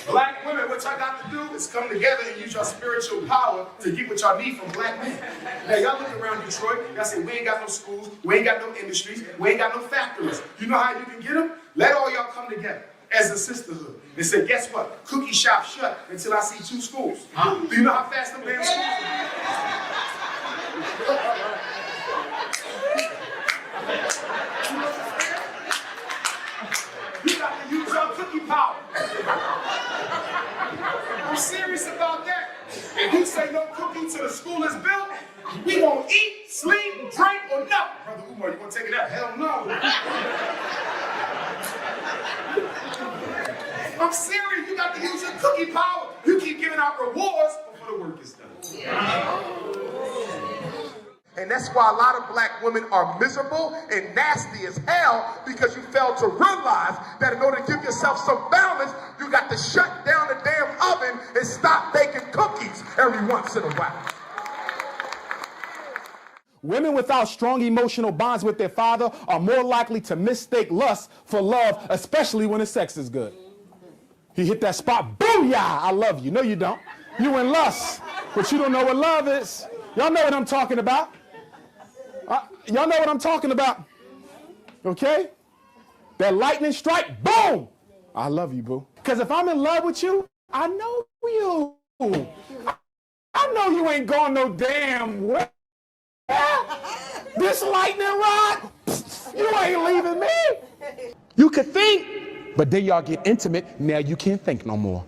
Black women, what y'all got to do is come together and use your spiritual power to get what y'all need from black men. Now, y'all look around Detroit, y'all say, we ain't got no schools, we ain't got no industries, we ain't got no factories. You know how you can get them? Let all y'all come together as a sisterhood and say, guess what? Cookie shop shut until I see 2 schools. Do you know how fast them damn schools are? You got to use your cookie power. I'm serious about that. If you say no cookie till the school is built, we won't eat, sleep, drink, or nothing. Brother Umar, you gonna take it out? Hell no. I'm serious. You got to use your cookie power. You keep giving out rewards before the work is done. And that's why a lot of black women are miserable and nasty as hell, because you fail to realize that in order to give yourself some balance, you got to shut down the damn oven and stop baking cookies every once in a while. Women without strong emotional bonds with their father are more likely to mistake lust for love, especially when the sex is good. He hit that spot, booyah, I love you. No, you don't. You in lust, but you don't know what love is. Y'all know what I'm talking about. Y'all know what I'm talking about. Okay? That lightning strike, boom! I love you, boo. Because if I'm in love with you, I know you. I know you ain't going no damn way. This lightning rod, you ain't leaving me. You could think, but then y'all get intimate, now you can't think no more.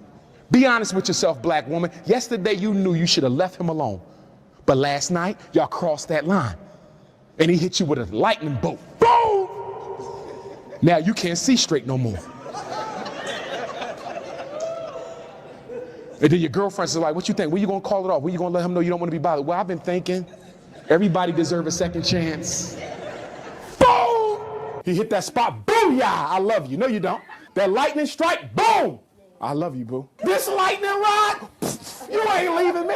Be honest with yourself, black woman. Yesterday you knew you should have left him alone. But last night, y'all crossed that line. And he hit you with a lightning bolt. Boom! Now you can't see straight no more. And then your girlfriend's like, what you think? When you gonna call it off? When you gonna let him know you don't want to be bothered? Well, I've been thinking, everybody deserves a second chance. Boom! He hit that spot, booyah! I love you. No, you don't. That lightning strike, boom! I love you, boo. This lightning rod, you ain't leaving me.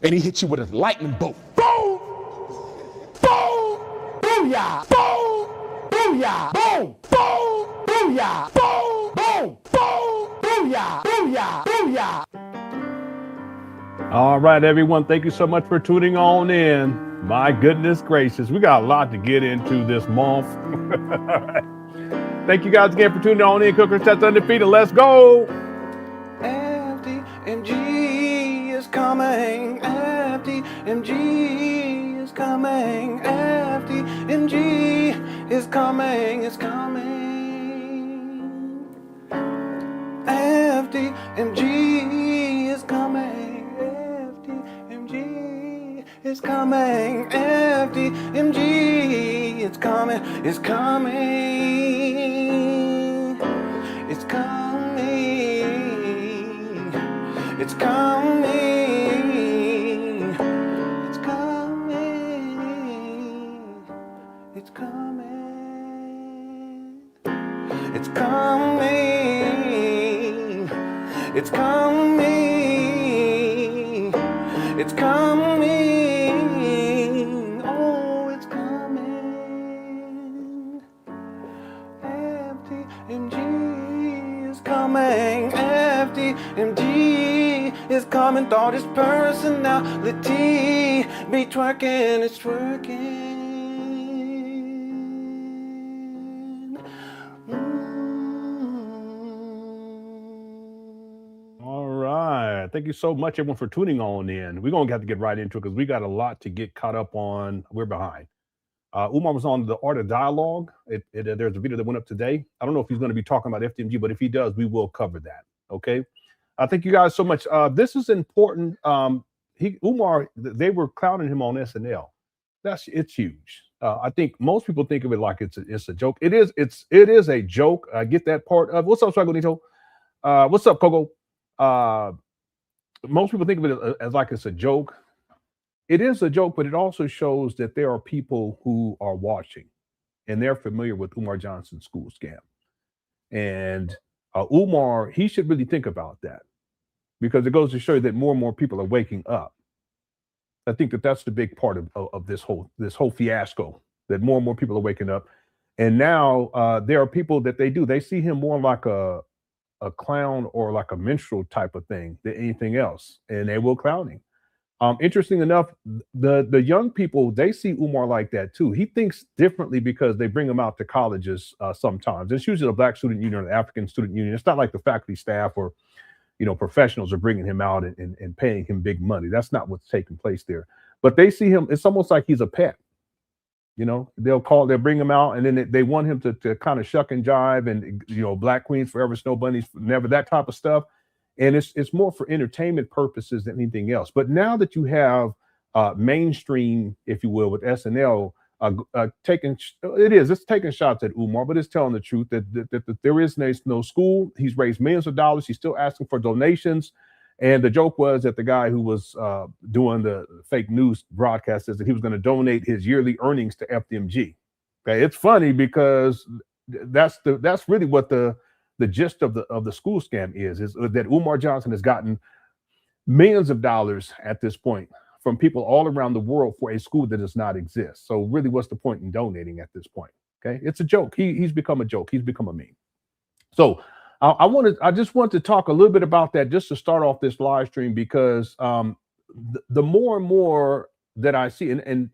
And he hit you with a lightning bolt. Boom! Boom! Booyah! Boom! Booyah! Boom! Boom! Booyah! Boom! Boom! Boom! Booyah! Booyah! Booyah! All right, everyone. Thank you so much for tuning on in. My goodness gracious, we got a lot to get into this month. Thank you guys again for tuning on in. Cookers That's Undefeated. Let's go. FDMG is coming. FDMG is coming. FDMG is coming. It's coming. FDMG is coming. FDMG is coming. FDMG is coming. It's coming. It's coming. It's coming. It's coming. It's coming. It's coming. It's coming. It's coming. Oh, it's coming. FDMG is coming. FDMG is coming. Thought his personality be twerking. It's twerking. All right. Thank you so much, everyone, for tuning on in. We're going to have to get right into it because we got a lot to get caught up on. We're behind. Umar was on the Art of Dialogue. There's a video that went up today. I don't know if he's going to be talking about FDMG, but if he does, we will cover that. Okay. Thank you guys so much. This is important. Umar, they were clowning him on SNL. It's huge. I think most people think of it like it's a joke. It is a joke. I get that part of. What's up, Swagonito? What's up, Coco? Most people think of it as like it's a joke. It is a joke, but it also shows that there are people who are watching and they're familiar with Umar Johnson's school scam. And Umar, he should really think about that, because it goes to show you that more and more people are waking up. I think that that's the big part of this whole fiasco, that more and more people are waking up. And now there are people that they see him more like a a clown or like a minstrel type of thing than anything else, and they will clown him. Interesting enough, the young people, they see Umar like that too. He thinks differently because they bring him out to colleges sometimes. It's usually the Black student union or the African student union. It's not like the faculty, staff, or professionals are bringing him out and paying him big money. That's not what's taking place there. But they see him. It's almost like he's a pet. They'll bring him out, and then they want him to kind of shuck and jive, and Black Queens Forever, Snow Bunnies, never, that type of stuff. And it's more for entertainment purposes than anything else. But now that you have mainstream, if you will, with SNL it's taking shots at Umar, but it's telling the truth that there is no school. He's raised millions of dollars. He's still asking for donations. And the joke was that the guy who was doing the fake news broadcast says that he was going to donate his yearly earnings to FDMG. Okay, it's funny because that's really what the gist of the school scam is that Umar Johnson has gotten millions of dollars at this point from people all around the world for a school that does not exist. So really, what's the point in donating at this point? Okay, it's a joke. He's become a joke. He's become a meme. So I just want to talk a little bit about that just to start off this live stream, because the more and more that I see, and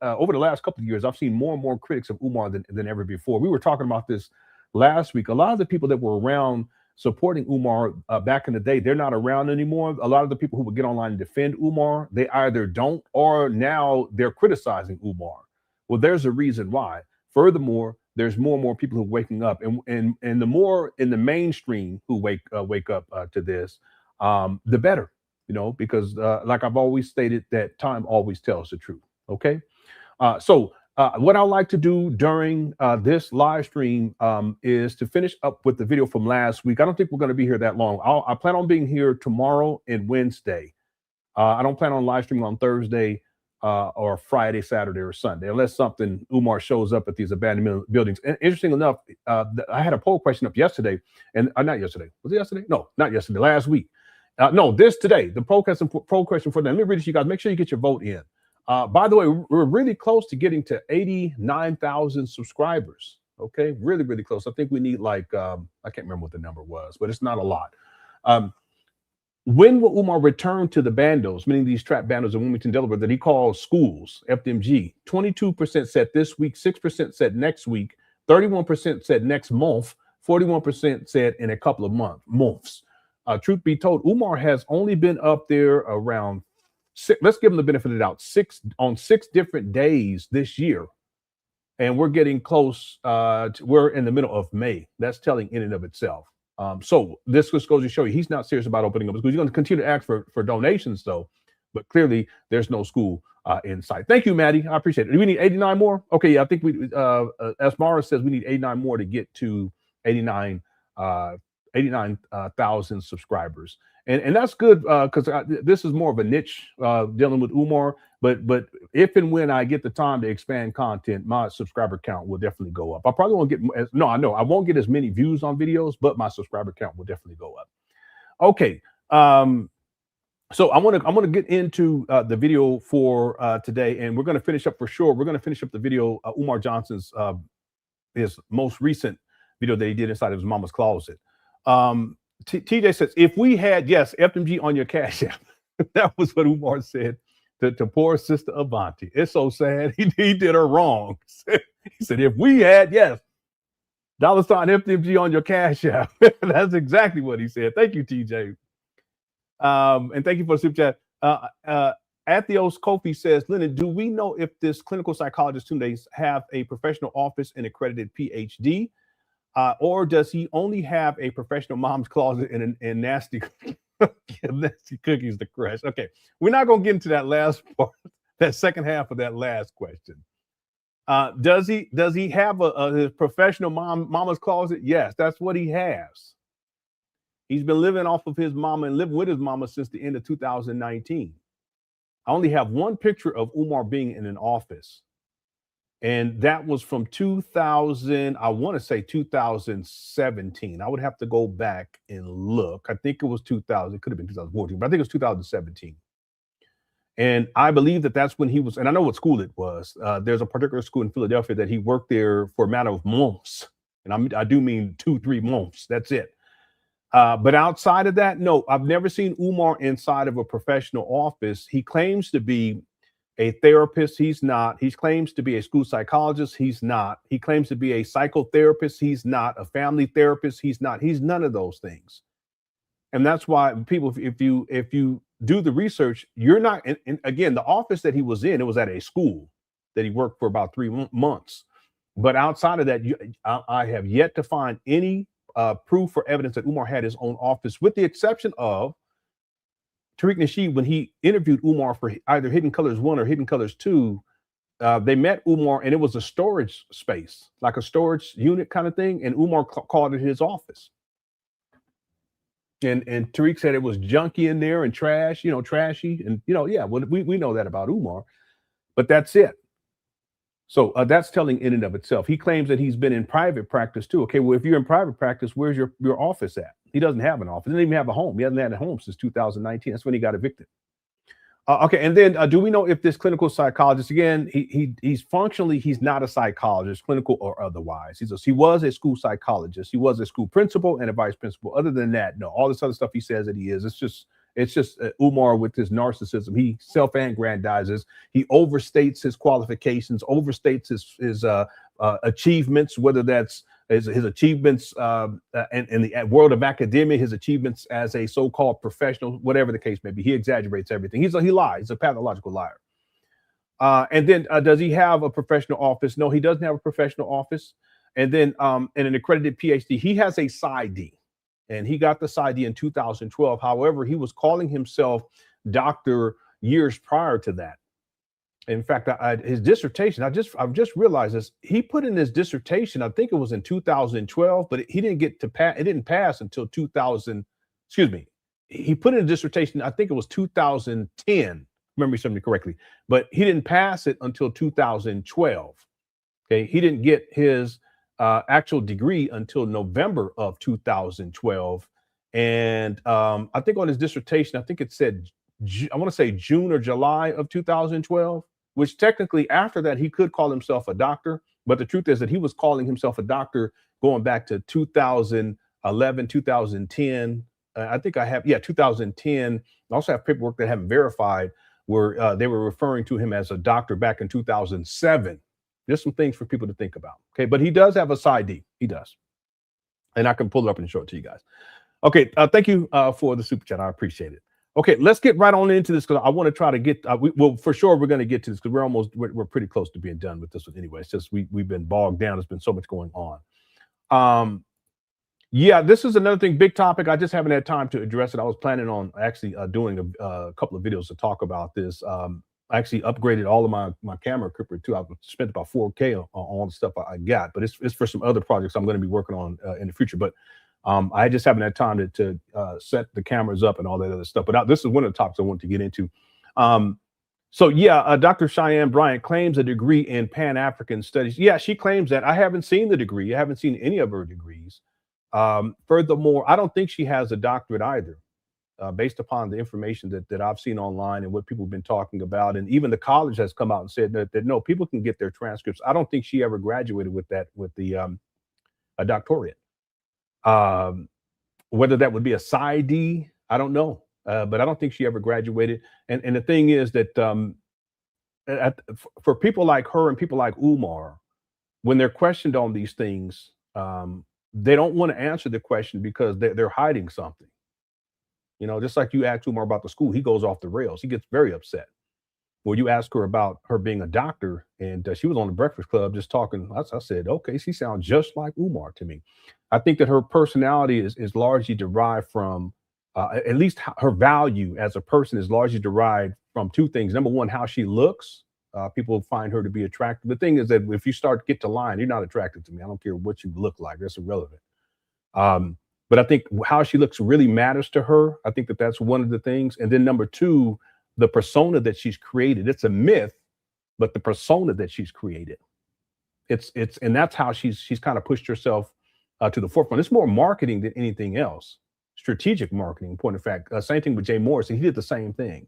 over the last couple of years, I've seen more and more critics of Umar than ever before. We were talking about this last week. A lot of the people that were around supporting Umar back in the day, they're not around anymore. A lot of the people who would get online and defend Umar, they either don't, or now they're criticizing Umar. Well, there's a reason why. Furthermore, there's more and more people who are waking up, and the more in the mainstream who wake up to this, the better, because like I've always stated, that time always tells the truth. Okay, so what I like to do during this live stream is to finish up with the video from last week. I don't think we're going to be here that long. I plan on being here tomorrow and Wednesday. I don't plan on live streaming on Thursday or Friday, Saturday, or Sunday, unless Umar shows up at these abandoned buildings. And interesting enough, I had a poll question up yesterday, and not yesterday. Was it yesterday? No, not yesterday. Last week. Today. The poll question for them. Let me read it to you guys. Make sure you get your vote in. By the way, we're really close to getting to 89,000 subscribers. Okay, really, really close. I think we need I can't remember what the number was, but it's not a lot. When will Umar return to the bandos, meaning these trap bandos in Wilmington, Delaware, that he calls schools, FDMG? 22% said this week, 6% said next week, 31% said next month, 41% said in a couple of months. Truth be told, Umar has only been up there around let's give him the benefit of the doubt, 6 different days this year. And we're getting close. We're in the middle of May. That's telling in and of itself. So this just goes to show you he's not serious about opening up schools. He's going to continue to ask for donations, though. But clearly, there's no school in sight. Thank you, Maddie. I appreciate it. Do we need 89 more? Okay, yeah, I think as Mara says, we need 89 more to get to 89,000 subscribers. And that's good because this is more of a niche dealing with Umar. But if and when I get the time to expand content, my subscriber count will definitely go up. I probably won't get I won't get as many views on videos, but my subscriber count will definitely go up. Okay. So I want to get into the video for today, and we're going to finish up for sure. We're going to finish up the video, Umar Johnson's his most recent video that he did inside of his mama's closet. TJ says, if we had, yes, FMG on your Cash App. That was what Umar said to poor sister Avanti. It's so sad. He did her wrong. He said, if we had, yes, $ FMG on your Cash App. That's exactly what he said. Thank you, TJ. And thank you for the super chat. Atheos Kofi says, Lenon, do we know if this clinical psychologist Tunde have a professional office and accredited PhD? Or does he only have a professional mom's closet and nasty cookies to crush? Okay, we're not going to get into that last part, that second half of that last question. Does he have his professional mama's closet? Yes, that's what he has. He's been living off of his mama and living with his mama since the end of 2019. I only have one picture of Umar being in an office. And that was from 2000, I want to say 2017. I would have to go back and look. I think it was 2000. It could have been 2014, but I think it was 2017. And I believe that's when he was, and I know what school it was. There's a particular school in Philadelphia that he worked there for a matter of months. And I do mean 2-3 months. That's it. But outside of that, no, I've never seen Umar inside of a professional office. He claims to be a therapist. He's not. He claims to be a school psychologist. He's not. He claims to be a psychotherapist. He's not. A family therapist. He's not. He's none of those things. And that's why people, if you do the research, you're not. And again, the office that he was in, it was at a school that he worked for about 3 months. But outside of that, I have yet to find any proof or evidence that Umar had his own office, with the exception of Tariq Nasheed. When he interviewed Umar for either Hidden Colors 1 or Hidden Colors 2, they met Umar, and it was a storage space, like a storage unit kind of thing. And Umar called it his office. And Tariq said it was junky in there and trash, trashy. And, yeah, well, we know that about Umar, but that's it. So that's telling in and of itself. He claims that he's been in private practice too. Okay, well, if you're in private practice, where's your office at? He doesn't have an office. He doesn't even have a home. He hasn't had a home since 2019. That's when he got evicted. Okay, and then do we know if this clinical psychologist, again, he's functionally, he's not a psychologist, clinical or otherwise. He was a school psychologist. He was a school principal and a vice principal. Other than that, no, all this other stuff he says that he is, it's just Umar with his narcissism. He self-aggrandizes. He overstates his qualifications, overstates his achievements, whether that's his achievements in the world of academia, his achievements as a so-called professional, whatever the case may be. He exaggerates everything. He lies. He's a pathological liar. And then does he have a professional office? No, he doesn't have a professional office. And then in an accredited PhD, he has a PsyD. And he got the PsyD in 2012. However, he was calling himself doctor years prior to that. In fact, his dissertation, I've just realized this. He put in his dissertation, I think it was in 2012, but he didn't get to pass. It didn't pass until 2000. Excuse me. He put in a dissertation, I think it was 2010. Remember something correctly, but he didn't pass it until 2012. Okay, he didn't get his actual degree until November of 2012, and I think on his dissertation, I think it said I want to say June or July of 2012. Which technically after that he could call himself a doctor, but the truth is that he was calling himself a doctor going back to 2011, 2010. I think I have 2010. I also have paperwork that I haven't verified where they were referring to him as a doctor back in 2007. Just some things for people to think about. Okay, but he does have a PsyD. He does. And I can pull it up and show it to you guys. Okay, thank you for the super chat. I appreciate it. Okay, let's get right on into this because I want to try to get. Well, for sure we're going to get to this because we're pretty close to being done with this one anyway. It's just we've been bogged down. There's been so much going on. Yeah, this is another thing, big topic. I just haven't had time to address it. I was planning on actually doing a couple of videos to talk about this. I actually upgraded all of my camera equipment too. I've spent about 4K on all the stuff I got, but it's for some other projects I'm going to be working on in the future. But I just haven't had time to set the cameras up and all that other stuff. But this is one of the topics I want to get into. So yeah, Dr. Cheyenne Bryant claims a degree in Pan African Studies. Yeah, she claims that. I haven't seen the degree. I haven't seen any of her degrees. Furthermore, I don't think she has a doctorate either, based upon the information that I've seen online and what people have been talking about. And even the college has come out and said that no, people can get their transcripts. I don't think she ever graduated with the a doctorate. Whether that would be a PsyD, I don't know. But I don't think she ever graduated. And the thing is that for people like her and people like Umar, when they're questioned on these things, they don't want to answer the question because they're hiding something. Just like you asked Umar about the school, he goes off the rails. He gets very upset. Well, you ask her about her being a doctor, and she was on the Breakfast Club just talking. I said, okay, she sounds just like Umar to me. I think that her personality is largely derived from, at least her value as a person is largely derived from two things. Number one, how she looks. People find her to be attractive. The thing is that if you start to get to lying, you're not attractive to me. I don't care what you look like. That's irrelevant. But I think how she looks really matters to her. I think that's one of the things. And then number two, the persona that she's created. It's a myth, but the persona that she's created. And that's how she's kind of pushed herself to the forefront. It's more marketing than anything else. Strategic marketing, point of fact. Same thing with Jay Morrison. He did the same thing.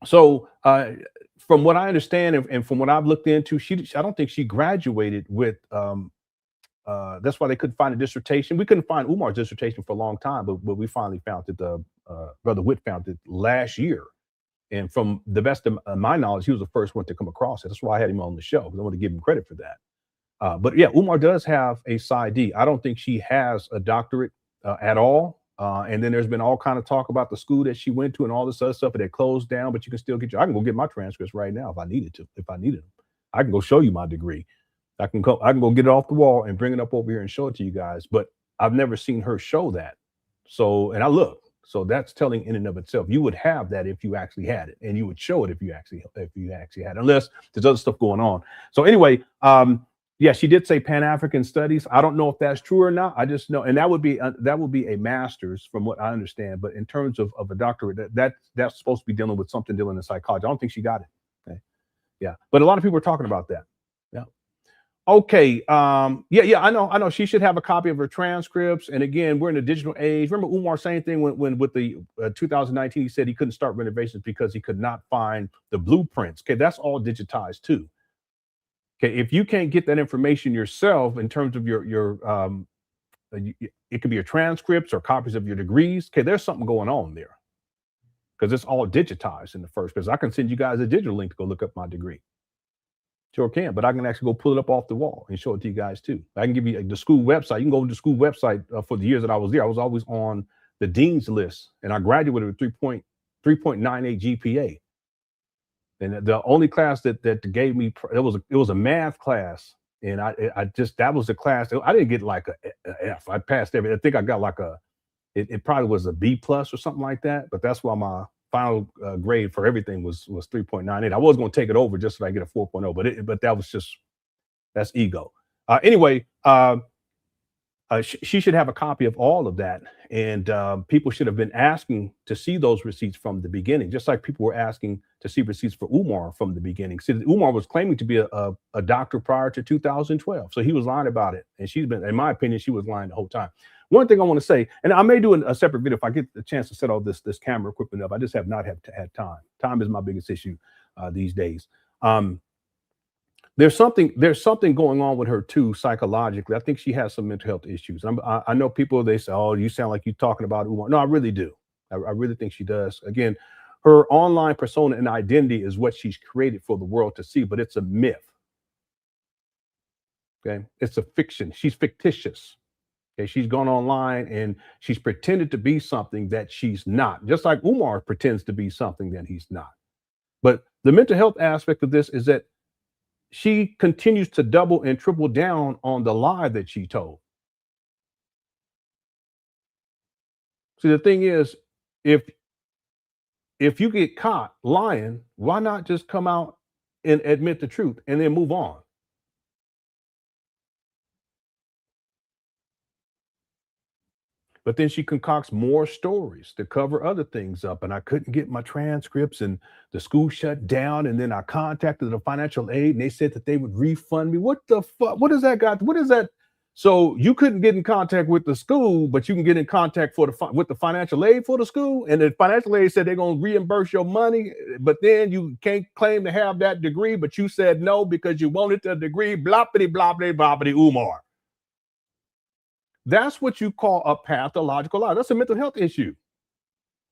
So from what I understand and from what I've looked into, I don't think she graduated with That's why they couldn't find a dissertation. We couldn't find Umar's dissertation for a long time, but we finally found it. Brother Witt found it last year. And from the best of my knowledge, he was the first one to come across it. That's why I had him on the show, because I want to give him credit for that. But yeah, Umar does have a PsyD. I don't think she has a doctorate at all. And then there's been all kind of talk about the school that she went to and all this other stuff that closed down, but you can still I can go get my transcripts right now if I needed them. I can go show you my degree. I can go get it off the wall and bring it up over here and show it to you guys. But I've never seen her show that. So, and I look, so that's telling in and of itself. You would have that if you actually had it, and you would show it if you actually had it, unless there's other stuff going on. So anyway, yeah, she did say Pan-African studies. I don't know if that's true or not. I just know, and that would be a master's from what I understand. But in terms of a doctorate, that's supposed to be dealing with something dealing in psychology. I don't think she got it. Okay. Yeah, but a lot of people are talking about that. Yeah. Okay. Yeah. I know. She should have a copy of her transcripts. And again, we're in a digital age. Remember Umar saying thing when with the 2019, he said he couldn't start renovations because he could not find the blueprints. Okay, that's all digitized too. Okay, if you can't get that information yourself in terms of it could be your transcripts or copies of your degrees. Okay, there's something going on there because it's all digitized in the first place. I can send you guys a digital link to go look up my degree. Sure can, but I can actually go pull it up off the wall and show it to you guys too. I can give you the school website. You can go to the school website for the years that I was there. I was always on the dean's list, and I graduated with 3.98 GPA. And the only class that gave me it was a math class, and that was the class. I didn't get like a F. I passed everything. I think I got like it probably was a B+ or something like that. But that's why my final grade for everything was 3.98. I was going to take it over just so I get a 4.0, but that was that's ego. Anyway, she should have a copy of all of that, and people should have been asking to see those receipts from the beginning, just like people were asking to see receipts for Umar from the beginning. See, Umar was claiming to be a doctor prior to 2012, so he was lying about it, and she's been, in my opinion, she was lying the whole time. One thing I want to say, and I may do a separate video if I get the chance to set all this camera equipment up. I just have not had time. Time is my biggest issue these days. There's something going on with her too psychologically. I think she has some mental health issues. I know people, they say, "Oh, you sound like you're talking about Umar." No, I really do. I really think she does. Again, her online persona and identity is what she's created for the world to see, but it's a myth. Okay, it's a fiction. She's fictitious. Okay, she's gone online and she's pretended to be something that she's not, just like Umar pretends to be something that he's not. But the mental health aspect of this is that she continues to double and triple down on the lie that she told. See, the thing is, if you get caught lying, why not just come out and admit the truth and then move on? But then she concocts more stories to cover other things up. And I couldn't get my transcripts, and the school shut down. And then I contacted the financial aid, and they said that they would refund me. What the fuck? What does that got? What is that? So you couldn't get in contact with the school, but you can get in contact with the financial aid for the school. And the financial aid said they're going to reimburse your money, but then you can't claim to have that degree, but you said no because you wanted the degree, bloppity, bloppity, bloppity, Umar. That's what you call a pathological lie. That's a mental health issue.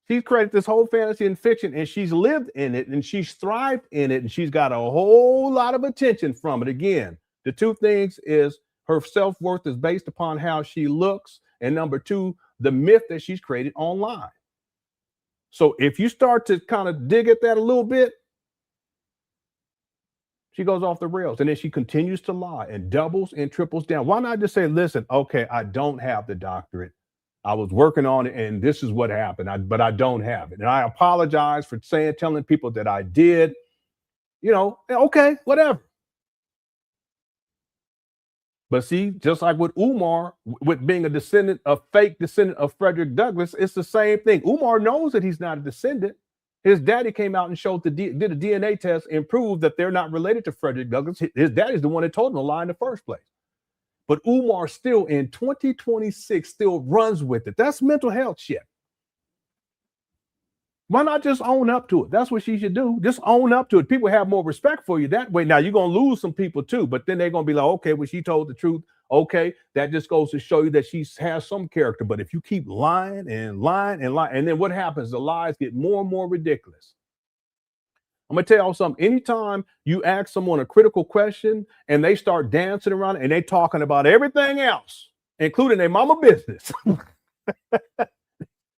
She's created this whole fantasy and fiction, and she's lived in it, and she's thrived in it, and she's got a whole lot of attention from it. Again, the two things is her self-worth is based upon how she looks, and number two, the myth that she's created online. So if you start to kind of dig at that a little bit, she goes off the rails, and then she continues to lie and doubles and triples down. Why not just say, listen, okay, I don't have the doctorate. I was working on it, and this is what happened, but I don't have it. And I apologize for telling people that I did. You know, okay, whatever. But see, just like with Umar, with being a fake descendant of Frederick Douglass, it's the same thing. Umar knows that he's not a descendant. His daddy came out and did a DNA test and proved that they're not related to Frederick Douglass. His daddy's the one that told him to lie in the first place. But Umar still in 2026 still runs with it. That's mental health shit. Why not just own up to it? That's what she should do. Just own up to it. People have more respect for you that way. Now you're going to lose some people too, but then they're going to be like, okay, well, she told the truth. Okay, that just goes to show you that she has some character. But if you keep lying and lying and lying, and then what happens? The lies get more and more ridiculous. I'm gonna tell y'all something. Anytime you ask someone a critical question and they start dancing around and they talking about everything else, including their mama business,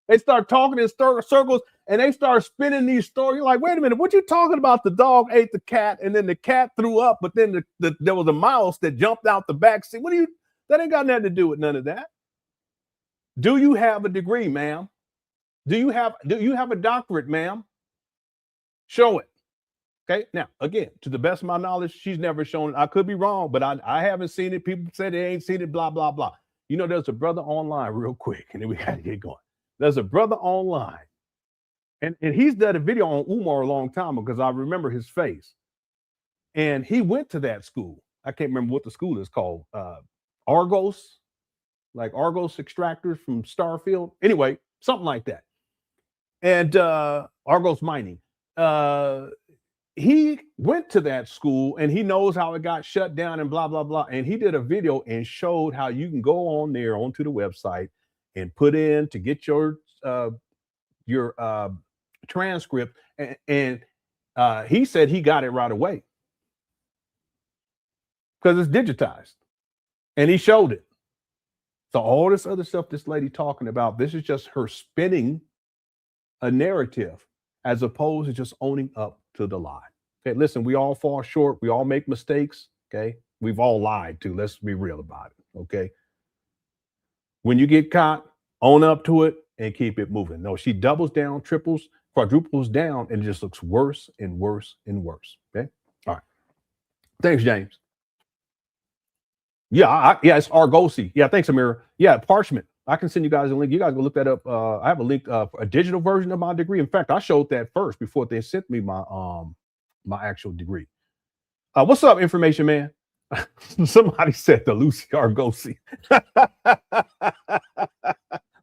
they start talking in circles and they start spinning these stories. You're like, wait a minute, what you talking about? The dog ate the cat and then the cat threw up, but then there was a mouse that jumped out the back seat. That ain't got nothing to do with none of that. Do you have a degree, ma'am? Do you have a doctorate, ma'am? Show it. Okay. Now, again, to the best of my knowledge, she's never shown it. I could be wrong, but I haven't seen it. People say they ain't seen it, blah, blah, blah. You know, there's a brother online real quick, and then we got to get going. There's a brother online, and he's done a video on Umar a long time because I remember his face. And he went to that school. I can't remember what the school is called. Argos, like Argos extractors from Starfield. Anyway, something like that. And Argos mining. He went to that school and he knows how it got shut down and blah, blah, blah. And he did a video and showed how you can go on there onto the website and put in to get your transcript. And he said he got it right away because it's digitized. And he showed it. So all this other stuff this lady talking about, this is just her spinning a narrative as opposed to just owning up to the lie. Okay, listen, we all fall short. We all make mistakes. Okay, we've all lied too. Let's be real about it. Okay, when you get caught, own up to it and keep it moving. No, she doubles down, triples, quadruples down, and it just looks worse and worse and worse. Okay, all right. Thanks, James. Yeah, it's Argosy. Yeah, thanks, Amira. Yeah, Parchment. I can send you guys a link. You guys go look that up. I have a link, a digital version of my degree. In fact, I showed that first before they sent me my my actual degree. What's up, information man? Somebody said the Lucy Argosy.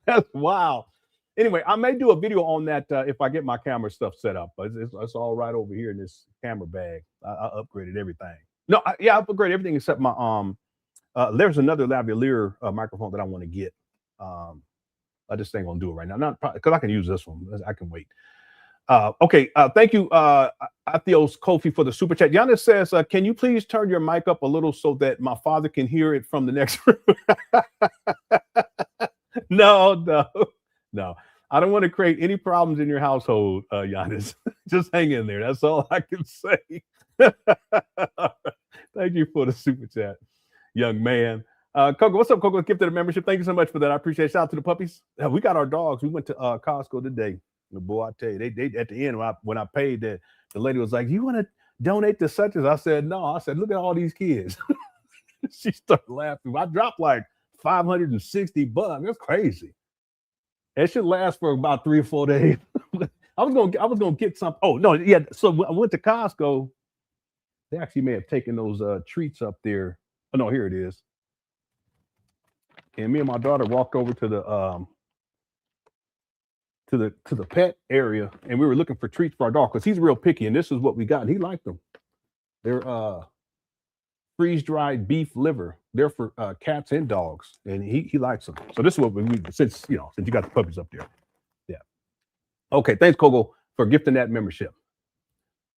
That's wild. Anyway, I may do a video on that if I get my camera stuff set up. But it's all right over here in this camera bag. I upgraded everything. No, I upgraded everything except my there's another lavalier microphone that I want to get. I just ain't gonna do it right now. Not because I can use this one. I can wait. Okay. Thank you, Atheos Kofi, for the super chat. Giannis says, can you please turn your mic up a little so that my father can hear it from the next room? No. I don't want to create any problems in your household, Giannis. Just hang in there. That's all I can say. Thank you for the super chat, young man. Coco, what's up, Coco? Gifted a membership. Thank you so much for that. I appreciate it. Shout out to the puppies. We got our dogs. We went to Costco today. Boy, I tell you, they at the end when I paid that, the lady was like, "You want to donate to such as?" I said, "No." I said, "Look at all these kids." She started laughing. I dropped like $560. That's crazy. It should last for about 3 or 4 days. I was gonna get some. Oh no, yeah. So I went to Costco. They actually may have taken those treats up there. Oh no, here it is. And me and my daughter walked over to the pet area, and we were looking for treats for our dog because he's real picky, and this is what we got. And he liked them. They're freeze-dried beef liver. They're for cats and dogs, and he likes them. So this is what we since you got the puppies up there. Yeah. Okay. Thanks, Kogo, for gifting that membership.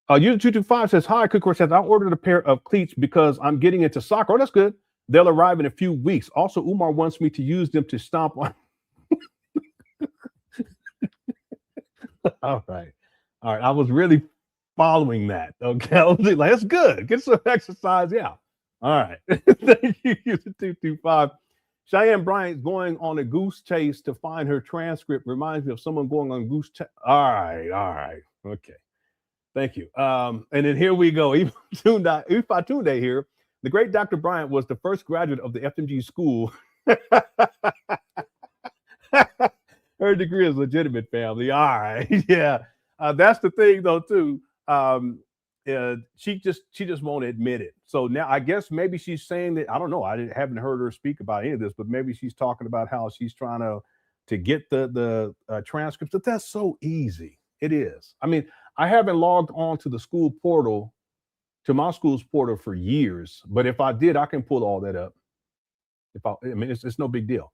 User 225 says, "Hi, Cookcourt says I ordered a pair of cleats because I'm getting into soccer." Oh, that's good. They'll arrive in a few weeks. Also, Umar wants me to use them to stomp on. All right. I was really following that. Okay. I was like, that's good. Get some exercise. Yeah. All right. Thank you, user 225. Cheyenne Bryant going on a goose chase to find her transcript reminds me of someone going on a goose chase. All right. Okay. Thank you. And then here we go. Ifatunde here. The great Dr. Bryant was the first graduate of the FDMG school. Her degree is legitimate, family. All right. Yeah. That's the thing, though, too. She just won't admit it. So now I guess maybe she's saying that, I don't know. I haven't heard her speak about any of this, but maybe she's talking about how she's trying to get the transcripts. But that's so easy. It is. I mean, I haven't logged on to the school portal, to my school's portal for years. But if I did, I can pull all that up. I mean, it's no big deal.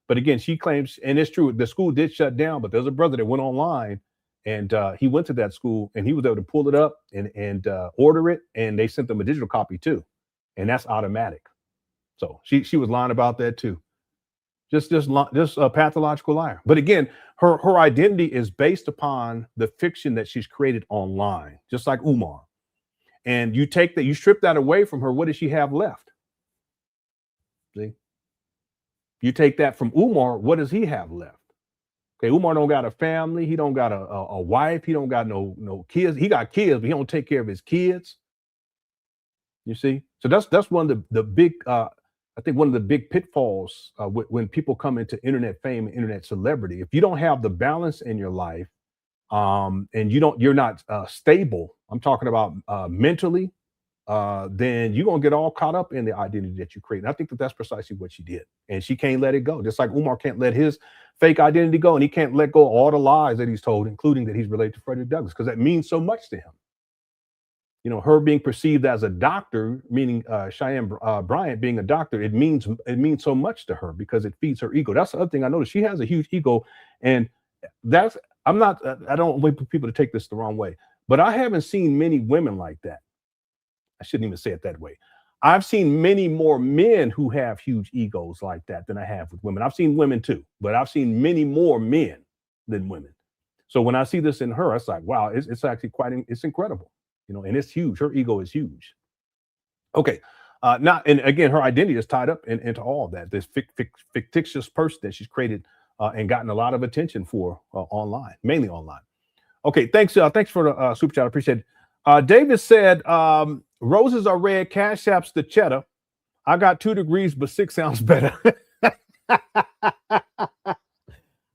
But again, she claims, and it's true, the school did shut down, but there's a brother that went online and he went to that school and he was able to pull it up and order it. And they sent them a digital copy too. And that's automatic. So she was lying about that too. Just a pathological liar. But again, her identity is based upon the fiction that she's created online, just like Umar. And you take that, you strip that away from her. What does she have left? See? You take that from Umar, what does he have left? Okay, Umar don't got a family, he don't got a wife, he don't got no kids. He got kids, but he don't take care of his kids. You see? So that's one of the big I think one of the big pitfalls when people come into internet fame and internet celebrity. If you don't have the balance in your life, and you're not stable, I'm talking about mentally, then you're going to get all caught up in the identity that you create. And I think that's precisely what she did. And she can't let it go. Just like Umar can't let his fake identity go, and he can't let go of all the lies that he's told, including that he's related to Frederick Douglass, because that means so much to him. You know, her being perceived as a doctor, meaning Cheyenne Bryant being a doctor, it means so much to her because it feeds her ego. That's the other thing I noticed. She has a huge ego, and I don't want people to take this the wrong way, but I haven't seen many women like that. I shouldn't even say it that way. I've seen many more men who have huge egos like that than I have with women. I've seen women too, but I've seen many more men than women. So when I see this in her, it's like, wow, it's actually it's incredible, you know, and it's huge. Her ego is huge. Okay. And again, her identity is tied up into all of that, this fictitious person that she's created and gotten a lot of attention for online, mainly online. Okay. Thanks for the super chat. I appreciate it. David said, roses are red, CashApp's the cheddar. I got 2 degrees, but 6 sounds better.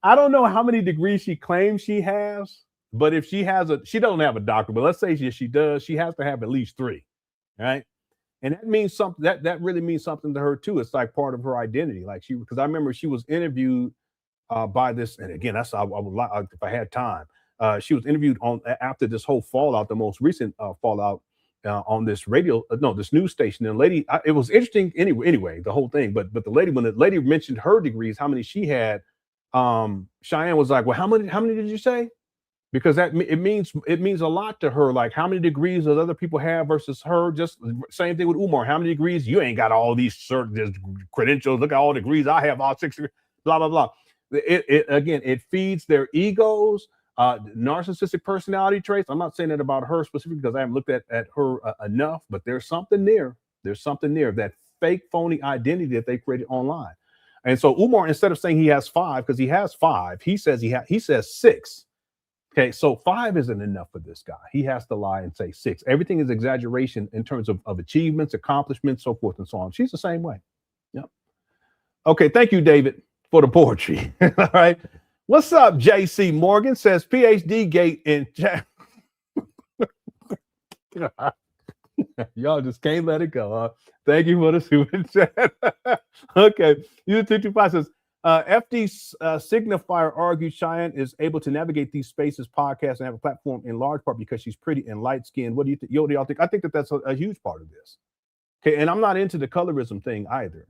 I don't know how many degrees she claims she has, but if she doesn't have a doctorate, but let's say she does, she has to have at least 3, right? And that means something, that really means something to her too. It's like part of her identity. Like because I remember she was interviewed by this, and again, I would like, if I had time, she was interviewed after this whole fallout, the most recent fallout on this this news station. And lady, it was interesting anyway, the whole thing. But when the lady mentioned her degrees, how many she had, Cheyenne was like, well, how many did you say? Because it means a lot to her. Like, how many degrees does other people have versus her? Just same thing with Umar. How many degrees? You ain't got all these certain credentials. Look at all the degrees I have, all 6 degrees, blah, blah, blah. It feeds their egos, narcissistic personality traits. I'm not saying that about her specifically because I haven't looked at her enough, but there's something there. There's something there, that fake, phony identity that they created online. And so Umar, instead of saying he has 5, because he has 5, he says 6. Okay, so 5 isn't enough for this guy. He has to lie and say 6. Everything is exaggeration in terms of achievements, accomplishments, so forth and so on. She's the same way. Yep. Okay, thank you, David, for the poetry. All right. What's up, JC Morgan? Says PhD gate in chat. Y'all just can't let it go. Huh? Thank you for the super chat. Okay. U225 says, FD signifier argues Cheyenne is able to navigate these spaces, podcasts, and have a platform in large part because she's pretty and light-skinned. What do you think? What do y'all think? I think that's a huge part of this. Okay, and I'm not into the colorism thing either.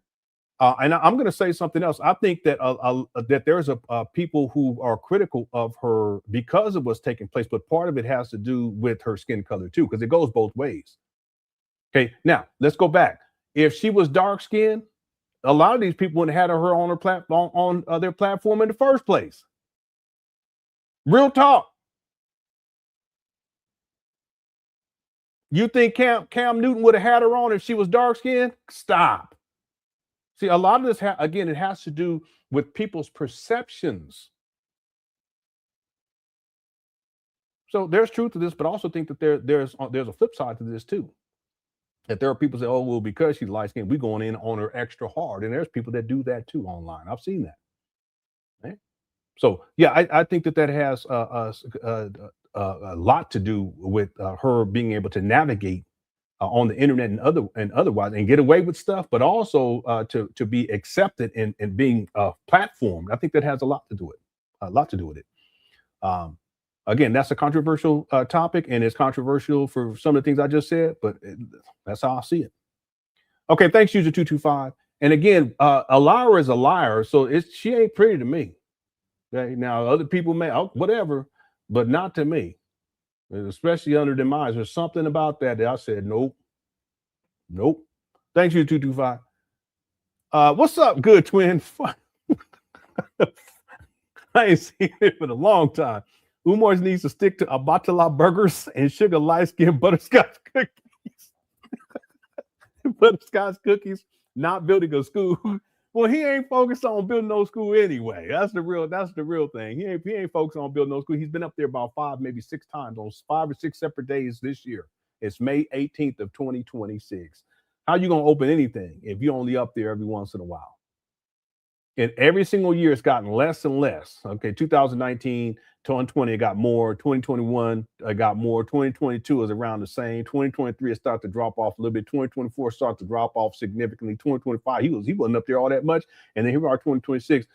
And I'm going to say something else. I think that that there's people who are critical of her because of what's taking place, but part of it has to do with her skin color too, because it goes both ways. Okay, now let's go back. If she was dark-skinned, a lot of these people wouldn't have had her on her platform, on their platform in the first place. Real talk. You think Cam Newton would have had her on if she was dark skinned? Stop. See, a lot of this, again, it has to do with people's perceptions. So there's truth to this, but I also think that there's a flip side to this too. That there are people say, oh, well, because she's light skinned, we're going in on her extra hard. And there's people that do that too online. I've seen that. Right? So, yeah, I think that has a lot to do with her being able to navigate on the internet and otherwise and get away with stuff, but also to be accepted and being platformed. I think that has a lot to do with it. Again, that's a controversial topic, and it's controversial for some of the things I just said, but that's how I see it. Okay, thanks, user 225. And again, a liar is a liar, so she ain't pretty to me. Okay? Now, other people may, whatever, but not to me. And especially under them eyes. There's something about that I said, nope. Thanks, you 225. What's up, good twin? I ain't seen it in a long time. Umar needs to stick to Abatala burgers and sugar light skin butterscotch cookies. Butterscotch cookies, not building a school. Well, he ain't focused on building no school anyway. That's the real thing. He ain't focused on building no school. He's been up there about 5, maybe 6 times on 5 or 6 separate days this year. It's May 18th of 2026. How you gonna open anything if you're only up there every once in a while? And every single year it's gotten less and less. Okay, 2019, 2020 it got more. 2021 it got more. 2022 is around the same. 2023 it started to drop off a little bit. 2024 started to drop off significantly. 2025 he wasn't up there all that much. And then here we are, 2026,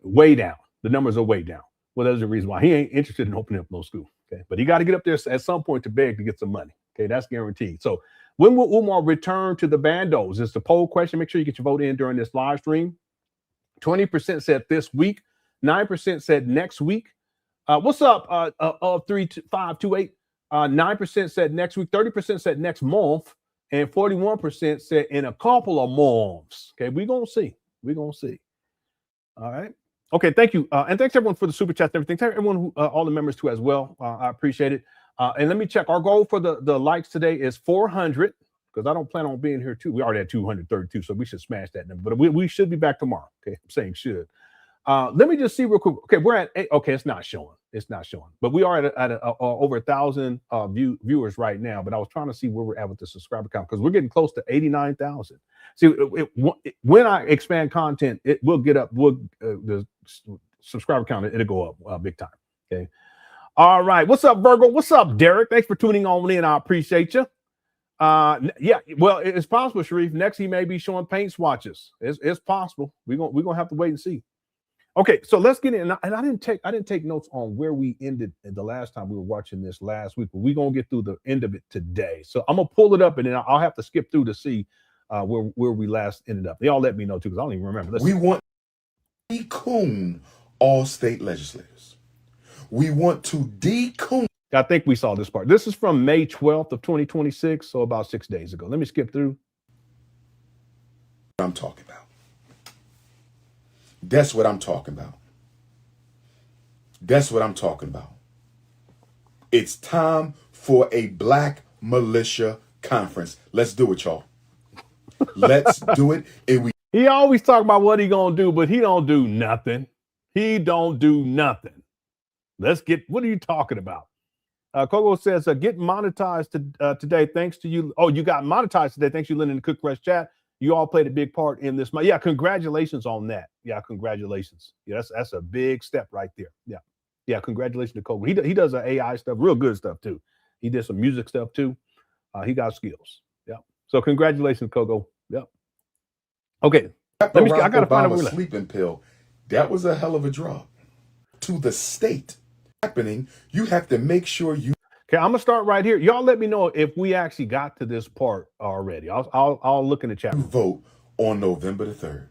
way down. The numbers are way down. Well, there's a reason why he ain't interested in opening up no school. Okay, but he got to get up there at some point to beg to get some money. Okay, that's guaranteed. So when will Umar return to the bandos? It's the poll question. Make sure you get your vote in during this live stream. 20% said this week. 9% said next week. What's up? 3528. 9% said next week. 30% said next month. And 41% said in a couple of months. Okay, we're going to see. We're going to see. All right. Okay, thank you. And thanks everyone for the super chats and everything. Thank everyone, who, all the members too as well. I appreciate it. And let me check. Our goal for the likes today is 400, because I don't plan on being here too. We already had 232, so we should smash that number. But we should be back tomorrow. Okay, I'm saying should. Let me just see real quick. Okay, we're at 8. Okay, it's not showing. It's not showing. But we are at over 1,000 viewers right now. But I was trying to see where we're at with the subscriber count, because we're getting close to 89,000. See, when I expand content, it will get up. The subscriber count, it'll go up big time. Okay. All right. What's up, Virgo? What's up, Derek? Thanks for tuning on in. I appreciate you. Yeah, well, it's possible, Sharif. Next, he may be showing paint swatches. It's possible. We're gonna have to wait and see. Okay, so let's get in. And I didn't take notes on where we ended the last time we were watching this last week, but we're gonna get through the end of it today. So I'm gonna pull it up, and then I'll have to skip through to see where we last ended up. They all let me know too, because I don't even remember. We want to decoon all state legislators. We want to decoon. I think we saw this part. This is from May 12th of 2026, so about 6 days ago. Let me skip through. I'm talking about. That's what I'm talking about. That's what I'm talking about. It's time for a black militia conference. Let's do it, y'all. Let's do it. He always talk about what he gonna do, but he don't do nothing. He don't do nothing. What are you talking about? Kogo says, get monetized today. Thanks to you. Oh, you got monetized today. Thanks to you, Lenon, in the Cook Fresh chat. You all played a big part in this. Yeah, congratulations on that. Yeah, congratulations. Yeah, that's a big step right there. Yeah, congratulations to Kogo. He does AI stuff, real good stuff too. He did some music stuff too. He got skills. Yeah. So congratulations, Kogo. Yep. Okay. I gotta find out where sleeping pill. That was a hell of a drug. To the state happening, you have to make sure you. Okay, I'm gonna start right here. Y'all let me know if we actually got to this part already. I'll look in the chat. Vote on November the 3rd.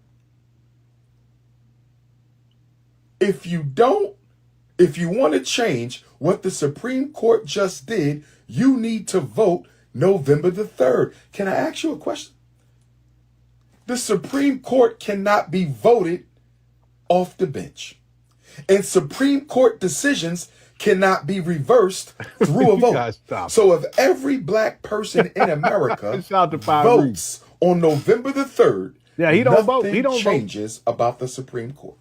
If you want to change what the Supreme Court just did, you need to vote November the 3rd. Can I ask you a question? The Supreme Court cannot be voted off the bench. And Supreme Court decisions cannot be reversed through a vote. So if every black person in America votes on November the 3rd, he don't vote. He don't changes about the Supreme Court.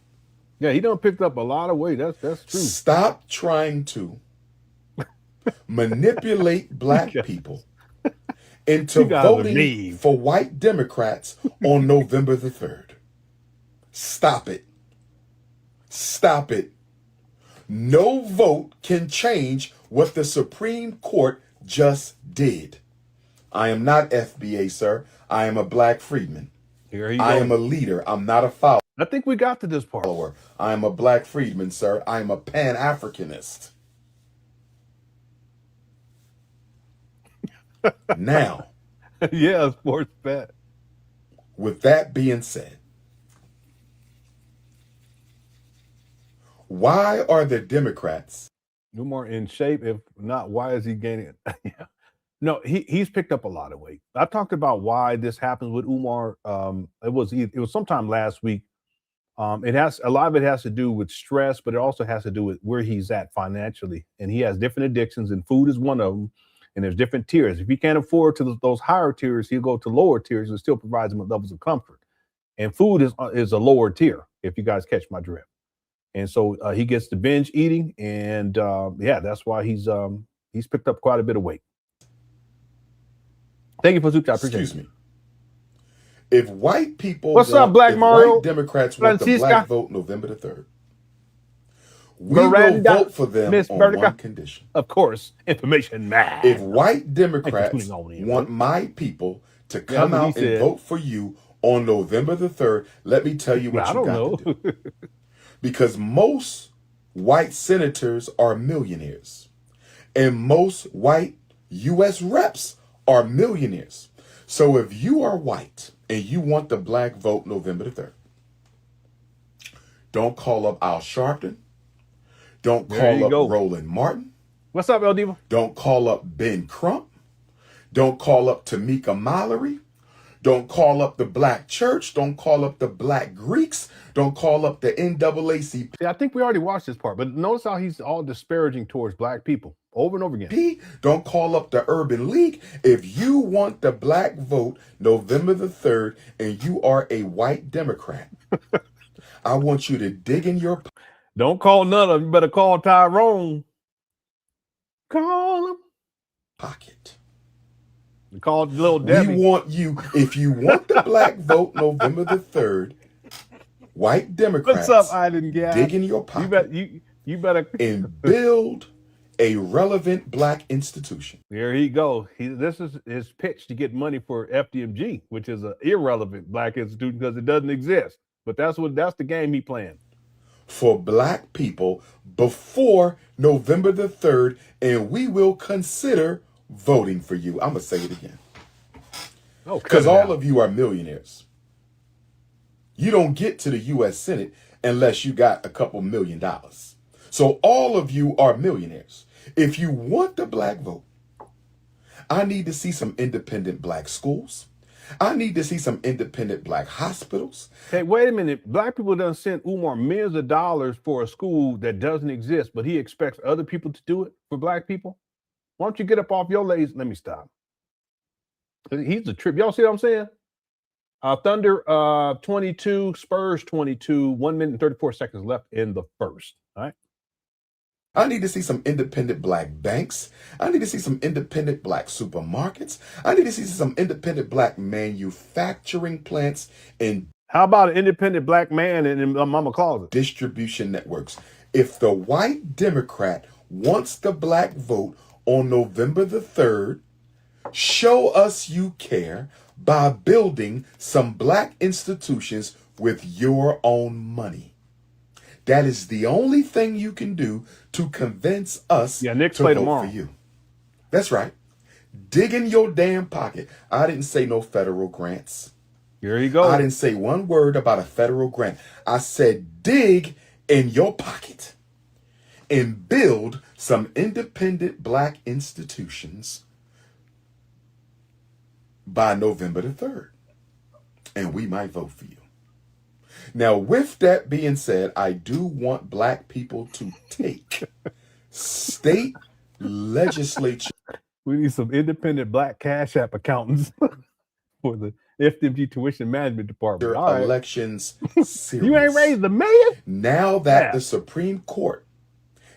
Yeah, he done picked up a lot of weight. That's true. Stop trying to manipulate black people into voting for white Democrats on November the 3rd. Stop it. Stop it. No vote can change what the Supreme Court just did. I am not FBA, sir. I am a black freedman. I am a leader. I'm not a follower. I think we got to this part. I am a black freedman, sir. I am a Pan Africanist. Now. Yeah, sports bet. With that being said, why are the Democrats Umar in shape? If not, why is he gaining? Yeah. No, he's picked up a lot of weight. I talked about why this happens with Umar. It was sometime last week. A lot of it has to do with stress, but it also has to do with where he's at financially. And he has different addictions, and food is one of them. And there's different tiers. If he can't afford to those higher tiers, he'll go to lower tiers and still provides him with levels of comfort. And food is a lower tier, if you guys catch my drift. And so he gets the binge eating, and that's why he's picked up quite a bit of weight. Thank you for Zuka. I appreciate Excuse me. If white people What's up, Black Mario? White Democrats want the Francisca? black vote November the 3rd, we Miranda, will vote for them Miss on Vertica. one condition. Of course, information man. If white Democrats tuning on in, want bro. my people to come what he out and said. vote for you on November the 3rd, let me tell you what I you don't got know. to do. Because most white senators are millionaires. And most white U.S. reps are millionaires. So if you are white and you want the black vote November the 3rd, don't call up Al Sharpton. Don't There you call go. up Roland Martin. What's up, El Diva? Don't call up Ben Crump. Don't call up Tamika Mallory. Don't call up the black church. Don't call up the black Greeks. Don't call up the NAACP. See, I think we already watched this part, but notice how he's all disparaging towards black people over and over again. Don't call up the Urban League. If you want the black vote November the 3rd and you are a white Democrat, I want you to dig in your Don't call none of them. You better call Tyrone. Call him. pocket. Call little Debbie. We want you, if you want the black vote November the 3rd, white Democrats, What's up, Island Guy? dig in your pocket You better and build a relevant black institution. There he go. This is his pitch to get money for FDMG, which is an irrelevant black institution because it doesn't exist. But that's the game he playing. For black people before November the 3rd, and we will consider voting for you. I'm going to say it again. Because all of you are millionaires. You don't get to the U.S. Senate unless you got a couple $1 million. So all of you are millionaires. If you want the black vote, I need to see some independent black schools. I need to see some independent black hospitals. Hey, wait a minute. Black people done sent Umar millions of dollars for a school that doesn't exist, but he expects other people to do it for black people? Why don't you get up off your lazy? Let me stop. He's a trip. Y'all see what I'm saying? Thunder 22, Spurs 22, 1 minute and 34 seconds left in the first. All right. I need to see some independent black banks. I need to see some independent black supermarkets. I need to see some independent black manufacturing plants and how about an independent black man in mama closet? Distribution networks. If the white Democrat wants the black vote on November the 3rd, show us you care by building some black institutions with your own money. That is the only thing you can do to convince us to vote for you. That's right. Dig in your damn pocket. I didn't say no federal grants. Here you go. I didn't say one word about a federal grant. I said dig in your pocket and build some independent black institutions by November the 3rd. And we might vote for you. Now, with that being said, I do want black people to take state legislature. We need some independent black CashApp accountants for the FDMG tuition management department. All right. Elections series. You ain't raised the mayor? Now that the Supreme Court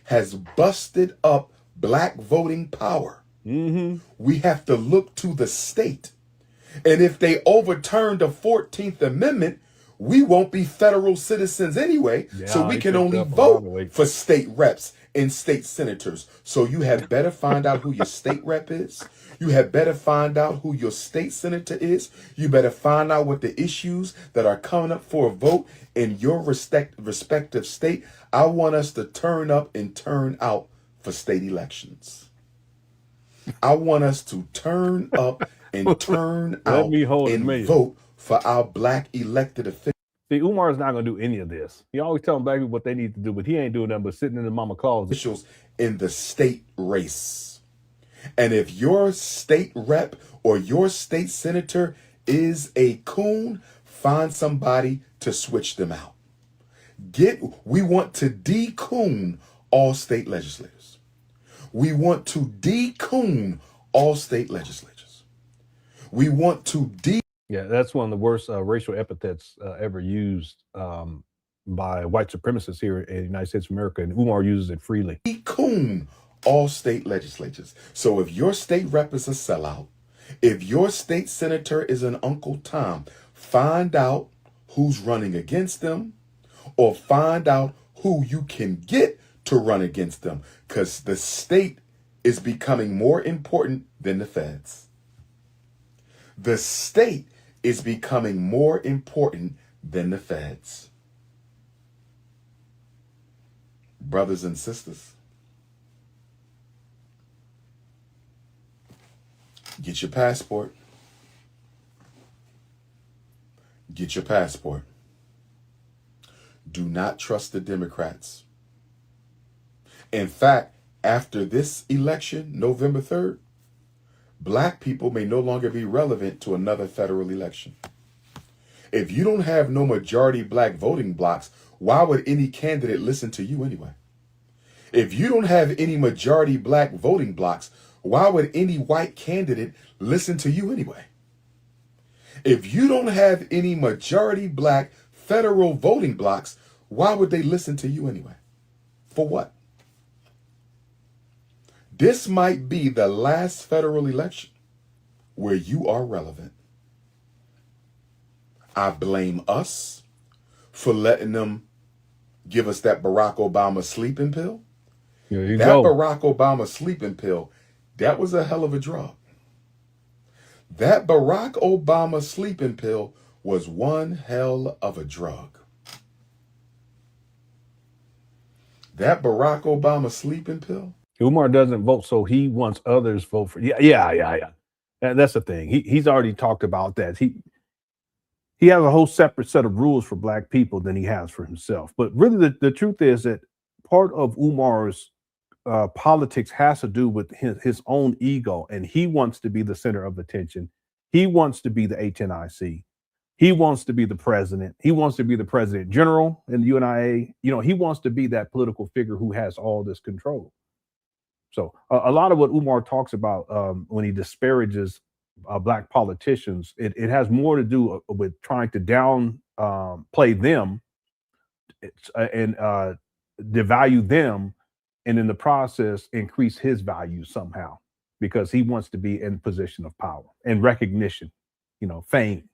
has busted up black voting power, we have to look to the state. And if they overturn the 14th Amendment, we won't be federal citizens anyway, so we can only vote for state reps and state senators. So you had better find out who your state rep is. You had better find out who your state senator is. You better find out what the issues that are coming up for a vote in your respective state. I want us to turn up and turn out for state elections. I want us to turn up and turn out and vote for our black elected officials. See, Umar is not going to do any of this. He always telling black people what they need to do, but he ain't doing nothing but sitting in the mama closet. In the state race. And if your state rep or your state senator is a coon, find somebody to switch them out. We want to de-coon all state legislators. We want to de-coon all state legislatures. We want to Yeah, that's one of the worst racial epithets ever used by white supremacists here in the United States of America, and Umar uses it freely. de-coon all state legislatures. So if your state rep is a sellout, if your state senator is an Uncle Tom, find out who's running against them, or find out who you can get to run against them, because the state is becoming more important than the feds. The state is becoming more important than the feds. Brothers and sisters, get your passport. Get your passport. Do not trust the Democrats. In fact, after this election, November 3rd, black people may no longer be relevant to another federal election. If you don't have no majority black voting blocks, why would any candidate listen to you anyway? If you don't have any majority black voting blocks, why would any white candidate listen to you anyway? If you don't have any majority black federal voting blocks, why would they listen to you anyway? For what? This might be the last federal election where you are relevant. I blame us for letting them give us that Barack Obama sleeping pill. Barack Obama sleeping pill, that was a hell of a drug. That Barack Obama sleeping pill was one hell of a drug. That Barack Obama sleeping pill. Umar doesn't vote, so he wants others vote for. Yeah. And that's the thing. He's already talked about that. He has a whole separate set of rules for black people than he has for himself. But really, the truth is that part of Umar's politics has to do with his own ego, and he wants to be the center of attention. He wants to be the HNIC. He wants to be the president. He wants to be the president general in the UNIA. He wants to be that political figure who has all this control. So a lot of what Umar talks about when he disparages black politicians, it has more to do with trying to downplay them and devalue them, and in the process increase his value somehow, because he wants to be in position of power and recognition, fame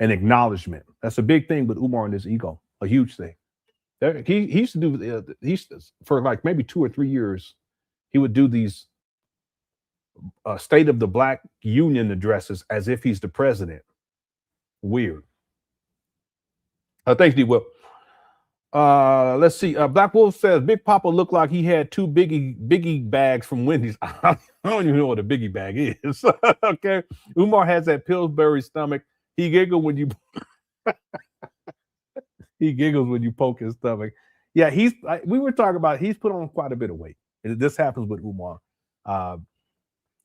and acknowledgement. That's a big thing with Umar and his ego, a huge thing. He used to do for like maybe 2 or 3 years. He would do these State of the Black Union addresses as if he's the president. Weird. Thanks, D. Will. Let's see. Black Wolf says Big Papa looked like he had 2 biggie bags from Wendy's. I don't even know what a biggie bag is. Okay. Umar has that Pillsbury stomach. He giggles when you poke his stomach. Yeah, we were talking about, he's put on quite a bit of weight. This happens with Umar.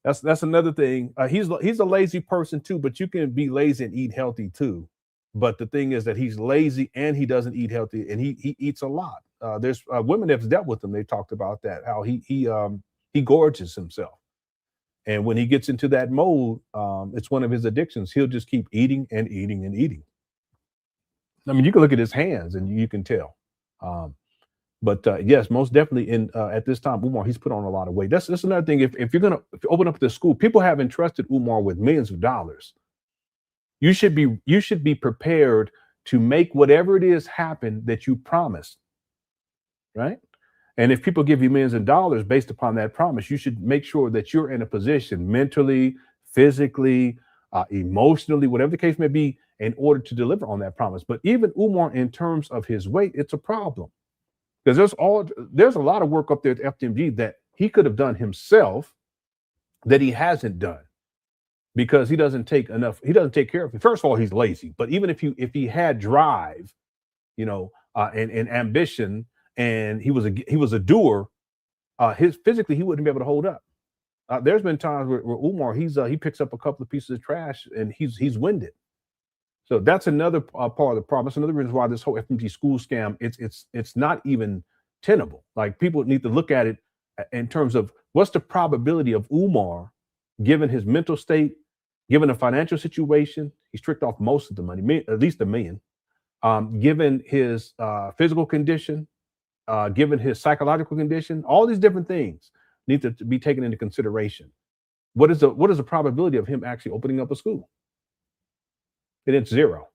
That's another thing. He's a lazy person too, but you can be lazy and eat healthy too. But the thing is that he's lazy and he doesn't eat healthy, and he eats a lot. There's women that's dealt with him. They talked about that, how he gorges himself. And when he gets into that mode, it's one of his addictions. He'll just keep eating and eating and eating. I mean, you can look at his hands and you can tell. But yes, most definitely at this time, Umar, he's put on a lot of weight. That's another thing. If you open up the school, people have entrusted Umar with millions of dollars. You should be prepared to make whatever it is happen that you promised, right? And if people give you millions of dollars based upon that promise, you should make sure that you're in a position mentally, physically, emotionally, whatever the case may be, in order to deliver on that promise. But even Umar, in terms of his weight, it's a problem. Because there's a lot of work up there at FDMG that he could have done himself that he hasn't done. because he doesn't take enough. He doesn't take care of it. First of all, he's lazy. But even if he had drive, and ambition, and he was a doer, his physically he wouldn't be able to hold up. There's been times where Umar he picks up a couple of pieces of trash and he's winded. So that's another part of the problem. That's another reason why this whole FDMG school scam it's not even tenable. Like, people need to look at it in terms of what's the probability of Umar, given his mental state, given the financial situation. He's tricked off most of the money, at least $1 million. Given his physical condition, given his psychological condition, all these different things need to be taken into consideration. What is the probability of him actually opening up a school? And it's zero.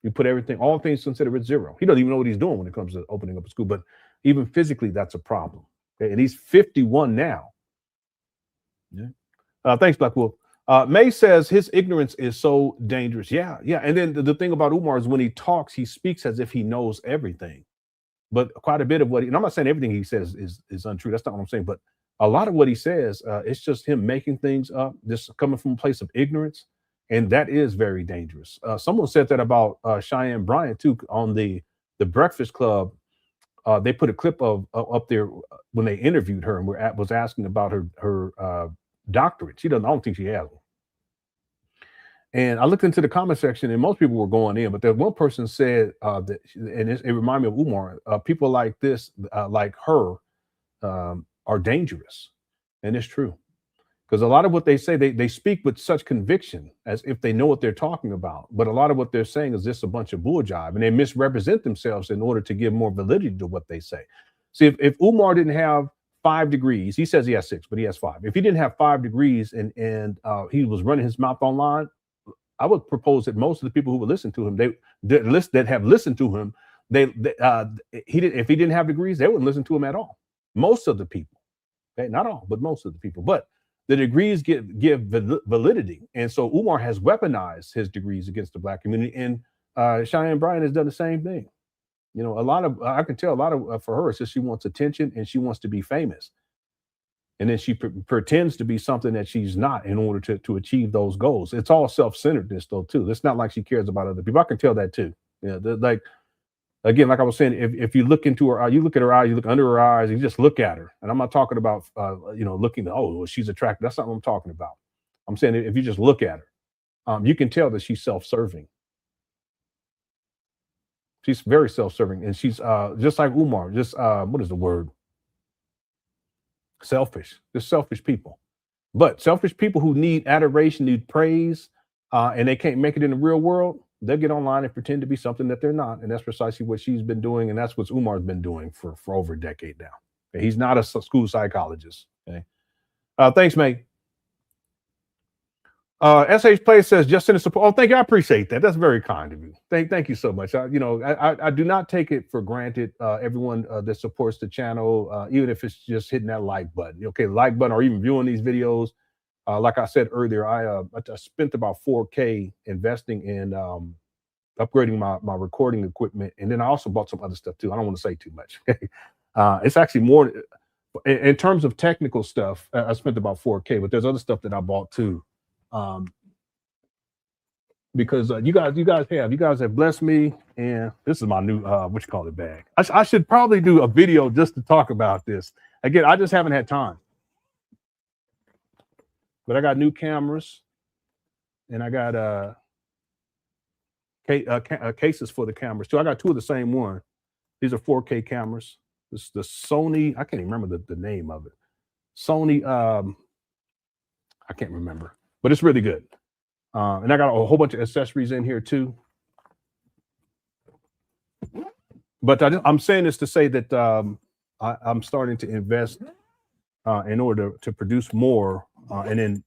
You put everything, all things considered, it's zero. He doesn't even know what he's doing when it comes to opening up a school. But even physically, that's a problem. Okay? And he's 51 now. Yeah. Thanks, Black Wolf. May says his ignorance is so dangerous. Yeah. And then the thing about Umar is when he talks, he speaks as if he knows everything. But quite a bit of and I'm not saying everything he says is untrue. That's not what I'm saying. But a lot of what he says, it's just him making things up, just coming from a place of ignorance. And that is very dangerous. Someone said that about Cheyenne Bryant, too, on the Breakfast Club. They put a clip of up there when they interviewed her and was asking about her doctorate. I don't think she has one. And I looked into the comment section, and most people were going in, but there one person said that, and it reminded me of Umar. People like this, like her, are dangerous, and it's true, because a lot of what they say, they speak with such conviction as if they know what they're talking about. But a lot of what they're saying is just a bunch of bull jive, and they misrepresent themselves in order to give more validity to what they say. See, if Umar didn't have 5 degrees, he says he has 6, but he has 5. If he didn't have 5 degrees and he was running his mouth online, I would propose that most of the people who would listen to him, that have listened to him, if he didn't have degrees, they wouldn't listen to him at all. Most of the people, okay, not all, but most of the people. But the degrees give validity, and so Umar has weaponized his degrees against the Black community, and Cheyenne Bryant has done the same thing. I can tell a lot of for her, it's just she wants attention and she wants to be famous. And then she pretends to be something that she's not in order to achieve those goals. It's all self-centeredness, though, too. It's not like she cares about other people. I can tell that, too. Like I was saying, if you look into her eye, you look at her eyes, you look under her eyes, you just look at her. And I'm not talking about, looking, well, she's attractive. That's not what I'm talking about. I'm saying if you just look at her, you can tell that she's self-serving. She's very self-serving. And she's just like Umar, what is the word? Selfish. Just selfish people. But selfish people who need adoration, need praise, and they can't make it in the real world, they'll get online and pretend to be something that they're not. And that's precisely what she's been doing. And that's what Umar's been doing for over a decade now. Okay? He's not a school psychologist. Okay. Thanks, mate. SH Play says, just send a support. Oh, thank you. I appreciate that. That's very kind of you. Thank you so much. I do not take it for granted, everyone that supports the channel, even if it's just hitting that like button. Okay, like button, or even viewing these videos. Like I said earlier, I spent about $4K investing in upgrading my recording equipment, and then I also bought some other stuff too. I don't want to say too much. It's actually more in terms of technical stuff. I spent about $4K, but there's other stuff that I bought too. Because you guys have blessed me, and this is my new bag. I should probably do a video just to talk about this. Again, I just haven't had time. But I got new cameras, and I got cases for the cameras too. I got 2 of the same one. These are 4K cameras. This is the Sony. I can't even remember the name of it. Sony. I can't remember. But it's really good. And I got a whole bunch of accessories in here too. But I'm saying this to say that I'm starting to invest in order to produce more and then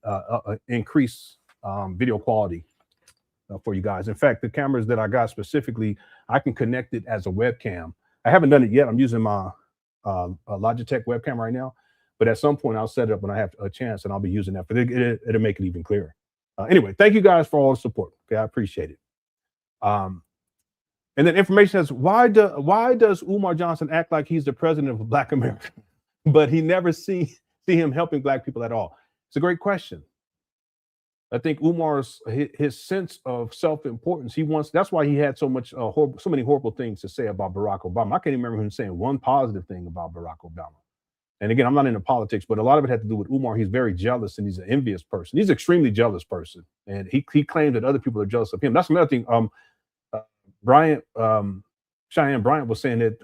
increase video quality for you guys. In fact, the cameras that I got specifically, I can connect it as a webcam. I haven't done it yet. I'm using my Logitech webcam right now. But at some point, I'll set it up when I have a chance, and I'll be using that. But it'll make it even clearer. Anyway, thank you guys for all the support. Okay, I appreciate it. And then information says, why does Umar Johnson act like he's the president of Black America, but he never see him helping Black people at all? It's a great question. I think Umar's his sense of self-importance. That's why he had so many horrible things to say about Barack Obama. I can't even remember him saying one positive thing about Barack Obama. And again, I'm not into politics, but a lot of it had to do with Umar. He's very jealous and he's an envious person. He's an extremely jealous person. And he claims that other people are jealous of him. That's another thing. Cheyenne Bryant was saying that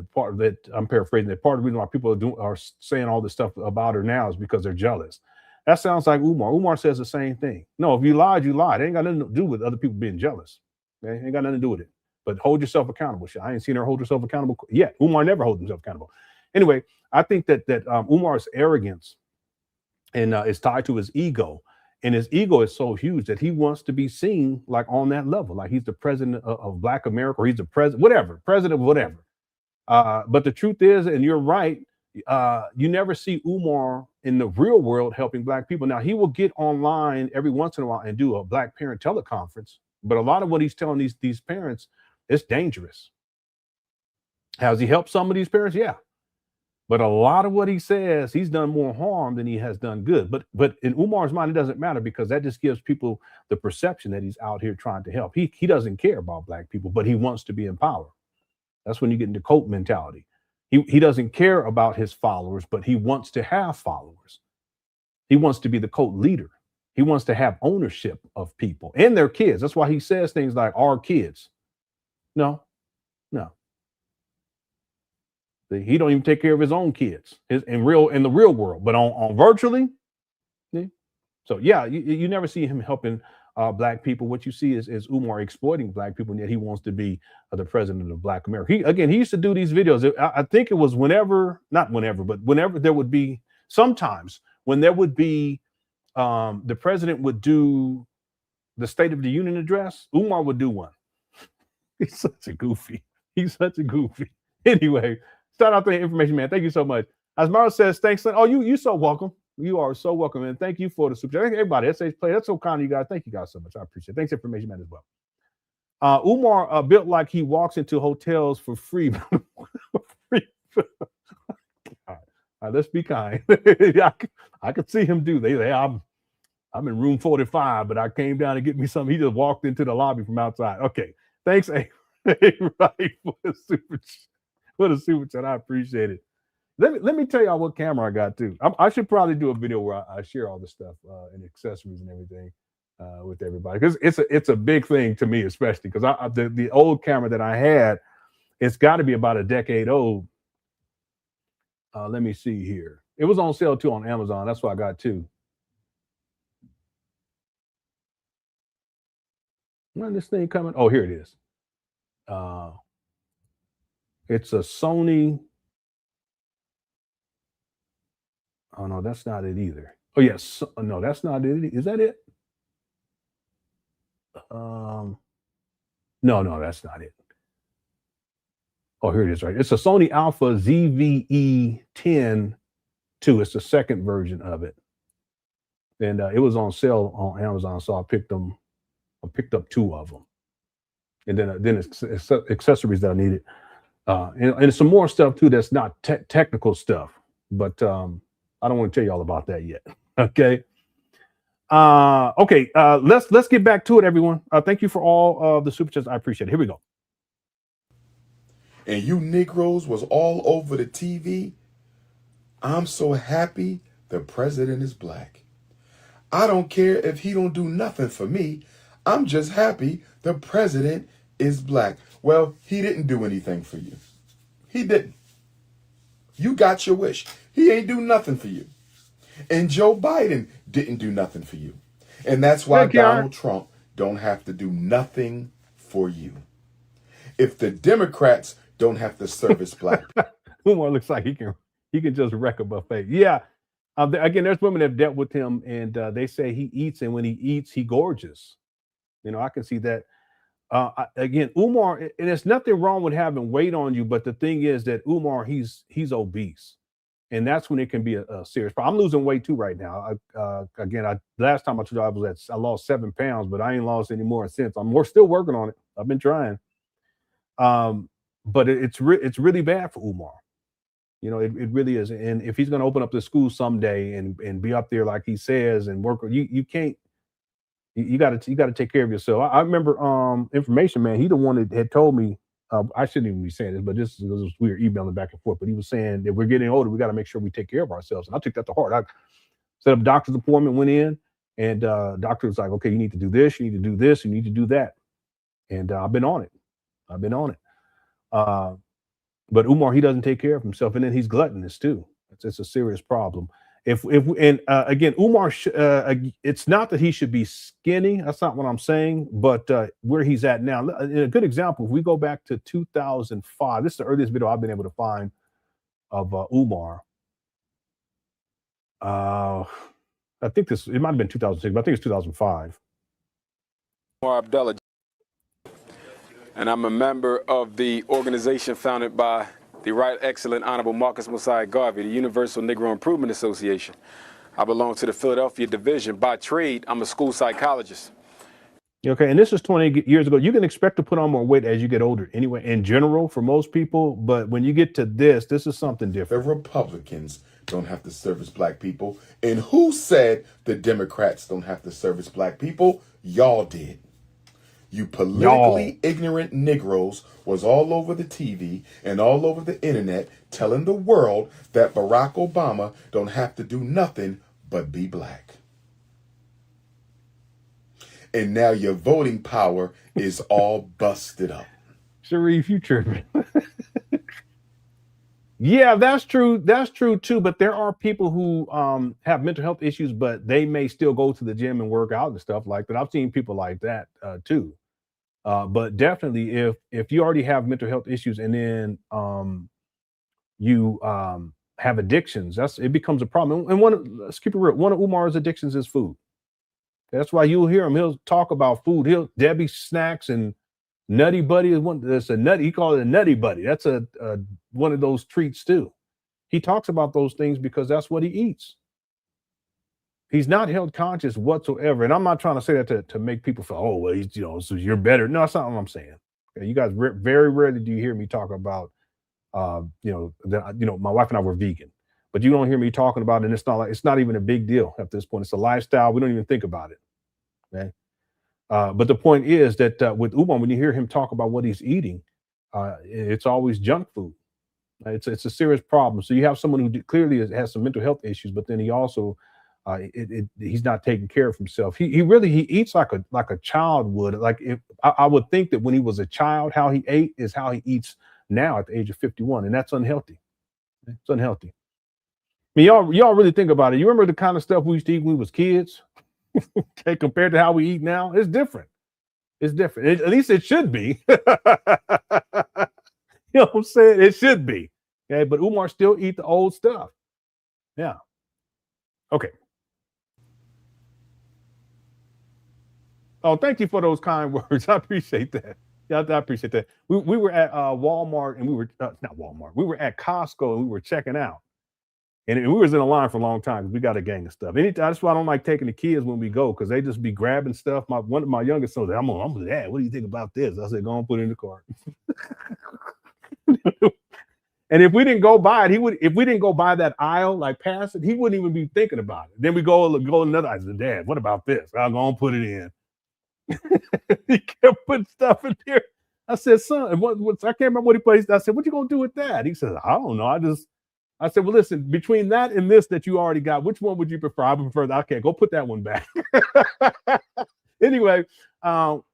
I'm paraphrasing, that part of the reason why people are saying all this stuff about her now is because they're jealous. That sounds like Umar. Umar says the same thing. No, if you lied, you lied. It ain't got nothing to do with other people being jealous. Okay? Ain't got nothing to do with it. But hold yourself accountable. I ain't seen her hold herself accountable yet. Umar never holds himself accountable. Anyway, I think that Umar's arrogance and is tied to his ego. And his ego is so huge that he wants to be seen like on that level, like he's the president of Black America, or he's the president of whatever. But the truth is, and you're right, you never see Umar in the real world helping Black people. Now, he will get online every once in a while and do a Black parent teleconference, but a lot of what he's telling these parents is dangerous. Has he helped some of these parents? Yeah. But a lot of what he says, he's done more harm than he has done good. But in Umar's mind, it doesn't matter, because that just gives people the perception that he's out here trying to help. He doesn't care about Black people, but he wants to be in power. That's when you get into cult mentality. He doesn't care about his followers, but he wants to have followers. He wants to be the cult leader. He wants to have ownership of people and their kids. That's why he says things like our kids. No. He don't even take care of his own kids in the real world, but on virtually. See? So yeah, you never see him helping Black people. What you see is Umar exploiting Black people, and yet he wants to be the president of Black America. He used to do these videos. I think it was whenever there would be, sometimes when there would be, the president would do the State of the Union address, Umar would do one. He's such a goofy. Anyway, shout out to the information, man. Thank you so much. As Mara says, thanks. Oh, you so welcome. You are so welcome, and thank you for the super chat. Everybody, that's so kind of you guys. Thank you guys so much. I appreciate it. Thanks, information man, as well. Umar built like he walks into hotels for free. All right, let's be kind. I could see him do. I'm in room 45, but I came down to get me something. He just walked into the lobby from outside. Okay, thanks, right, for the super chat. What a super chat. I appreciate it. Let me tell y'all what camera I got too. I should probably do a video where I share all the stuff and accessories and everything with everybody, because it's a big thing to me, especially because the old camera that I had, it's got to be about a decade old. Let me see here. It was on sale too on Amazon. That's why I got two. When this thing coming? Oh, here it is. It's a Sony. Oh no, that's not it either. Oh yes, no, that's not it. Is that it? No, that's not it. Oh, here it is. Right, it's a Sony Alpha ZVE10 2. It's the second version of it, and it was on sale on Amazon, so I picked up two of them, and then it's accessories that I needed. And some more stuff too that's not technical stuff, but I don't want to tell you all about that yet. Okay. Let's get back to it, everyone. Thank you for all the super chats. I appreciate it. Here we go. And you Negroes was all over the TV. I'm so happy the president is Black. I don't care if he don't do nothing for me. I'm just happy the president is Black. Well, he didn't do anything for you. He didn't. You got your wish. He ain't do nothing for you. And Joe Biden didn't do nothing for you. And that's why Donald Trump don't have to do nothing for you. If the Democrats don't have to service Black people. Umar looks like he can just wreck a buffet. Yeah. Again, there's women that have dealt with him, and they say he eats, and when he eats, he gorges. You know, I can see that. Again, Umar, and there's nothing wrong with having weight on you, but the thing is that Umar, he's obese, and that's when it can be a serious problem. I'm losing weight too right now. Last time I told you I lost 7 pounds, but I ain't lost any more since. We're still working on it. I've been trying. But it's really bad for Umar. You know, it really is. And if he's going to open up the school someday and be up there like he says and work, you can't. You got to take care of yourself. I remember Information Man. He the one that had told me. I shouldn't even be saying this, but this was weird emailing back and forth. But he was saying that we're getting older. We got to make sure we take care of ourselves. And I took that to heart. I set up a doctor's appointment, went in, and doctor was like, "Okay, you need to do this. You need to do this. You need to do that." And I've been on it. But Umar, he doesn't take care of himself, and then he's gluttonous too. It's a serious problem. Again, Umar, it's not that he should be skinny. That's not what I'm saying. But where he's at now, a good example. If we go back to 2005, this is the earliest video I've been able to find of Umar. I think it might have been 2006, but I think it's 2005. Umar Abdullah, and I'm a member of the organization founded by the Right Excellent Honorable Marcus Mosiah Garvey, the Universal Negro Improvement Association. I belong to the Philadelphia division. By trade, I'm a school psychologist. Okay, and this is 20 years ago. You can expect to put on more weight as you get older anyway, in general, for most people. But when you get to this is something different. The Republicans don't have to service black people. And who said the Democrats don't have to service black people? Y'all did. You politically ignorant Negroes was all over the TV and all over the internet telling the world that Barack Obama don't have to do nothing but be black. And now your voting power is all busted up. Sharif, you tripping. Yeah, that's true. That's true too. But there are people who have mental health issues, but they may still go to the gym and work out and stuff like that. I've seen people like that too. But definitely, if you already have mental health issues and then you have addictions, it becomes a problem. And let's keep it real. One of Umar's addictions is food. That's why you'll hear him. He'll talk about food. Debbie Snacks and Nutty Buddy is one. That's a nutty. He called it a Nutty Buddy. That's one of those treats too. He talks about those things because that's what he eats. He's not held conscious whatsoever. And I'm not trying to say that to make people feel, oh, well, he's, so you're better. No, that's not what I'm saying. Okay, you guys, very rarely do you hear me talk about, my wife and I were vegan, but you don't hear me talking about it. And it's not even a big deal at this point. It's a lifestyle. We don't even think about it. Okay. But the point is that with Umar, when you hear him talk about what he's eating, it's always junk food. It's a serious problem. So you have someone who clearly has some mental health issues, but then he also, he's not taking care of himself. He eats like a child would. Like I would think that when he was a child, how he ate is how he eats now at the age of 51, and that's unhealthy. It's unhealthy. I mean, y'all really think about it. You remember the kind of stuff we used to eat when we was kids? Okay, compared to how we eat now, it's different. It's different. At least it should be. You know what I'm saying? It should be. Okay, but Umar still eat the old stuff. Yeah. Okay. Oh, thank you for those kind words. I appreciate that. Yeah, I appreciate that. We were at Walmart and we were not Walmart. We were at Costco and we were checking out. And we was in a line for a long time because we got a gang of stuff. That's why I don't like taking the kids when we go, because they just be grabbing stuff. One of my youngest sons, I'm Dad, what do you think about this? I said, go and put it in the cart. And if we didn't go by it, if we didn't go by that aisle, like past it, he wouldn't even be thinking about it. Then we go another. I said, Dad, what about this? I'll go and put it in. He kept putting stuff in there. I said, son, I can't remember what he placed. I said, what you gonna do with that? He said, I don't know. I said, well, listen, between that and this that you already got, which one would you prefer? I would prefer that. Okay, go put that one back. Anyway,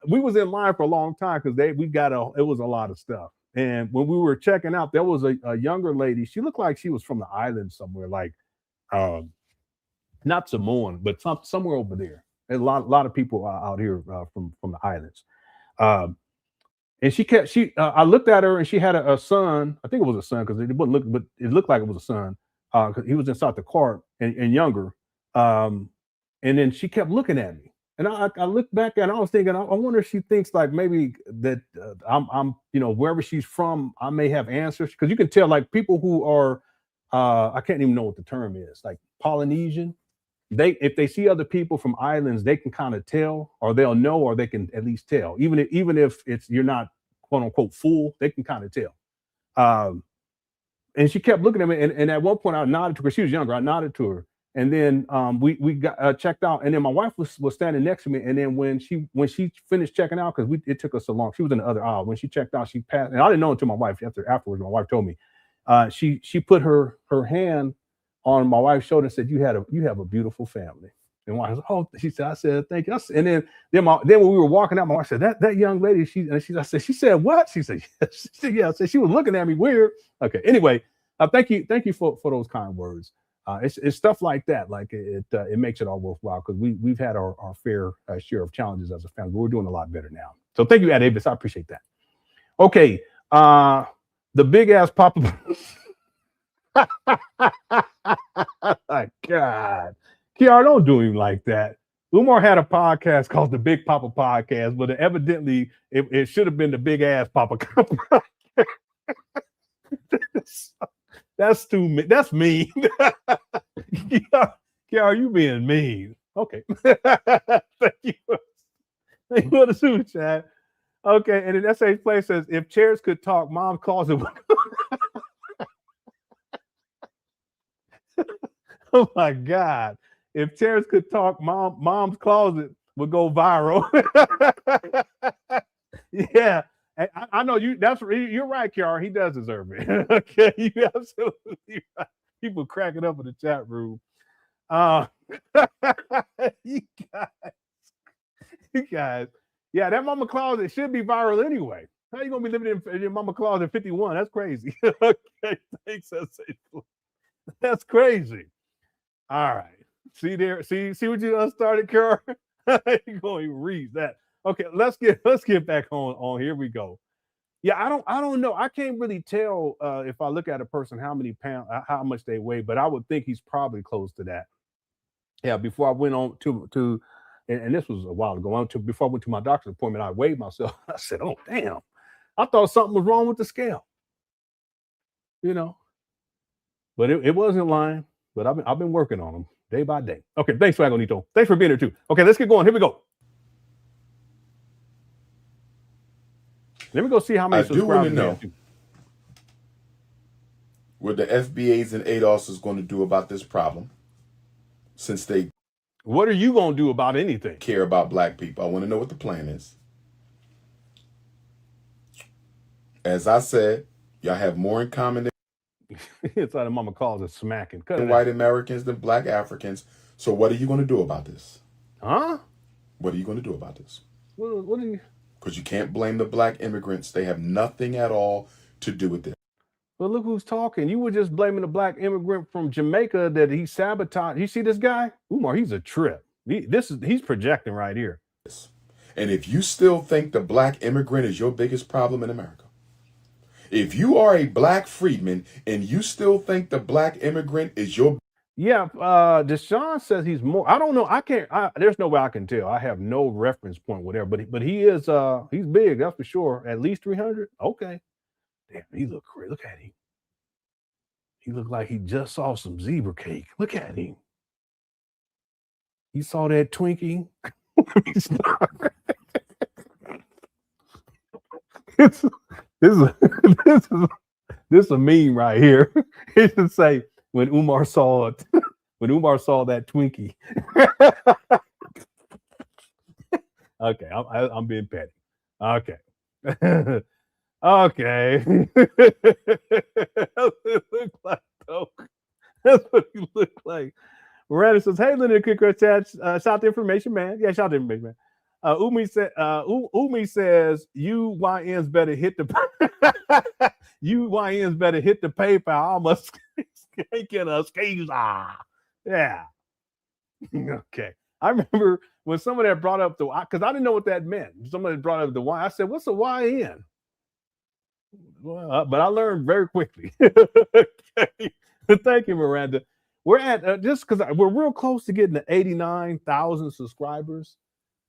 we was in line for a long time because it was a lot of stuff. And when we were checking out, there was a younger lady. She looked like she was from the island somewhere, like not Samoan, but somewhere over there. There's a lot of people out here from the islands. And I looked at her and she had a son. I think it was a son because it wouldn't look, but it looked like it was a son because he was inside the cart and younger. And then she kept looking at me. And I looked back and I was thinking, I wonder if she thinks like maybe that I'm wherever she's from, I may have answers. Because you can tell like people who are, I can't even know what the term is, like Polynesian. If they see other people from islands, they can kind of tell, or they'll know, or they can at least tell. Even if you're not quote unquote fool, they can kind of tell. And she kept looking at me, and at one point I nodded to her. She was younger. I nodded to her, And then we got checked out, and then my wife was standing next to me. And then when she finished checking out, because it took us so long, she was in the other aisle. When she checked out, she passed, and I didn't know until my wife afterwards. My wife told me. She put her hand on my wife's shoulder and said, "You have a beautiful family." And my wife said, "Oh," she said, "I said thank you." And then when we were walking out, my wife said, "That young lady." I said, "What?" She said, "Yes." She said, "Yeah." So she was looking at me weird. Okay. Anyway, thank you for those kind words. It's stuff like that. Like it makes it all worthwhile, because we've had our fair share of challenges as a family, but we're doing a lot better now. So thank you, Davis. I appreciate that. Okay. The big ass Papa. My God. Kiara, don't do him like that. Umar had a podcast called the Big Papa Podcast, but evidently it should have been the Big Ass Papa. That's too mean. That's mean. Kiara, you being mean. Okay. Thank you. Thank you for the super chat. Okay, and then SH Play says, if chairs could talk, mom's closet would. Oh my God. If chairs could talk, mom's closet would go viral. Yeah. I know you're right, Kiara. He does deserve it. Okay, you absolutely right. People cracking up in the chat room. You guys. Yeah, that mama closet should be viral anyway. How you gonna be living in your mama closet 51? That's crazy. Okay, thanks. That's crazy. All right. See there. See what you done started, Carl. You're going to read that. Okay, let's get back on. Here we go. Yeah, I don't know. I can't really tell if I look at a person how many pounds, how much they weigh, but I would think he's probably close to that. Yeah. Before I went on to and this was a while ago. Before I went to my doctor's appointment, I weighed myself. I said, "Oh damn!" I thought something was wrong with the scale. But it wasn't lying. But I've been working on them day by day. Okay, thanks, Swagonito. Thanks for being here too. Okay, let's get going. Here we go. Let me go see how many subscribers. I do want to know what the FBAs and ADOS is going to do about this problem, since they. What are you going to do about anything? Care about black people. I want to know what the plan is. As I said, y'all have more in common It's like a mama calls it smacking. than white Americans than black Africans. So what are you going to do about this? Huh? What are you going to do about this? What are you? Because you can't blame the black immigrants. They have nothing at all to do with this. But look who's talking. You were just blaming the black immigrant from Jamaica that he sabotaged. You see this guy? Umar, he's a trip. He's projecting right here. And if you still think the black immigrant is your biggest problem in America, if you are a black freedman and you still think the black immigrant is your. Yeah, Deshaun says he's more. I don't know. I can't. There's no way I can tell. I have no reference point, whatever. But he is. He's big. That's for sure. At least 300. Okay. Damn, he look great. Look at him. He looked like he just saw some zebra cake. Look at him. He saw that Twinkie. This is a meme right here. It should say when Umar saw it. When Umar saw that Twinkie. Okay, I'm being petty. Okay. Okay. That's what it looked like, though. That's what he looked like. Miranda says, "Hey, Leonard, quick chat. Shout the information, man. Yeah, shout the information, man." Umi says, "UYNs better hit the UYNs better hit the PayPal. I must get a skis." Yeah. Okay. I remember when somebody had brought up because I didn't know what that meant. Somebody brought up the Y. I said, "What's a YN?" Well, but I learned very quickly. Okay. Thank you, Miranda. We're at just because we're real close to getting to 89,000 subscribers,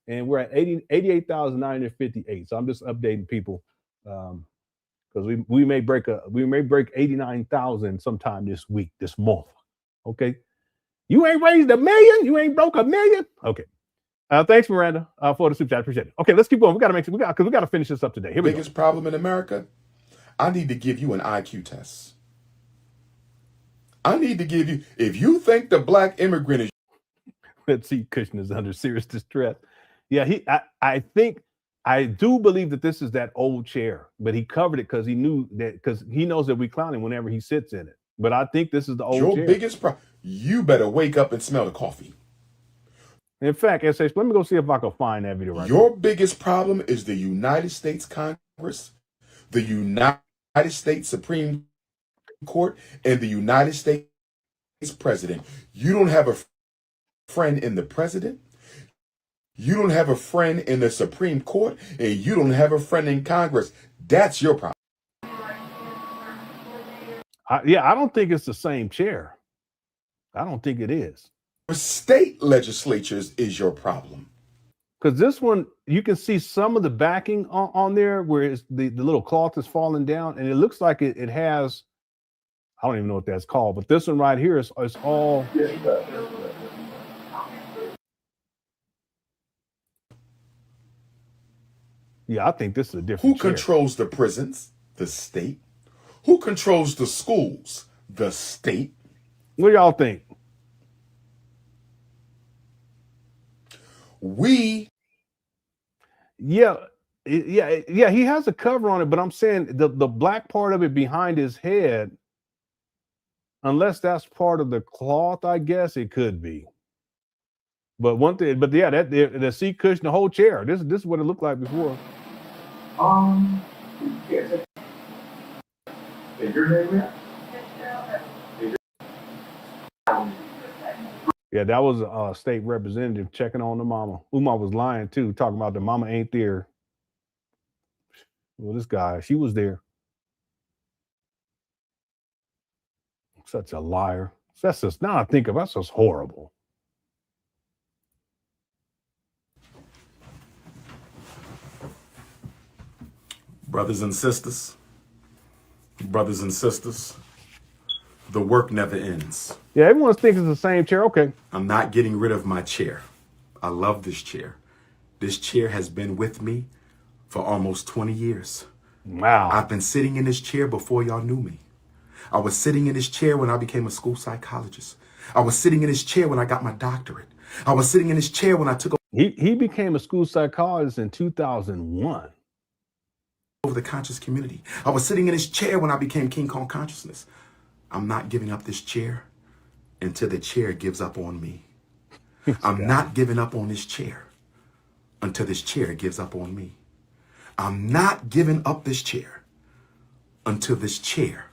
and we're at 88,958. So I'm just updating people because we may break 89,000 sometime this month. Okay, you ain't raised $1 million, you ain't broke $1 million. Okay, thanks, Miranda, for the super chat. Appreciate it. Okay, let's keep going. We got to finish this up today. Here we go. Biggest problem in America. I need to give you an IQ test. I need to give you, if you think the black immigrant is Let's see, Kushner is under serious distress. Yeah, I do believe that this is that old chair, but he covered it because he knew that, because he knows that we clown him whenever he sits in it. But I think this is the old your chair. biggest problem, you better wake up and smell the coffee. In fact, SH, let me go see if I can find that video right Your now. biggest problem is the United States Congress, the United States Supreme Court, and the United States President. You don't have a friend in the president. You don't have a friend in the Supreme Court, and you don't have a friend in Congress. That's your problem. I don't think it's the same chair. I don't think it is. State legislatures is your problem. Because this one, you can see some of the backing on there where it's the little cloth is falling down, and it looks like it has, I don't even know what that's called, but this one right here is all. Yeah, I think this is a different Who chair. controls the prisons? The state. Who controls the schools? The state. What do y'all think? Yeah, he has a cover on it, but I'm saying the black part of it behind his head, unless that's part of the cloth, I guess it could be. But one thing, but yeah, that the seat cushion, the whole chair. This is what it looked like before. Yeah, that was a state representative checking on the mama. Umar was lying too, talking about the mama ain't there. Well, this guy, she was there. Such a liar. That's just, now I think of, that's just horrible. Brothers and sisters, the work never ends. Yeah, everyone's thinking it's the same chair. Okay. I'm not getting rid of my chair. I love this chair. This chair has been with me for almost 20 years. Wow. I've been sitting in this chair before y'all knew me. I was sitting in this chair when I became a school psychologist. I was sitting in this chair when I got my doctorate. I was sitting in this chair when I took He became a school psychologist in 2001. over the conscious community. I was sitting in this chair when I became King Kong Consciousness. I'm not giving up this chair until the chair gives up on me. I'm not giving up on this chair until this chair gives up on me. I'm not giving up this chair until this chair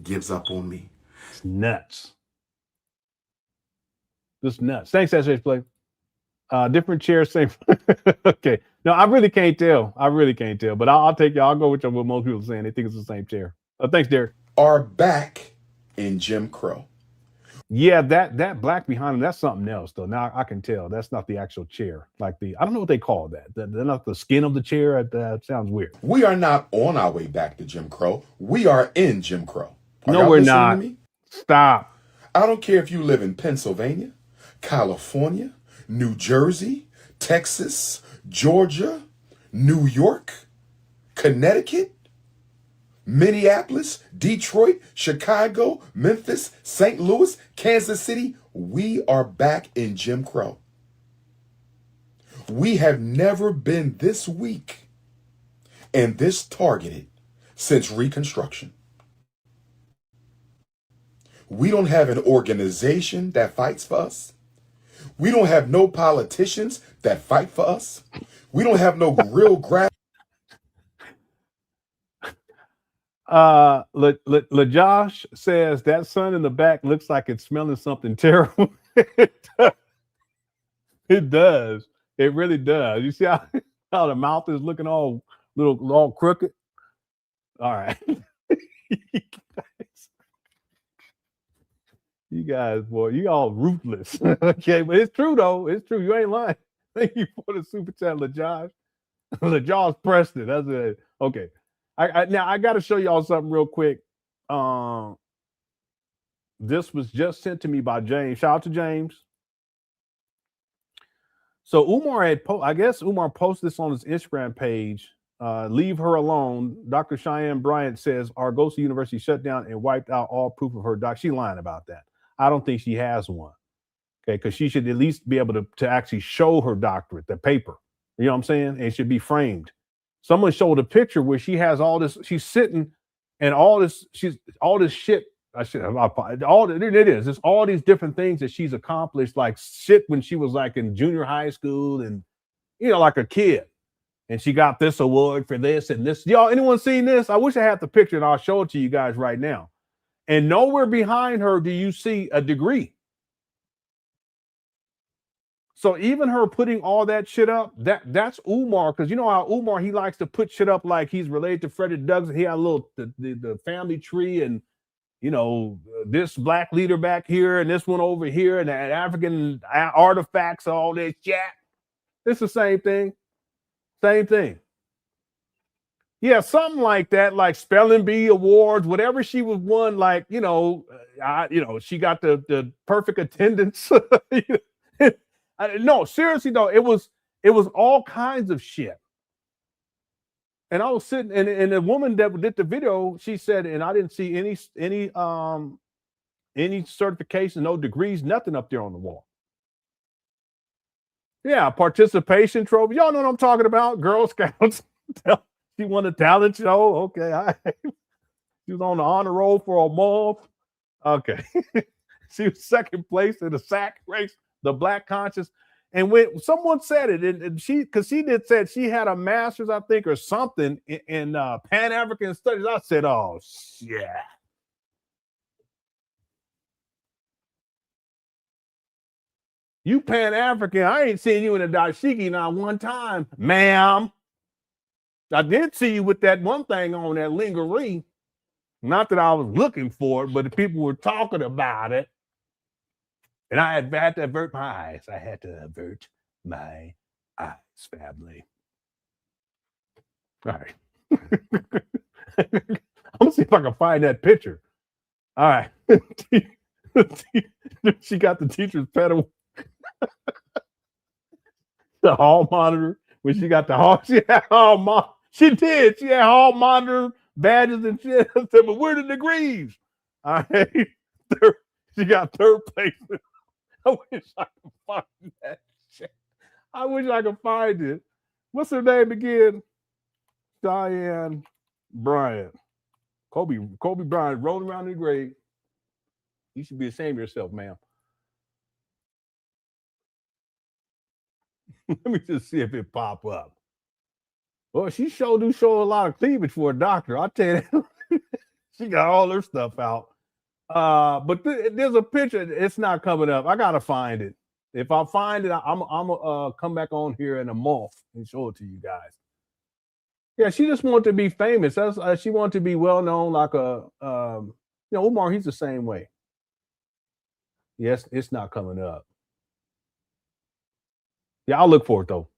gives up on me. It's nuts. Just nuts. Thanks, SH Play. Different chairs, same. Okay. No, I really can't tell. But I'll take y'all. I'll go with what most people are saying. They think it's the same chair. Thanks, Derek. Are back in Jim Crow. Yeah, that black behind him, that's something else, though. Now I can tell that's not the actual chair. Like I don't know what they call that. They're not the skin of the chair. That sounds weird. We are not on our way back to Jim Crow. We are in Jim Crow. No, we're not. Stop. I don't care if you live in Pennsylvania, California, New Jersey, Texas, Georgia, New York, Connecticut, Minneapolis, Detroit, Chicago, Memphis, St. Louis, Kansas City. We are back in Jim Crow. We have never been this weak and this targeted since Reconstruction. We don't have an organization that fights for us. We don't have no politicians that fight for us. We don't have no real grass. LaJosh says that sun in the back looks like it's smelling something terrible. It does. It really does. You see how the mouth is looking all crooked? All right. You guys, boy, you all ruthless. Okay, but it's true though. It's true. You ain't lying. Thank you for the super chat, LaJosh. LaJosh Preston. That's it. Okay. Now I got to show y'all something real quick. This was just sent to me by James. Shout out to James. So Umar I guess Umar posted this on his Instagram page Leave her alone. Dr. Cheyenne Bryant says Argosy University shut down and wiped out all proof of her doc. She's lying about that. I don't think she has one. Okay, because she should at least be able to actually show her doctorate, the paper. You know what I'm saying? It should be framed. Someone showed a picture where she has all this, she's sitting and all this shit. It is. It's all these different things that she's accomplished, like shit when she was like in junior high school and, you know, like a kid. And she got this award for this and this. Y'all, anyone seen this? I wish I had the picture and I'll show it to you guys right now. And nowhere behind her do you see a degree. So even her putting all that shit up, that's Umar, because you know how Umar, he likes to put shit up like he's related to Frederick Douglass. He had a little the family tree and, you know, this black leader back here and this one over here and African artifacts, all this shit. It's the same thing. Same thing. Yeah, something like that, like spelling bee awards, whatever she was won, like, you know, she got the perfect attendance. No, seriously though, it was all kinds of shit. And I was sitting, and the woman that did the video, she said, and I didn't see any certification, no degrees, nothing up there on the wall. Yeah, participation trophy. Y'all know what I'm talking about. Girl Scouts. She won a talent show. Okay, she was on the honor roll for a month. Okay, she was second place in the sack race. The Black Conscious. And when someone said it, and she said she had a master's, I think, or something in Pan African studies. I said, oh shit. You Pan African, I ain't seen you in a dashiki not one time, ma'am. I did see you with that one thing on, that lingerie. Not that I was looking for it, but the people were talking about it. And I had to avert my eyes. I had to avert my eyes, family. All right. I'm gonna see if I can find that picture. All right. She got the teacher's pedal. The hall monitor. When she got the hall, she had hall monitor. She did. She had hall monitor badges and shit. I said, but where are the degrees? All right. She got third place. I wish I could find that shit. I wish I could find it. What's her name again? Diane Bryant. Kobe Bryant rolling around in the grave. You should be ashamed of yourself, ma'am. Let me just see if it pop up. Well, she show a lot of cleavage for a doctor. I'll tell you that. She got all her stuff out. But there's a picture. It's not coming up. I gotta find it. If I find it, I'm gonna come back on here in a month and show it to you guys. Yeah, she just wanted to be famous. She wanted to be well known, like Umar. He's the same way. Yes, it's not coming up. Yeah, I'll look for it though.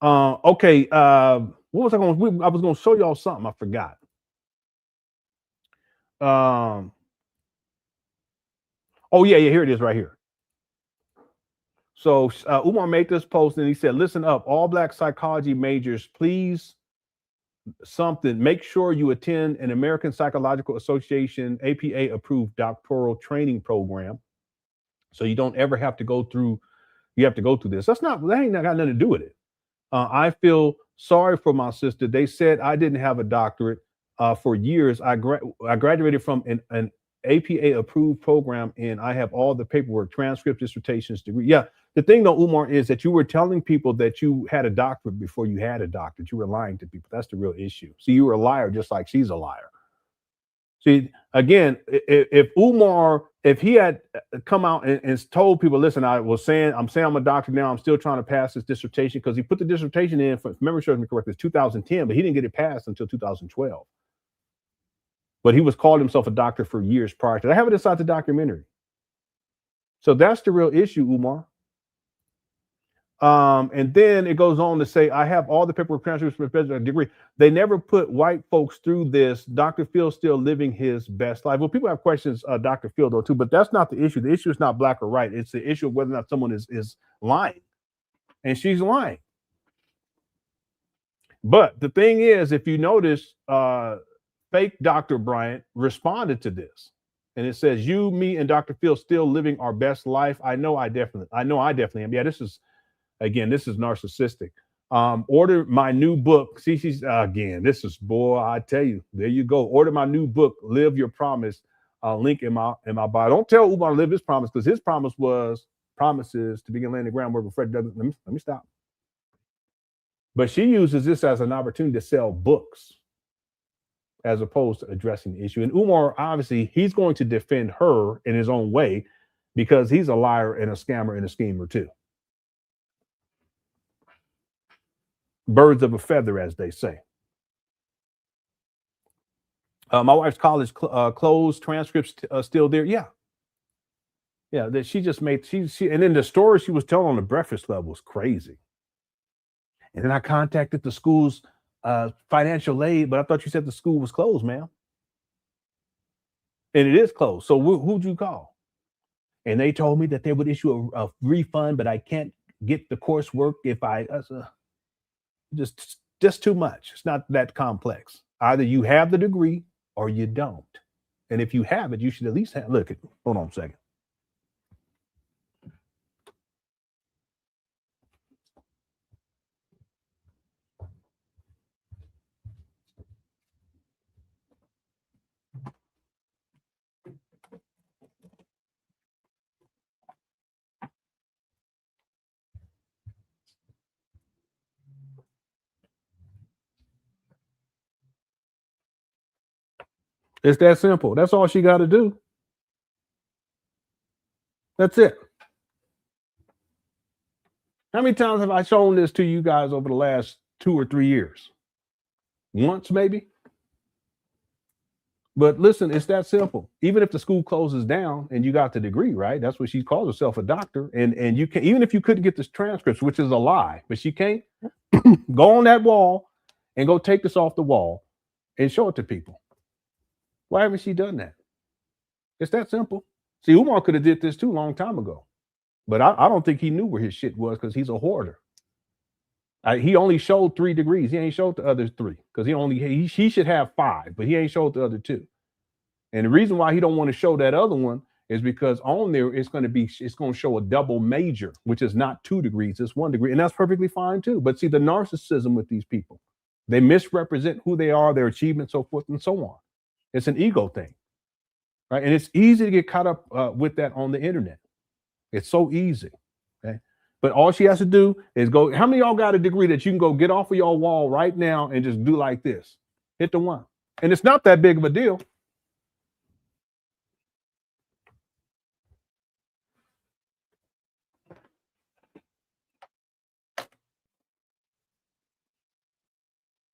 Okay. What was I going? I was going to show y'all something. I forgot. Oh yeah, here it is, right here. So Umar made this post and he said, "Listen up, all Black psychology majors, please. Make sure you attend an American Psychological Association APA approved doctoral training program, so you don't ever have to go through. You have to go through this. That ain't got nothing to do with it. I feel sorry for my sister. They said I didn't have a doctorate for years. I graduated from an APA approved program, and I have all the paperwork, transcripts, dissertations, degree. Yeah, the thing though, Umar, is that you were telling people that you had a doctorate before you had a doctorate. You were lying to people. That's the real issue. See, you were a liar, just like she's a liar. See, again, if Umar, if he had come out and told people, listen, I'm saying I'm a doctor now, I'm still trying to pass this dissertation, because he put the dissertation in, if memory serves me correct, it's 2010, but he didn't get it passed until 2012. But he was called himself a doctor for years prior to that. I have it inside the documentary. So that's the real issue, Umar. And then it goes on to say, I have all the paperwork, transcripts, professional degree. They never put white folks through this. Dr. Phil still living his best life. Well, people have questions, Dr. Phil, though, too, but that's not the issue. The issue is not black or white. It's the issue of whether or not someone is lying. And she's lying. But the thing is, if you notice, fake Dr. Bryant responded to this. And it says, you, me, and Dr. Phil still living our best life. I know I definitely am. Yeah, this is narcissistic. Order my new book. See, she's again, this is, boy, I tell you, there you go. Order my new book, Live Your Promise. Link in my bio. Don't tell Umar to live his promise, because his promise was promises to begin laying the groundwork with Fred Douglas. Let me stop. But she uses this as an opportunity to sell books as opposed to addressing the issue. And Umar, obviously, he's going to defend her in his own way because he's a liar and a scammer and a schemer too. Birds of a feather, as they say. My wife's college closed, transcripts still there. Yeah. That she just made, she and then the story she was telling on the Breakfast Club was crazy. And then I contacted the school's financial aid, but I thought you said the school was closed, ma'am. And it is closed. So who'd you call? And they told me that they would issue a refund, but I can't get the coursework if I just too much. It's not that complex. Either you have the degree or you don't. And if you have it, you should at least have, look, hold on a second. It's that simple. That's all she got to do. That's it. How many times have I shown this to you guys over the last 2 or 3 years? Once, maybe. But listen, it's that simple. Even if the school closes down and you got the degree, right? That's what she calls herself, a doctor. And you can, even if you couldn't get the transcripts, which is a lie, but she can't go on that wall and go take this off the wall and show it to people. Why haven't she done that? It's that simple. See, Umar could have did this too a long time ago, but I don't think he knew where his shit was because he's a hoarder. He only showed 3 degrees. He ain't showed the other 3 because he should have 5, but he ain't showed the other 2. And the reason why he don't want to show that other one is because on there it's going to show a double major, which is not 2 degrees, it's 1 degree, and that's perfectly fine too. But see, the narcissism with these people, they misrepresent who they are, their achievements, so forth and so on. It's an ego thing, right? And it's easy to get caught up with that on the internet. It's so easy, okay? But all she has to do is go, how many of y'all got a degree that you can go get off of your wall right now and just do like this? Hit the 1. And it's not that big of a deal.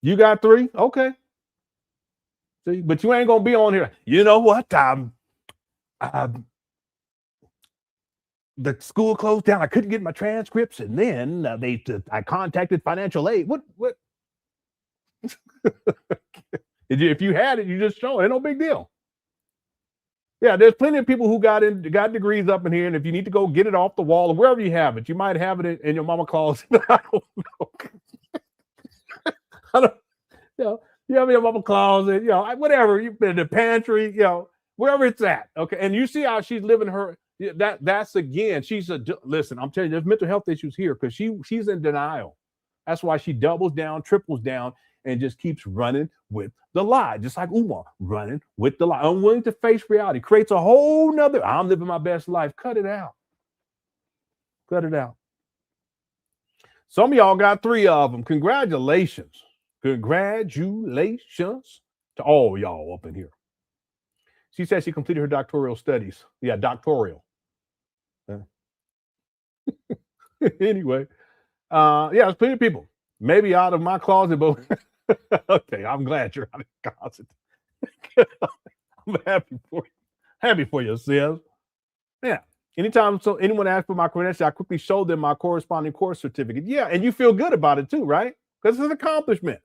You got 3? Okay. See, but you ain't gonna be on here. You know what? The school closed down. I couldn't get my transcripts, and then I contacted financial aid. What? If you had it, you just show it. Ain't no big deal. Yeah, there's plenty of people who got degrees up in here, and if you need to go get it off the wall or wherever you have it, you might have it in your mama closet. I don't know. I don't. You know, you have your mama closet, you know, whatever, you in the pantry, you know, wherever it's at. Okay. And you see how she's living her, that's again, listen, I'm telling you, there's mental health issues here because she's in denial. That's why she doubles down, triples down, and just keeps running with the lie, just like Umar, running with the lie, unwilling to face reality, creates a whole nother, I'm living my best life. Cut it out. Cut it out. Some of y'all got 3 of them. Congratulations. Congratulations to all y'all up in here. She said she completed her doctoral studies. Yeah, doctoral. Anyway, yeah, there's plenty of people. Maybe out of my closet, but okay, I'm glad you're out of the closet. I'm happy for you. Happy for yourselves. Yeah. Anytime anyone asks for my credentials, I quickly show them my corresponding course certificate. Yeah, and you feel good about it too, right? Because it's an accomplishment.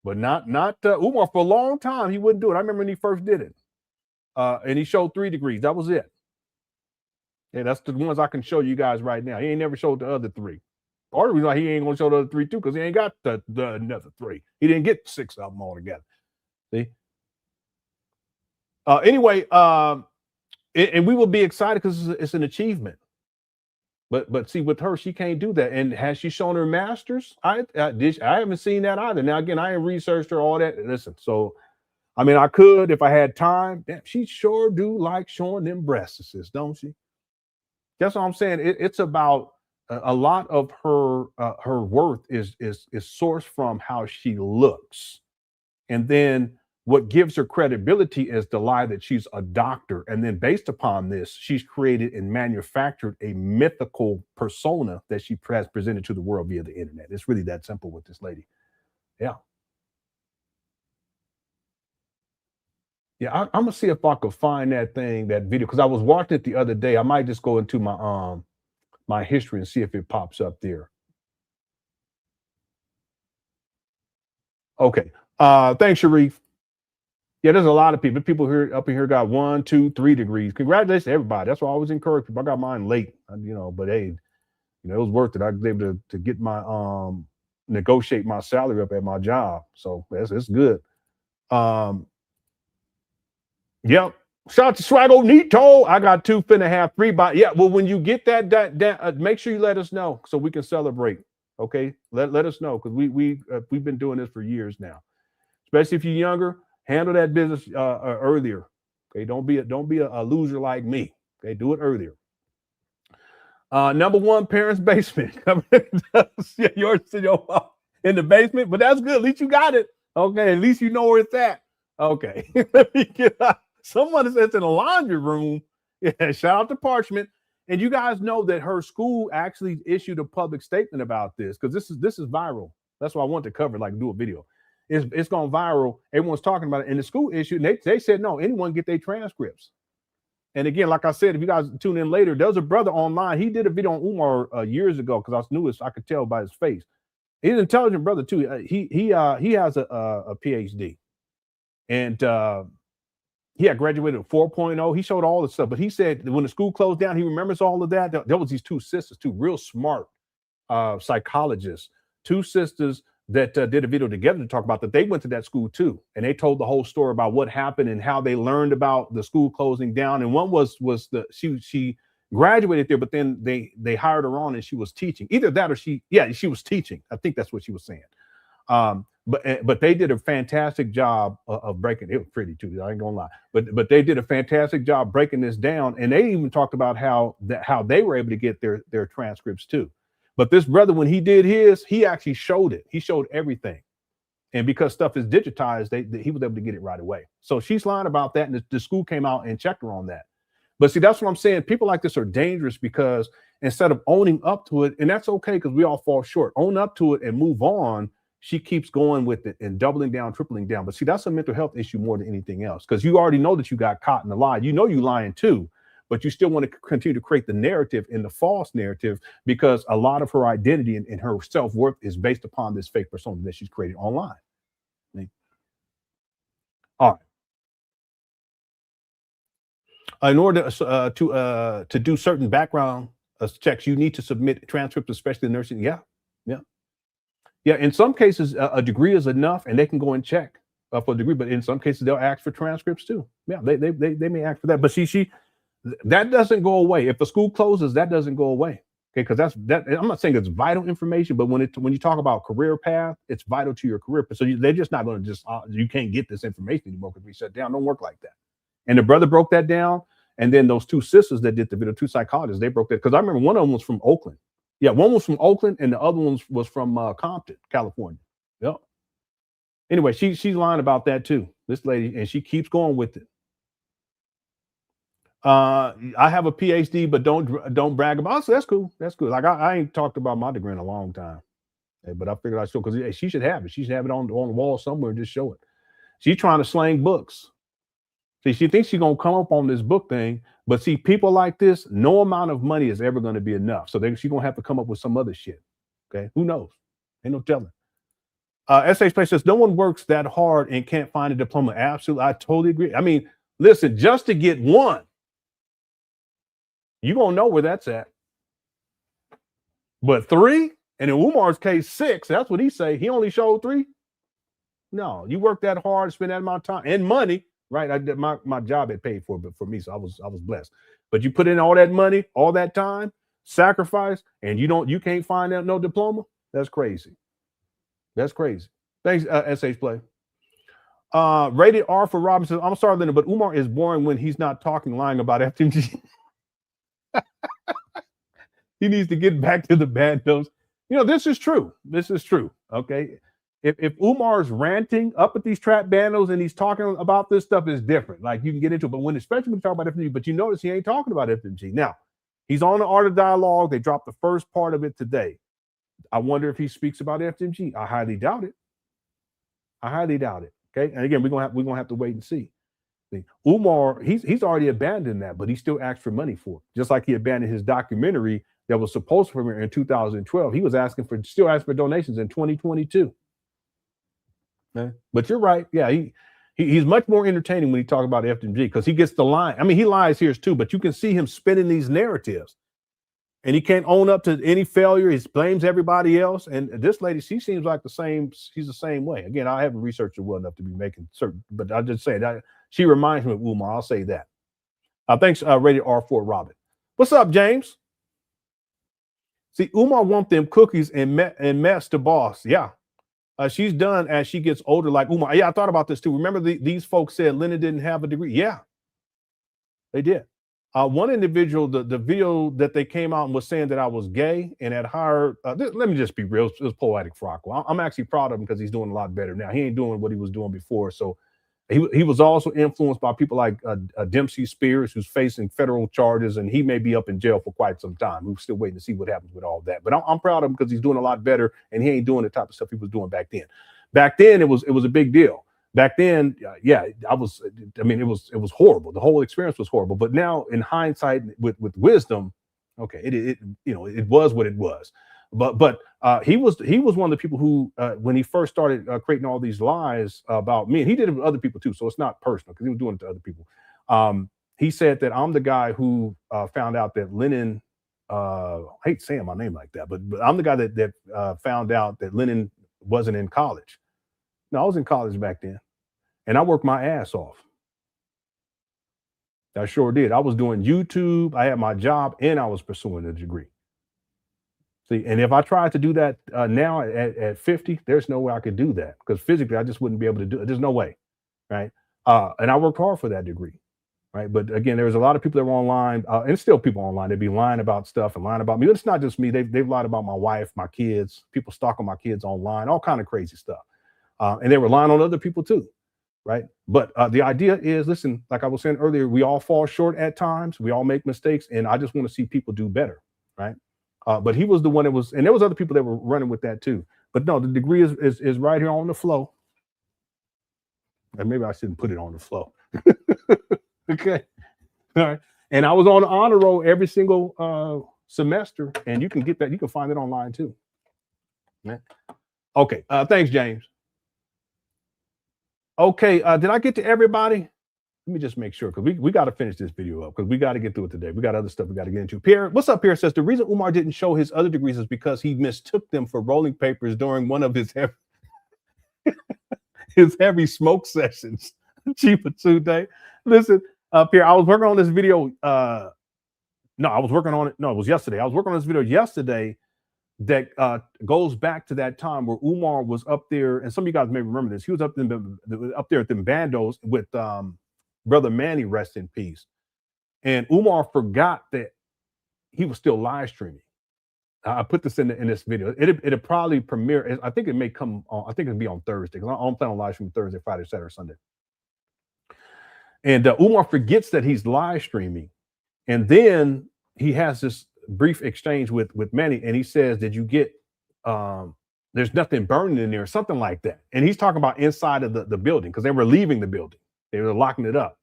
But not Umar. For a long time, he wouldn't do it. I remember when he first did it. And he showed 3 degrees. That was it. Yeah, that's the ones I can show you guys right now. He ain't never showed the other 3. Part of the reason why he ain't gonna show the other 3 too, because he ain't got the another 3. He didn't get 6 of them all together. See. Anyway, and we will be excited because it's an achievement. But see, with her, she can't do that. And has she shown her masters? I haven't seen that either. Now again, I ain't researched her all that. Listen, so I mean, I could if I had time. Damn, she sure do like showing them breasts, don't she? That's what I'm saying. It's about a lot of her worth is sourced from how she looks, and then what gives her credibility is the lie that she's a doctor. And then based upon this, she's created and manufactured a mythical persona that she has presented to the world via the internet. It's really that simple with this lady. Yeah. Yeah, I'm gonna see if I could find that video, because I was watching it the other day. I might just go into my my history and see if it pops up there. Okay. Thanks, Sharif. Yeah, there's a lot of people. People here up in here got 1, 2, 3 degrees. Congratulations to everybody. That's why I always encourage people. I got mine late, but hey, it was worth it. I was able to get my negotiate my salary up at my job. So it's good. Yep. Shout out to Swaggo Nito. I got 2 finna have 3 by. Yeah. Well, when you get that, make sure you let us know so we can celebrate. Okay. Let us know, because we've been doing this for years now. Especially if you're younger, handle that business earlier. Okay. Don't be a loser like me. Okay. Do it earlier. Number 1, parents' basement. Yours in the basement, but that's good. At least you got it. Okay. At least you know where it's at. Okay. Let me get someone says in a laundry room. Yeah, shout out to Parchment. And you guys know that her school actually issued a public statement about this, because this is viral. That's why I want to cover, like do a video. It's gone viral. Everyone's talking about it. And the school issued, and they said no, anyone get their transcripts. And again, like I said, if you guys tune in later, there's a brother online. He did a video on Umar years ago, because I knew I could tell by his face. He's an intelligent brother too. He has a PhD. And he had graduated with 4.0. He showed all the stuff, but he said when the school closed down, he remembers all of that. There was these 2 sisters, 2 real smart psychologists, 2 sisters that did a video together to talk about that. They went to that school too, and they told the whole story about what happened and how they learned about the school closing down. And one was she graduated there, but then they hired her on and she was teaching. Either that or she was teaching. I think that's what she was saying. But they did a fantastic job of breaking it. Was pretty too, I ain't gonna lie. But they did a fantastic job breaking this down, and they even talked about how they were able to get their transcripts too. But this brother, when he did his, he actually showed it. He showed everything, and because stuff is digitized, he was able to get it right away. So she's lying about that, and the school came out and checked her on that. But see, that's what I'm saying. People like this are dangerous, because instead of owning up to it, and that's okay because we all fall short, own up to it and move on. She keeps going with it and doubling down, tripling down. But see, that's a mental health issue more than anything else, because you already know that you got caught in the lie. You know you lying too, but you still want to continue to create the narrative and the false narrative, because a lot of her identity and her self-worth is based upon this fake persona that she's created online. All right. In order to do certain background checks, you need to submit transcripts, especially nursing. Yeah. Yeah, in some cases, a degree is enough, and they can go and check for a degree. But in some cases, they'll ask for transcripts too. Yeah, they may ask for that. But see, that doesn't go away. If the school closes, that doesn't go away. Okay, because that. I'm not saying it's vital information, but when you talk about career path, it's vital to your career. So they're just not going to you can't get this information anymore because we shut down. Don't work like that. And the brother broke that down, and then those 2 sisters that did the video, 2 psychologists, they broke that, because I remember one of them was from Oakland. Yeah, one was from Oakland and the other one was from Compton, California. Yep. Anyway, she's lying about that too, this lady, and she keeps going with it. I have a PhD, but don't brag about it. So that's cool. That's good. Like I ain't talked about my degree in a long time, but I figured I'd show, because she should have it. She should have it on the wall somewhere and just show it. She's trying to slang books. See, she thinks she's gonna come up on this book thing, but see, people like this, no amount of money is ever going to be enough. So she's gonna have to come up with some other shit. Okay, who knows? Ain't no telling. SH Place says no one works that hard and can't find a diploma. Absolutely, I totally agree. I mean, listen, just to get one, you're gonna know where that's at. But 3 And in Umar's case, 6. That's what he say. He only showed 3. No, you work that hard, spend that amount of time and money, right? My job had paid for it, but for me, so I was blessed. But you put in all that money, all that time, sacrifice, and you can't find out no diploma. That's crazy. That's crazy. Thanks, SH Play. Rated R for Robinson. I'm sorry, Lenon, but Umar is boring when he's not talking, lying about FDMG. He needs to get back to the bandos. You know, this is true. This is true. Okay. If Umar's ranting up at these trap bandos and he's talking about this stuff, is different. Like, you can get into it. But especially when you talk about FDMG, but you notice he ain't talking about FDMG. Now, he's on the Art of Dialogue. They dropped the first part of it today. I wonder if he speaks about FDMG. I highly doubt it. I highly doubt it. Okay. And again, we're gonna have to wait and see. Umar, he's already abandoned that, but he still asked for money for it. Just like he abandoned his documentary that was supposed to premiere in 2012. He was still asking for donations in 2022. Okay. But you're right. Yeah, he's much more entertaining when he talks about FDMG because he gets the line. I mean, he lies here too, but you can see him spinning these narratives. And he can't own up to any failure. He blames everybody else. And this lady, she seems like she's the same way. Again, I haven't researched her well enough to be making certain, but I just say that she reminds me of Umar. I'll say that. Thanks, Rated R for Robin. What's up, James? See, Umar want them cookies and mess to boss. Yeah. She's done as she gets older, like Umar. Yeah, I thought about this too. Remember these folks said Lenon didn't have a degree? Yeah, they did. One individual, the video that they came out and was saying that I was gay and had hired, let me just be real, it was poetic for Aqua. I'm actually proud of him because he's doing a lot better now. He ain't doing what he was doing before. So he was also influenced by people like Dempsey Spears, who's facing federal charges, and he may be up in jail for quite some time. We're still waiting to see what happens with all that. But I'm proud of him because he's doing a lot better, and he ain't doing the type of stuff he was doing back then. Back then, it was a big deal. Back then, yeah, it was horrible. The whole experience was horrible. But now, in hindsight, with wisdom, okay, it was what it was. But he was one of the people who, when he first started creating all these lies about me, and he did it with other people too, so it's not personal because he was doing it to other people. He said that I'm the guy who found out that Lenon, I hate saying my name like that, but I'm the guy that found out that Lenon wasn't in college. No, I was in college back then, and I worked my ass off. I sure did. I was doing YouTube, I had my job, and I was pursuing a degree. See, and if I tried to do that now at 50, there's no way I could do that because physically I just wouldn't be able to do it. There's no way, right? And I worked hard for that degree, right? But again, there's a lot of people that were online, and still people online. They'd be lying about stuff and lying about me. It's not just me. They've lied about my wife, my kids, people stalking my kids online, all kind of crazy stuff. And they were lying on other people too, right? But the idea is, listen, like I was saying earlier, we all fall short at times. We all make mistakes, and I just want to see people do better, right? But he was the one that was, and there was other people that were running with that too. But no, the degree is right here on the flow. And maybe I shouldn't put it on the flow. Okay. All right. And I was on the honor roll every single semester, and you can get that. You can find it online too. Yeah. Okay. Thanks, James. Okay. Did I get to everybody? Let me just make sure, because we got to finish this video up because we got to get through it today. We got other stuff we got to get into. Pierre, what's up? Pierre says the reason Umar didn't show his other degrees is because he mistook them for rolling papers during one of his heavy smoke sessions. Chief of today. Listen, Pierre, I was working on this video. No, I was working on it. No, it was yesterday. I was working on this video yesterday that goes back to that time where Umar was up there, and some of you guys may remember this. He was up there at the bandos with Brother Manny, rest in peace. And Umar forgot that he was still live streaming. I put this in this video. It'll probably premiere. I think it may come on. I think it'll be on Thursday because I don't plan on live streaming Thursday, Friday, Saturday, Sunday. And Umar forgets that he's live streaming, and then he has this brief exchange with Manny, and he says, "Did you get? There's nothing burning in there, something like that." And he's talking about inside of the building because they were leaving the building. They were locking it up.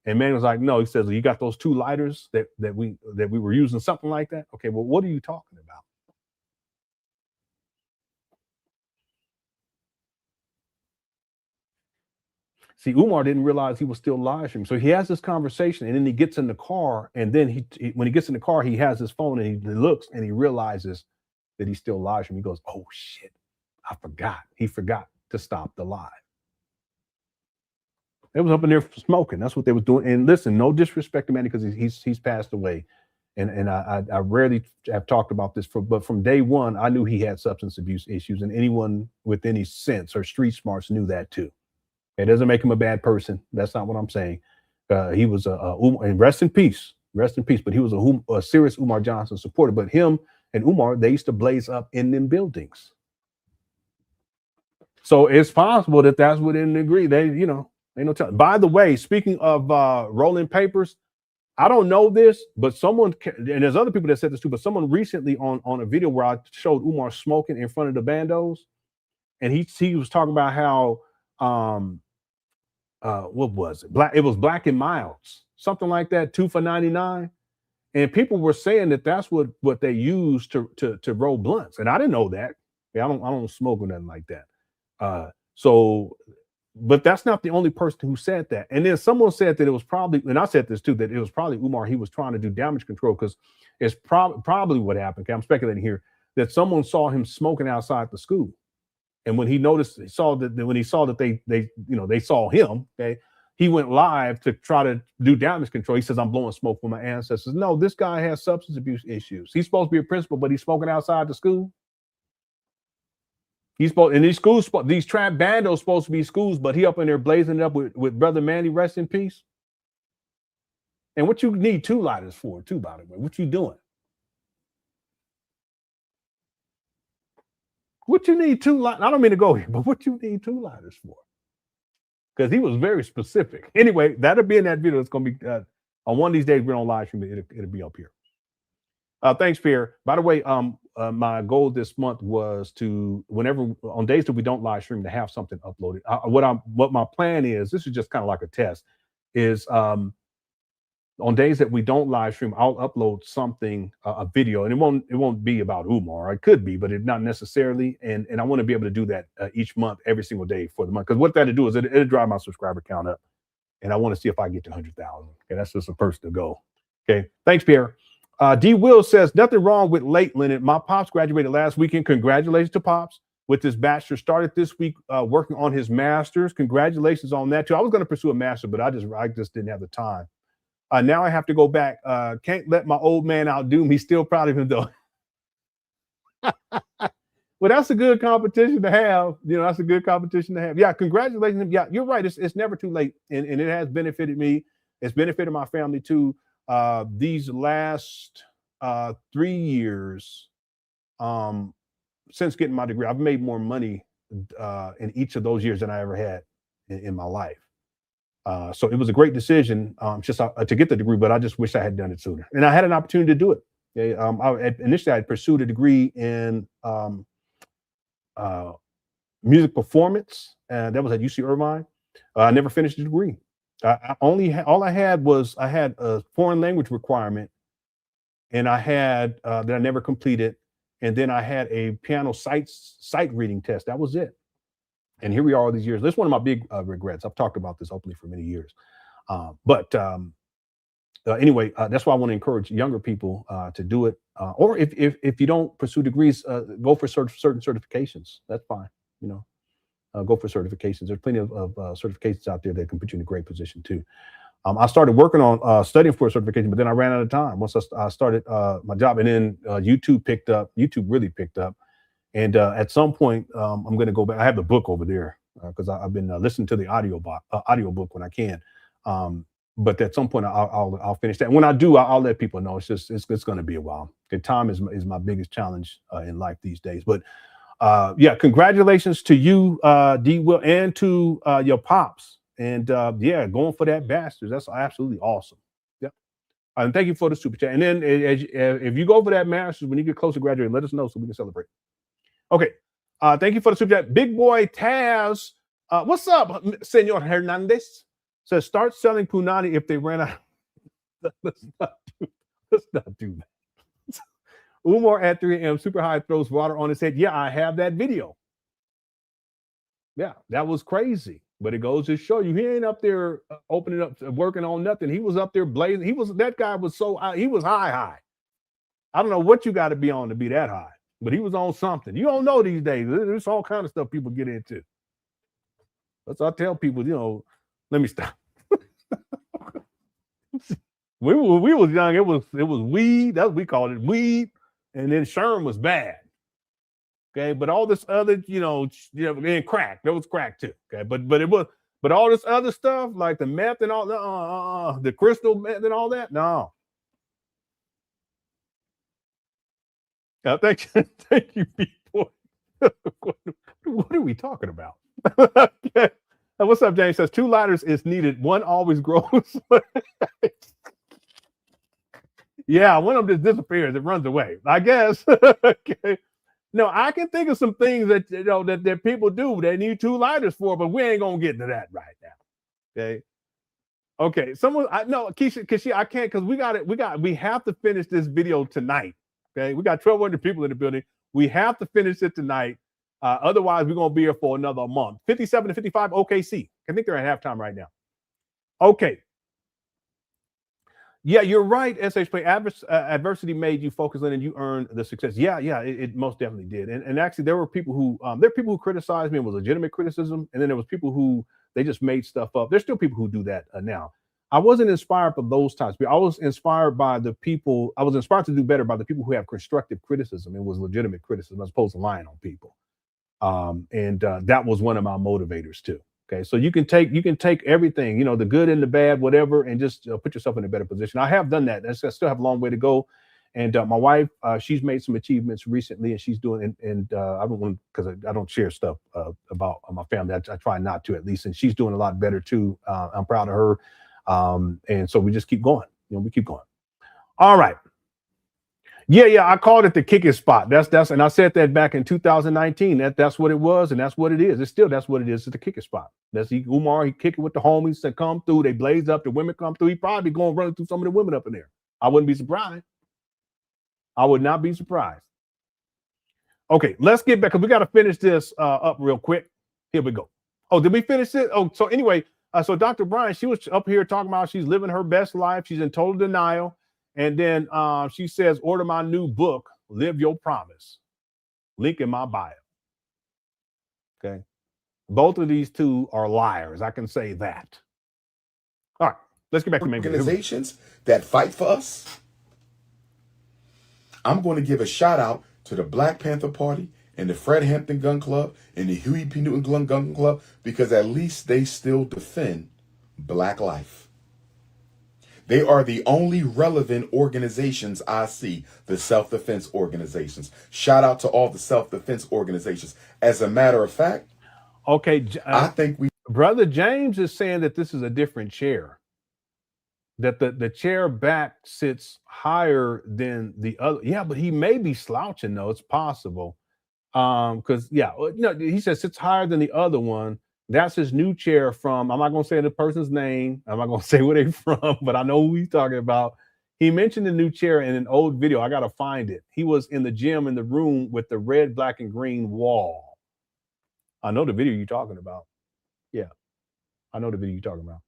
And Manny was like, no, he says, you got those 2 lighters that we were using, something like that. Okay, well, what are you talking about? See, Umar didn't realize he was still live streaming. So he has this conversation, and then he gets in the car, and then when he gets in the car, he has his phone, and he looks, and he realizes that he still live stream. He goes, oh shit, I forgot. He forgot to stop the live. They was up in there smoking. That's what they was doing. And listen, no disrespect to Manny because he's passed away. And I rarely have talked about this, but from day one, I knew he had substance abuse issues, and anyone with any sense or street smarts knew that too. It doesn't make him a bad person. That's not what I'm saying. He was and rest in peace, but he was a serious Umar Johnson supporter. But him and Umar, they used to blaze up in them buildings. So it's possible that that's what they didn't agree. They, ain't no telling. By the way, speaking of rolling papers, I don't know this, but someone, and there's other people that said this too, but someone recently on a video where I showed Umar smoking in front of the bandos, and he was talking about how what was it? It was Black and Milds, something like that, 2 for $99. And people were saying that that's what they use to roll blunts. And I didn't know that. Yeah, I don't smoke or nothing like that. But that's not the only person who said that. And then someone said that it was probably, and I said this too, that it was probably Umar. He was trying to do damage control because it's probably what happened. Okay, I'm speculating here, that someone saw him smoking outside the school. And when he saw that they saw him, okay, he went live to try to do damage control. He says, I'm blowing smoke for my ancestors. No, this guy has substance abuse issues. He's supposed to be a principal, but he's smoking outside the school. He's supposed, and these schools, these trap bandos supposed to be schools, but he up in there blazing it up with Brother Manny, rest in peace. And what you need 2 lighters for, too, by the way? What you doing? What you need 2 lighters? I don't mean to go here, but what you need 2 lighters for? Because he was very specific. Anyway, that'll be in that video. It's going to be on one of these days. We're on live stream. It'll be up here. Thanks, Pierre. By the way, my goal this month was to, whenever on days that we don't live stream, to have something uploaded. What my plan is, this is just kind of like a test, is on days that we don't live stream, I'll upload something, a video, and it won't be about Umar. It could be, but it not necessarily. And I want to be able to do that each month, every single day for the month. Because what that'll do is it'll drive my subscriber count up, and I want to see if I get to 100,000. Okay, that's just the first to go. Okay, thanks, Pierre. D. Will says, nothing wrong with late, Lenon. My pops graduated last weekend. Congratulations to pops with his bachelor. Started this week working on his master's. Congratulations on that too. I was going to pursue a master, but I just didn't have the time. Now I have to go back. Can't let my old man outdo me. Still proud of him though. Well, that's a good competition to have. That's a good competition to have. Yeah, congratulations. Yeah, you're right. It's never too late, and it has benefited me. It's benefited my family too. These last 3 years, since getting my degree, I've made more money in each of those years than I ever had in my life. So it was a great decision just to get the degree, but I just wish I had done it sooner. And I had an opportunity to do it. Okay? Initially, I pursued a degree in music performance, and that was at UC Irvine. I never finished the degree. All I had was a foreign language requirement, and I had that I never completed, and then I had a piano sight reading test. That was it. And here we are all these years. That's one of my big regrets. I've talked about this openly for many years. Anyway, that's why I want to encourage younger people to do it. Or if you don't pursue degrees, go for certain certifications. That's fine. Go for certifications. There's plenty of certifications out there that can put you in a great position too. I started working on studying for a certification, but then I ran out of time once I started my job. And then YouTube picked up. YouTube really picked up. And at some point, I'm going to go back. I have the book over there because I've been listening to the audio book when I can. But at some point, I'll finish that. And when I do, I'll let people know. It's going to be a while. Okay, time is my biggest challenge in life these days. But yeah, congratulations to you, D. Will, and to your pops. And yeah, going for that bastard. That's absolutely awesome. Yeah. And thank you for the super chat. And then if you go for that master's, when you get close to graduating, let us know so we can celebrate. Okay. Thank you for the super chat. Big boy Taz. What's up, Senor Hernandez? Says start selling punani if they ran out. Let's not do that. Umar at 3 a.m. super high throws water on his head. Yeah, I have that video. Yeah, that was crazy. But it goes to show you, he ain't up there opening up, working on nothing. He was up there blazing. That guy was he was high. I don't know what you got to be on to be that high. but he was on something. You don't know these days. There's all kind of stuff people get into. That's what I tell people, you know, let me stop. When we was young, it was weed. That's what we called it, weed. And then Sherm was bad. Okay, but all this other, and crack. There was crack too. Okay, but all this other stuff like the meth and all the crystal meth and all that, no. Thank you, people. What are we talking about? Okay. What's up, James? Says 2 lighters is needed. One always grows. Yeah, one of them just disappears. It runs away, I guess. Okay. No, I can think of some things that that people do. They need 2 lighters for, but we ain't gonna get to that right now. Okay. Okay. Keisha, I can't because we have to finish this video tonight. Okay, we got 1,200 people in the building. We have to finish it tonight. Otherwise, we're gonna be here for another month. 57 to 55 OKC. I think they're at halftime right now. Okay. Yeah, you're right. SH Play. Adversity made you focus on, and you earned the success. Yeah, it most definitely did. And actually, there were people who criticized me. It was legitimate criticism, and then there was people who they just made stuff up. There's still people who do that now. I wasn't inspired by those types. I was inspired by the people. I was inspired to do better by the people who have constructive criticism. It was legitimate criticism as opposed to lying on people. That was one of my motivators too. Okay, so you can take everything, the good and the bad, whatever, and just put yourself in a better position. I have done that. I still have a long way to go. And my wife, she's made some achievements recently, and she's doing. And I don't want because I don't share stuff about my family. I try not to, at least, and she's doing a lot better too. I'm proud of her. And so we just keep going. We keep going. All right. Yeah. I called it the kicking spot. That's and I said that back in 2019. That's what it was, and that's what it is. That's what it is. It's the kicking spot. That's Umar. He kick it with the homies that come through. They blaze up. The women come through. He probably going running through some of the women up in there. I wouldn't be surprised. I would not be surprised. Okay, let's get back because we got to finish this up real quick. Here we go. Oh, did we finish it? Oh, so anyway. So Dr. Bryan, she was up here talking about she's living her best life. She's in total denial. And then she says, order my new book, Live Your Promise. Link in my bio. Okay. Both of these two are liars. I can say that. All right. Let's get back to main organizations that fight for us. I'm going to give a shout out to the Black Panther Party and the Fred Hampton Gun Club and the Huey P. Newton Gun Club, because at least they still defend Black life. They are the only relevant organizations I see, the self-defense organizations. Shout out to all the self-defense organizations. As a matter of fact, okay, I think Brother James is saying that this is a different chair. That the chair back sits higher than the other. Yeah, but he may be slouching though. It's possible. Because he says sits higher than the other one. That's his new chair from, I'm not going to say the person's name. I'm not going to say where they're from, but I know who he's talking about. He mentioned the new chair in an old video. I got to find it. He was in the gym in the room with the red, black, and green wall. I know the video you're talking about. Yeah, I know the video you're talking about.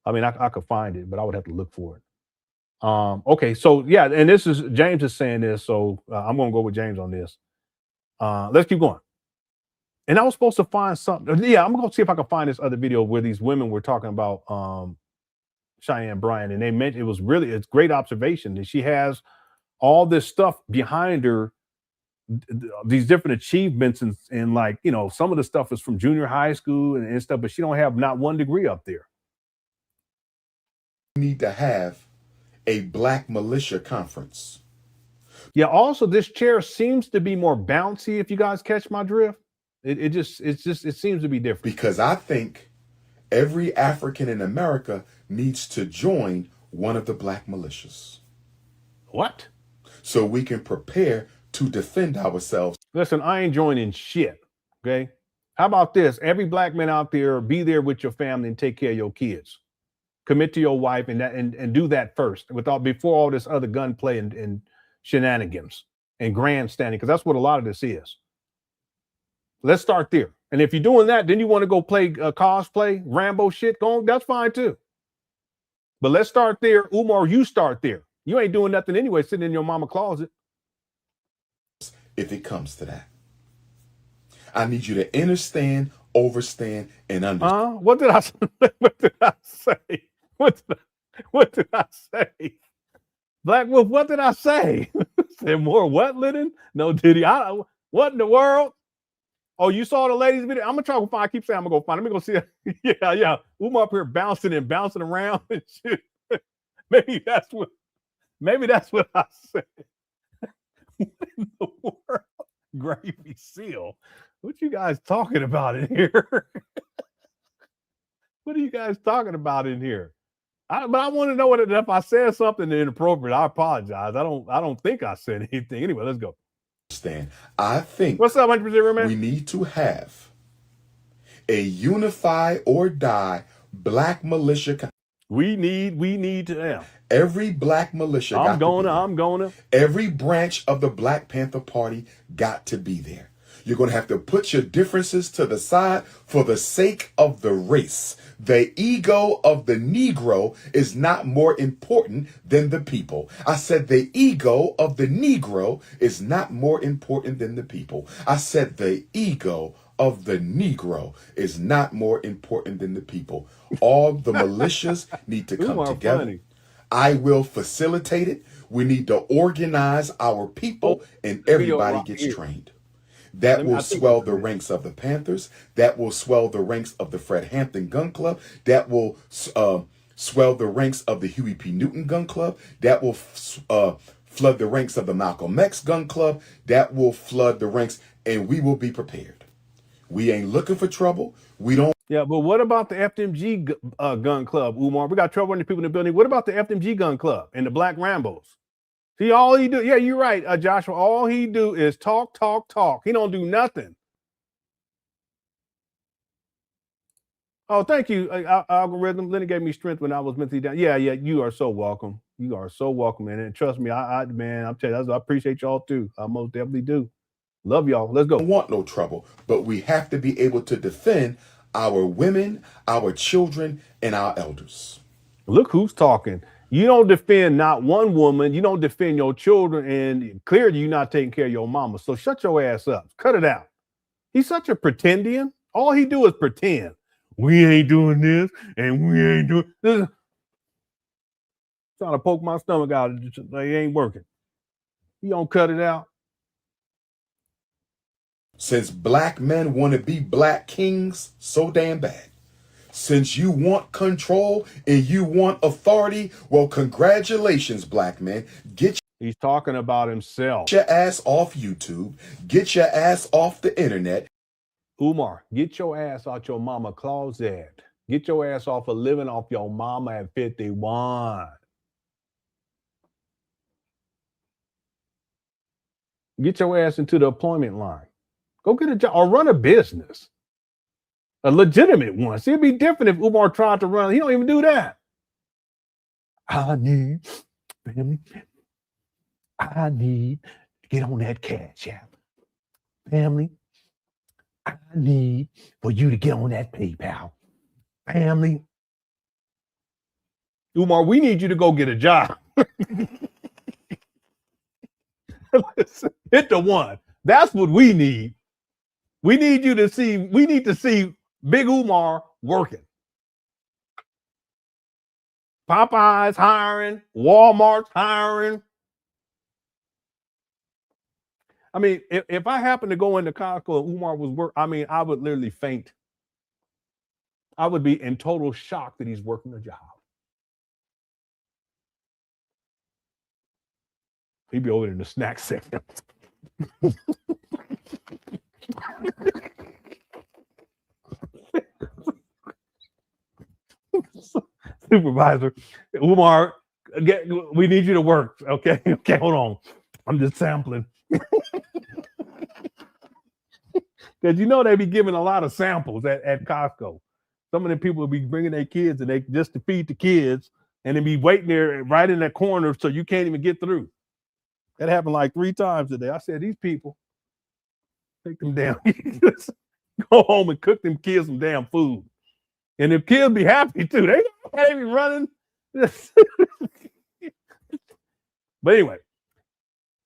I mean, I could find it, but I would have to look for it. Okay, so yeah, and this is, James is saying this, so I'm going to go with James on this. Let's keep going. And I was supposed to find something. Yeah, I'm going to see if I can find this other video where these women were talking about Cheyenne Bryan, and they mentioned it's great observation that she has all this stuff behind her, these different achievements, and like, some of the stuff is from junior high school and stuff, but she don't have not one degree up there. We need to have a Black militia conference. Yeah, also this chair seems to be more bouncy, if you guys catch my drift. It seems to be different. Because I think every African in America needs to join one of the Black militias. What? So we can prepare to defend ourselves. Listen, I ain't joining shit, okay? How about this? Every Black man out there, be there with your family and take care of your kids. Commit to your wife and do that first before all this other gunplay and shenanigans and grandstanding, because that's what a lot of this is. Let's start there. And if you're doing that, then you want to go play cosplay, Rambo shit, that's fine too. But let's start there. Umar, you start there. You ain't doing nothing anyway, sitting in your mama closet. if it comes to that. I need you to understand, overstand, and understand. What did I say? What did I say? What did I say? Black Wolf, what did I say? Said more what, Lenon? No, did he? What in the world? Oh, you saw the ladies video? I'm gonna try to find. I keep saying I'm gonna go find. Let me go see it. Yeah. Umar up here bouncing and bouncing around and shit. Maybe that's what I said. What in the world? Gravy seal. What you guys talking about in here? What are you guys talking about in here? But I want to know if I said something inappropriate. I apologize. I don't think I said anything. Anyway, let's go. I think what's up, 100% man? We need to have a unify or die black militia. We need to. Yeah. Every black militia. I'm gonna. Every branch of the Black Panther Party got to be there. You're going to have to put your differences to the side for the sake of the race. The ego of the Negro is not more important than the people. I said the ego of the Negro is not more important than the people. I said the ego of the Negro is not more important than the people. All the militias need to come together. Funny. I will facilitate it. We need to organize our people and everybody gets trained. That will swell the ranks of the Panthers. That will swell the ranks of the Fred Hampton Gun Club. That will swell the ranks of the Huey P. Newton Gun Club. That will flood the ranks of the Malcolm X Gun Club. That will flood the ranks, and we will be prepared. We ain't looking for trouble. We don't. Yeah, but what about the FDMG Gun Club, Umar? We got trouble in the people in the building. What about the FDMG Gun Club and the Black Rambos? See, all he do, yeah, you're right, Joshua. All he do is talk. He don't do nothing. Oh, thank you, algorithm. Lennon gave me strength when I was mentally down. Yeah, you are so welcome. You are so welcome, man. And trust me, man, I'm telling you, I appreciate y'all too. I most definitely do. Love y'all. Let's go. We don't want no trouble, but we have to be able to defend our women, our children, and our elders. Look who's talking. You don't defend not one woman. You don't defend your children, and clearly you're not taking care of your mama. So shut your ass up. Cut it out. He's such a pretendian. All he do is pretend. We ain't doing this, and we ain't doing this. Trying to poke my stomach out. It ain't working. You don't cut it out. Since black men want to be black kings so damn bad. Since you want control and you want authority, well, congratulations, black men. He's talking about himself. Get your ass off YouTube. Get your ass off the internet. Umar, get your ass out your mama closet. Get your ass off of living off your mama at 51. Get your ass into the employment line. Go get a job or run a business. A legitimate one. See, it'd be different if Umar tried to run. He don't even do that. I need to get on that CashApp. Family, I need for you to get on that PayPal. Family. Umar, we need you to go get a job. Listen, hit the one. That's what we need. We need to see Big Umar working. Popeye's hiring, Walmart's hiring. I mean, if I happen to go into Costco and Umar was working, I mean, I would literally faint. I would be in total shock that he's working a job. He'd be over in the snack section. Supervisor, Umar, we need you to work. Okay, hold on. I'm just sampling. Because you know they be giving a lot of samples at Costco. Some of the people will be bringing their kids and they just to feed the kids and then be waiting there right in that corner so you can't even get through. That happened like 3 times today. I said, these people, take them down. Go home and cook them kids some damn food. And the kids be happy too. They be running. But anyway,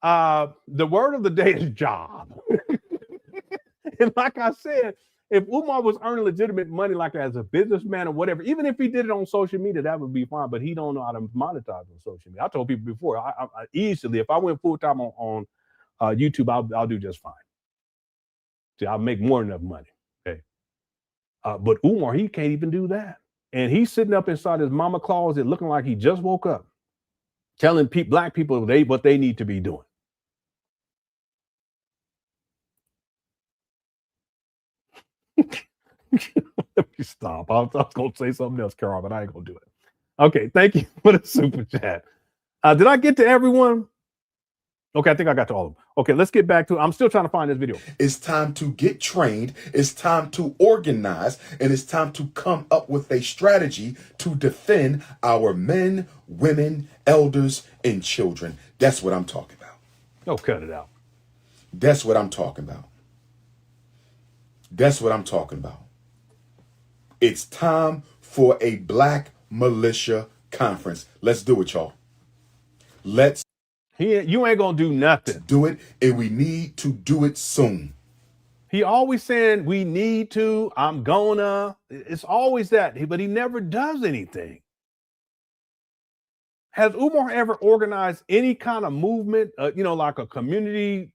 The word of the day is job. And like I said, if Umar was earning legitimate money, like as a businessman or whatever, even if he did it on social media, that would be fine. But he don't know how to monetize on social media. I told people before, I easily, if I went full time on YouTube, I'll do just fine. See, I'll make more than enough money. Okay, but Umar, he can't even do that, and he's sitting up inside his mama closet, looking like he just woke up, telling black people what they need to be doing. Let me stop. I was going to say something else, Carol, but I ain't going to do it. Okay, thank you for the super chat. Did I get to everyone? Okay, I think I got to all of them. Okay, let's get back to it. I'm still trying to find this video. It's time to get trained. It's time to organize. And it's time to come up with a strategy to defend our men, women, elders, and children. That's what I'm talking about. Oh, cut it out. That's what I'm talking about. That's what I'm talking about. It's time for a black militia conference. Let's do it, y'all. Let's You ain't gonna do nothing. do it, and we need to do it soon. He always saying we need to, I'm gonna. It's always that, but he never does anything. Has Umar ever organized any kind of movement, like a community,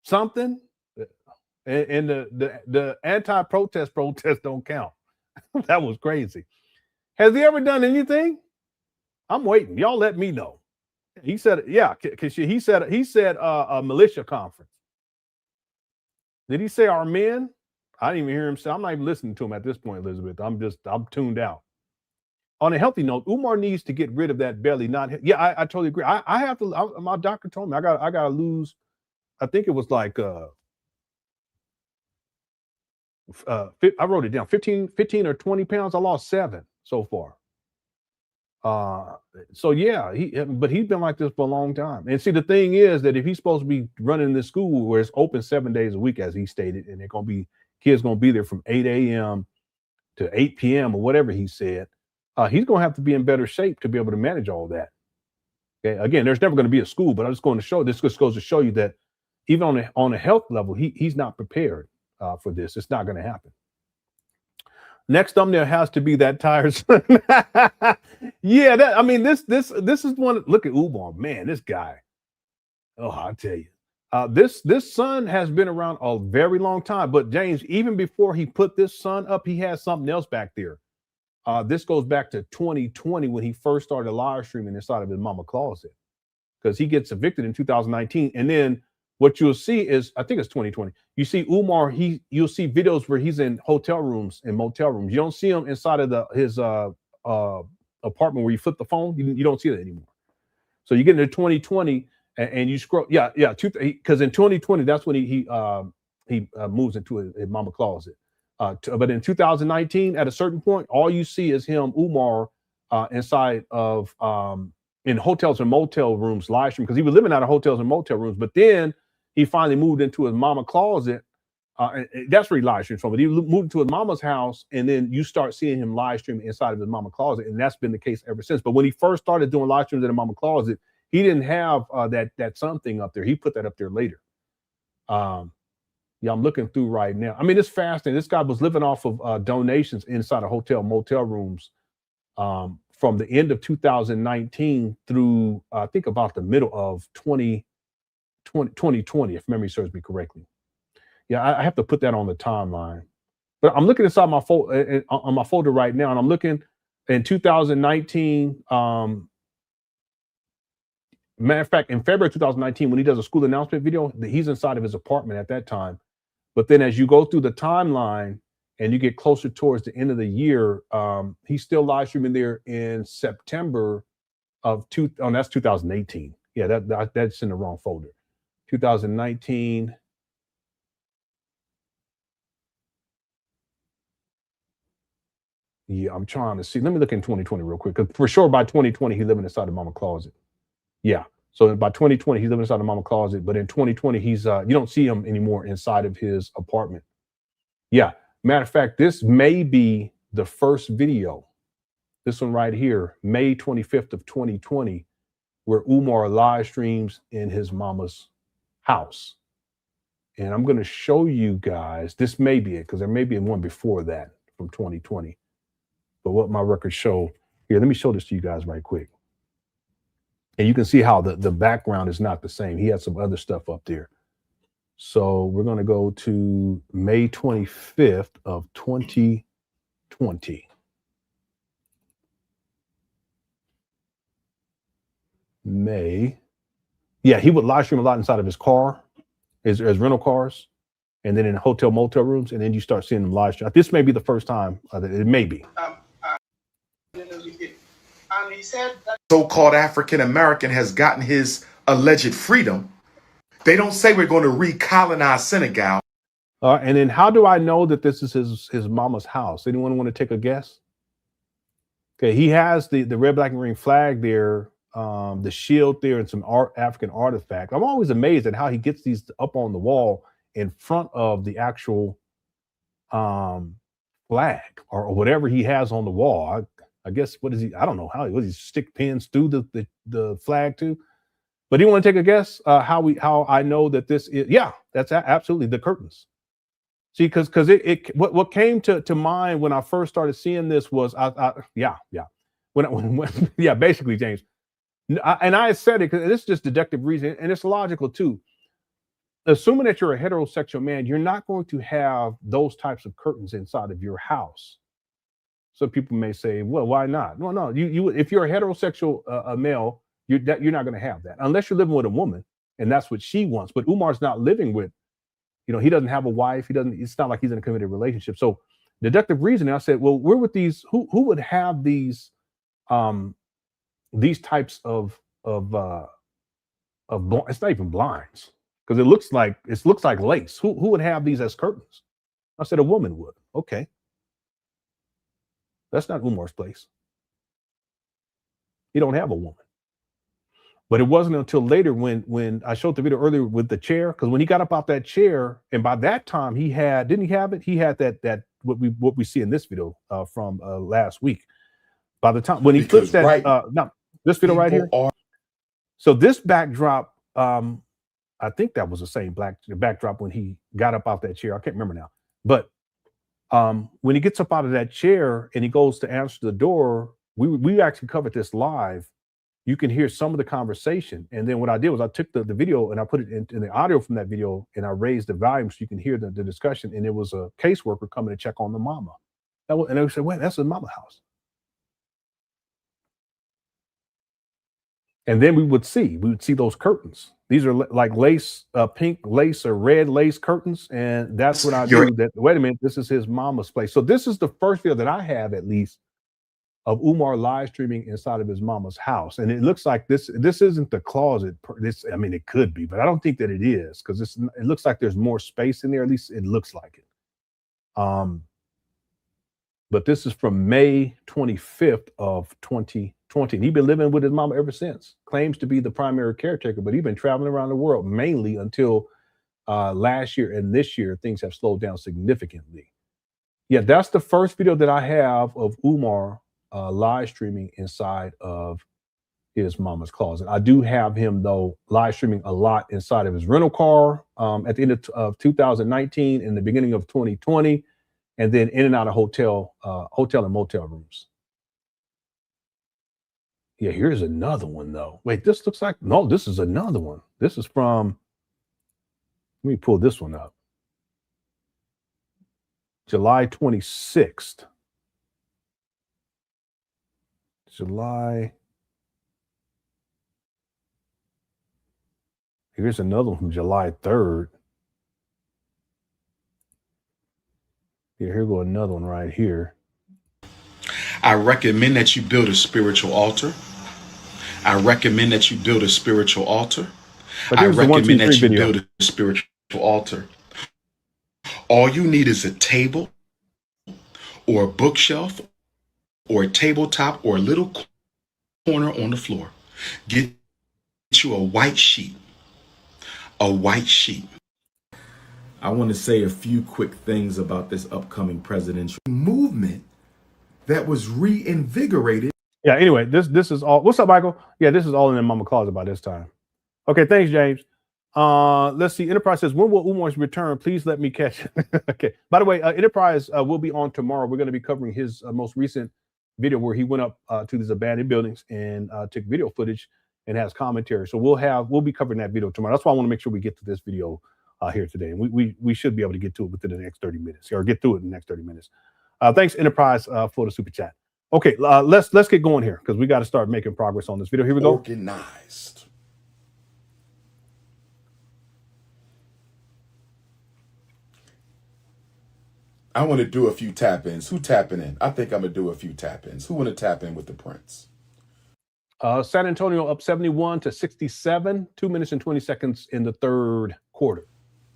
something? And the anti-protest don't count. That was crazy. Has he ever done anything? I'm waiting. Y'all let me know. He said, yeah, because he said a militia conference. Did he say our men? I didn't even hear him say. I'm not even listening to him at this point, Elizabeth. I'm tuned out. On a healthy note, Umar needs to get rid of that belly. I totally agree. I have to. My doctor told me I got to lose. I think it was like I wrote it down. 15 or 20 pounds. I lost 7 so far. So yeah, but he's been like this for a long time. And see, the thing is that if he's supposed to be running this school where it's open 7 days a week, as he stated, and they're gonna be kids gonna be there from 8 a.m. to 8 p.m. or whatever he said, he's gonna have to be in better shape to be able to manage all that. Okay, again, there's never going to be a school, but I'm just going to show this. Just goes to show you that even on a health level, he's not prepared for this. It's not going to happen. Next thumbnail has to be that tiresome. Yeah, this is one. Look at Umar, man, this guy. Oh, I'll tell you, this son has been around a very long time. But James, even before he put this son up, he had something else back there. This goes back to 2020 when he first started live streaming inside of his mama closet, because he gets evicted in 2019, and then what you'll see is, I think it's 2020. You see Umar. You'll see videos where he's in hotel rooms and motel rooms. You don't see him inside of his apartment where you flip the phone. You don't see that anymore. So you get into 2020 and you scroll. Yeah, because in 2020 that's when he moves into his mama closet. But in 2019, at a certain point, all you see is him, Umar, inside of in hotels and motel rooms live stream, because he was living out of hotels and motel rooms. But then he finally moved into his mama closet. And that's where he live streams from. But he moved into his mama's house, and then you start seeing him live streaming inside of his mama closet, and that's been the case ever since. But when he first started doing live streams in the mama closet, he didn't have that sun thing up there. He put that up there later. Yeah, I'm looking through right now. I mean, it's fascinating. This guy was living off of donations inside of hotel motel rooms from the end of 2019 through I think about the middle of 2020, if memory serves me correctly. Yeah, I have to put that on the timeline. But I'm looking inside my folder on my folder right now, and I'm looking in 2019. Matter of fact, in February 2019, when he does a school announcement video, he's inside of his apartment at that time. But then as you go through the timeline and you get closer towards the end of the year, he's still live streaming there in September of that's 2018. Yeah, that's in the wrong folder. 2019. Yeah, I'm trying to see. Let me look in 2020 real quick, because for sure by 2020 he's living inside the mama closet. Yeah. So by 2020 he's living inside the mama closet, but in 2020 he's you don't see him anymore inside of his apartment. Yeah. Matter of fact, this may be the first video. This one right here, May 25th of 2020, where Umar live streams in his mama's house. And I'm going to show you guys, this may be it, because there may be one before that from 2020. But what my records show here, let me show this to you guys right quick. And you can see how the background is not the same. He had some other stuff up there. So we're going to go to May 25th of 2020. May. Yeah, he would live stream a lot inside of his car, his rental cars, and then in hotel motel rooms. And then you start seeing him live stream. This may be the first time. It may be. He said that so-called African American has gotten his alleged freedom. They don't say we're going to recolonize Senegal. And then how do I know that this is his mama's house? Anyone want to take a guess? Okay, he has the red, black, and green flag there, the shield there, and some African artifacts. I'm always amazed at how he gets these up on the wall in front of the actual flag or whatever he has on the wall. I guess, what is he? I don't know how he stick pins through the flag too. But do you want to take a guess how I know that this is? Yeah, that's absolutely the curtains. See, because what came to mind when I first started seeing this was basically, James. And I said it because it's just deductive reason, and it's logical too. Assuming that you're a heterosexual man, you're not going to have those types of curtains inside of your house. Some people may say, well, why not? No, you if you're a heterosexual male, you're not going to have that unless you're living with a woman and that's what she wants. But Umar's not living with, he doesn't have a wife. It's not like he's in a committed relationship. So deductive reasoning, I said, well, we're with these, who would have these types of it's not even blinds, because it looks like lace. Who would have these as curtains? I said a woman would. Okay. That's not Umar's place. He don't have a woman. But it wasn't until later when I showed the video earlier with the chair, because when he got up out that chair, and by that time he had that what we see in this video from last week. By the time when he flips that this video right here. So this backdrop, I think that was the same backdrop when he got up out that chair. I can't remember now. But when he gets up out of that chair and he goes to answer the door, we actually covered this live. You can hear some of the conversation. And then what I did was I took the video and I put it in the audio from that video, and I raised the volume so you can hear the discussion. And it was a caseworker coming to check on the mama. And they said, wait, that's the mama house. And then we would see those curtains. These are like lace, pink lace or red lace curtains. And that's what I do. Wait a minute, this is his mama's place. So this is the first video that I have, at least, of Umar live streaming inside of his mama's house. And it looks like this isn't the closet. I mean, it could be, but I don't think that it is, because it looks like there's more space in there. At least it looks like it. But this is from May 25th of 2020. And he's been living with his mama ever since. Claims to be the primary caretaker, but he's been traveling around the world mainly until last year. And this year, things have slowed down significantly. Yeah, that's the first video that I have of Umar live streaming inside of his mama's closet. I do have him, though, live streaming a lot inside of his rental car at the end of 2019 and the beginning of 2020, and then in and out of hotel and motel rooms. Yeah, here's another one, though. Wait, this looks like, no, this is another one. This is from, let me pull this one up. July 26th. Here's another one from July 3rd. Here go another one right here. I recommend that you build a spiritual altar. I recommend that you build a spiritual altar. I recommend that you build a spiritual altar. All you need is a table or a bookshelf or a tabletop or a little corner on the floor. Get you a white sheet. A white sheet. I want to say a few quick things about this upcoming presidential movement that was reinvigorated Yeah. Anyway, this is all. What's up, Michael? Yeah, this is all in the mama closet by this time. Okay. Thanks, James. Let's see. Enterprise says, when will Umar's return? Please let me catch. Okay. By the way, Enterprise will be on tomorrow. We're going to be covering his most recent video where he went up to these abandoned buildings and took video footage and has commentary. So we'll be covering that video tomorrow. That's why I want to make sure we get to this video here today, and we should be able to get to it within the next 30 minutes, or get through it in the next 30 minutes. Thanks, Enterprise, for the super chat. Okay, let's get going here because we got to start making progress on this video. Here we go. Organized. I want to do a few tap-ins. Who tapping in? I think I'm going to do a few tap-ins. Who want to tap in with the Prince? San Antonio up 71-67, 2 minutes and 20 seconds in the third quarter.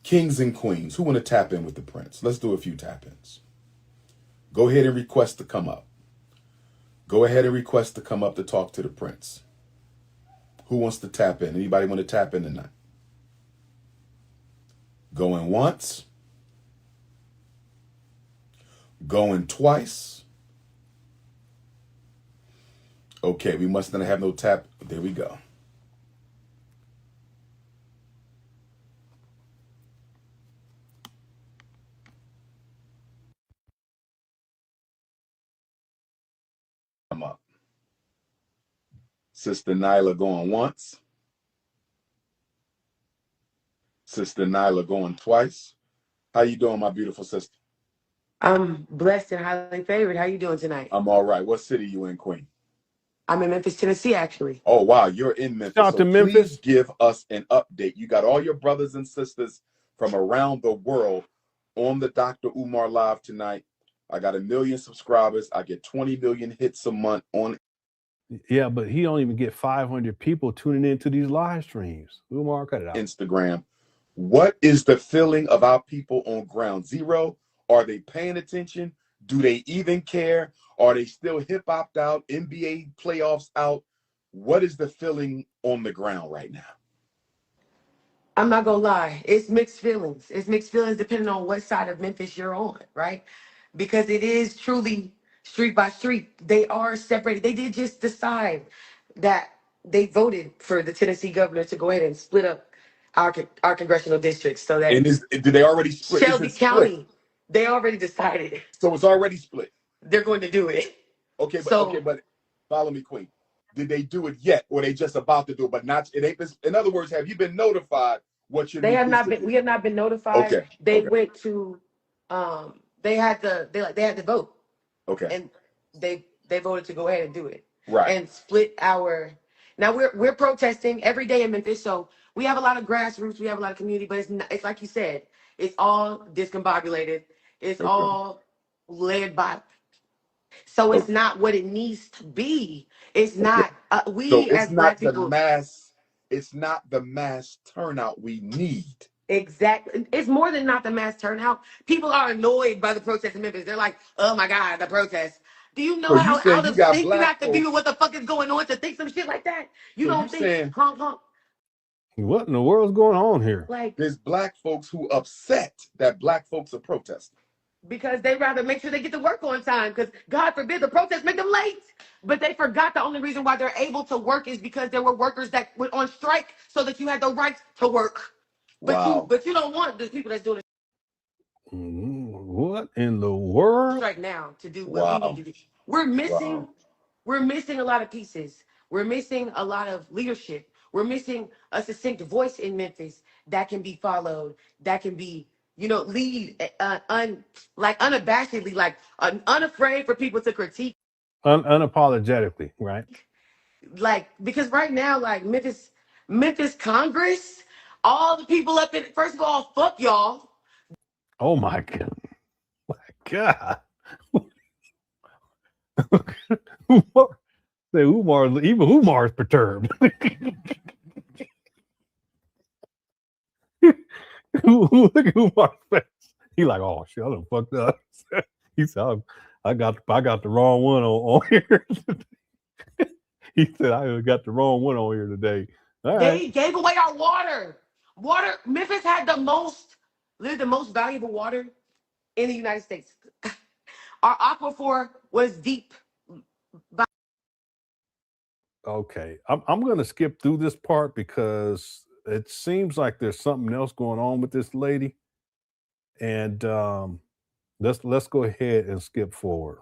Kings and queens. Who want to tap in with the Prince? Let's do a few tap-ins. Go ahead and request to come up. Go ahead and request to come up to talk to the Prince. Who wants to tap in? Anybody want to tap in tonight? Going once. Going twice. Okay, we must not have no tap. There we go. Come up. Sister Nyla going once. Sister Nyla going twice. How you doing, my beautiful sister? I'm blessed and highly favored. How you doing tonight? I'm all right. What city you in, Queen? I'm in Memphis, Tennessee, actually. Oh, wow. You're in Memphis. Shout out to Memphis. Please give us an update. You got all your brothers and sisters from around the world on the Dr. Umar Live tonight. I got 1 million subscribers. I get 20 million hits a month on. Yeah, but he don't even get 500 people tuning into these live streams. Umar, cut it out. Instagram. What is the feeling of our people on ground zero? Are they paying attention? Do they even care? Are they still hip-hopped out? NBA playoffs out? What is the feeling on the ground right now? I'm not gonna lie, it's mixed feelings. It's mixed feelings depending on what side of Memphis you're on, right? Because it is truly street by street. They are separated. They did just decide that they voted for the Tennessee governor to go ahead and split up our congressional districts so that Did they already split? Shelby County, they already decided. So it's already split. They're going to do it. Okay, but follow me, Queen. Did they do it yet, or they just about to do it? But not. It ain't. In other words, have you been notified what you're? They have not been. We have not been notified. Okay. They went to. They had to vote. Okay. And they voted to go ahead and do it. Right. And split our. Now we're protesting every day in Memphis, so we have a lot of grassroots. We have a lot of community, but it's like you said, it's all discombobulated. It's all led by. So it's not what it needs to be. It's not. We as Black people. It's not the mass turnout we need. Exactly. It's more than not the mass turnout. People are annoyed by the protests in Memphis. They're like, oh my God, the protests. Do you know how out of sync you have to be with what the fuck is going on to think some shit like that? You don't think honk honk. What in the world's going on here? Like, there's Black folks who upset that Black folks are protesting. Because they rather make sure they get to work on time. Because God forbid the protests make them late. But they forgot the only reason why they're able to work is because there were workers that went on strike so that you had the right to work. But you don't want the people that's doing it. What in the world? Right now to do what we need to do. We're missing a lot of pieces. We're missing a lot of leadership. We're missing a succinct voice in Memphis that can be followed, that can be, lead unabashedly, like unafraid for people to critique. Unapologetically, right? Like, because right now, like Memphis Congress, all the people up in it, first of all, fuck y'all. Oh my God. God. Even Umar's perturbed. Look at Umar's face. He like, oh shit, I done fucked up. He said, I got the wrong one on here. He said, I got the wrong one on here today. They gave away our water. Memphis had the most valuable water in the United States. Our aquifer was deep. Okay, I'm going to skip through this part because it seems like there's something else going on with this lady, and let's go ahead and skip forward.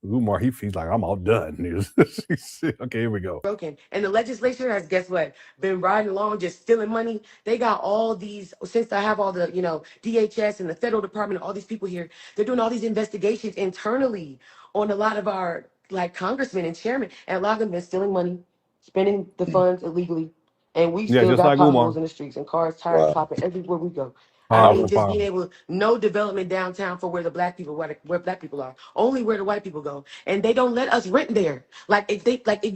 Umar, he feels like I'm all done. Okay, here we go. Broken. And the legislature has, guess what, been riding along just stealing money. They got all these, since I have all the, DHS and the federal department, all these people here, they're doing all these investigations internally on a lot of our like congressmen and chairmen. And a lot of them been stealing money, spending the funds illegally. And we Yeah, still just got like potholes Umar. in the streets and cars tires Wow. popping everywhere we go. I mean, Powerful, just being powerful. able, no development downtown for where black people are, only where the white people go, and they don't let us rent there. Like if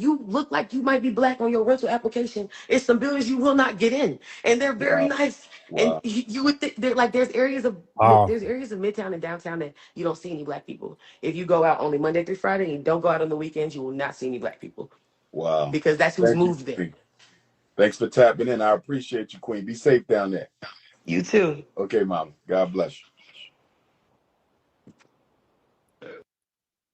you look like you might be black on your rental application, it's some buildings you will not get in, and they're very Wow. nice. And Wow. you would think they're like there's areas of Powerful. Midtown and downtown that you don't see any black people. If you go out only Monday through Friday and don't go out on the weekends, you will not see any black people Wow. because that's who's Thank you, moved there. Queen. Thanks for tapping in. I appreciate you, Queen. Be safe down there. You too. Okay, Mama. God bless you.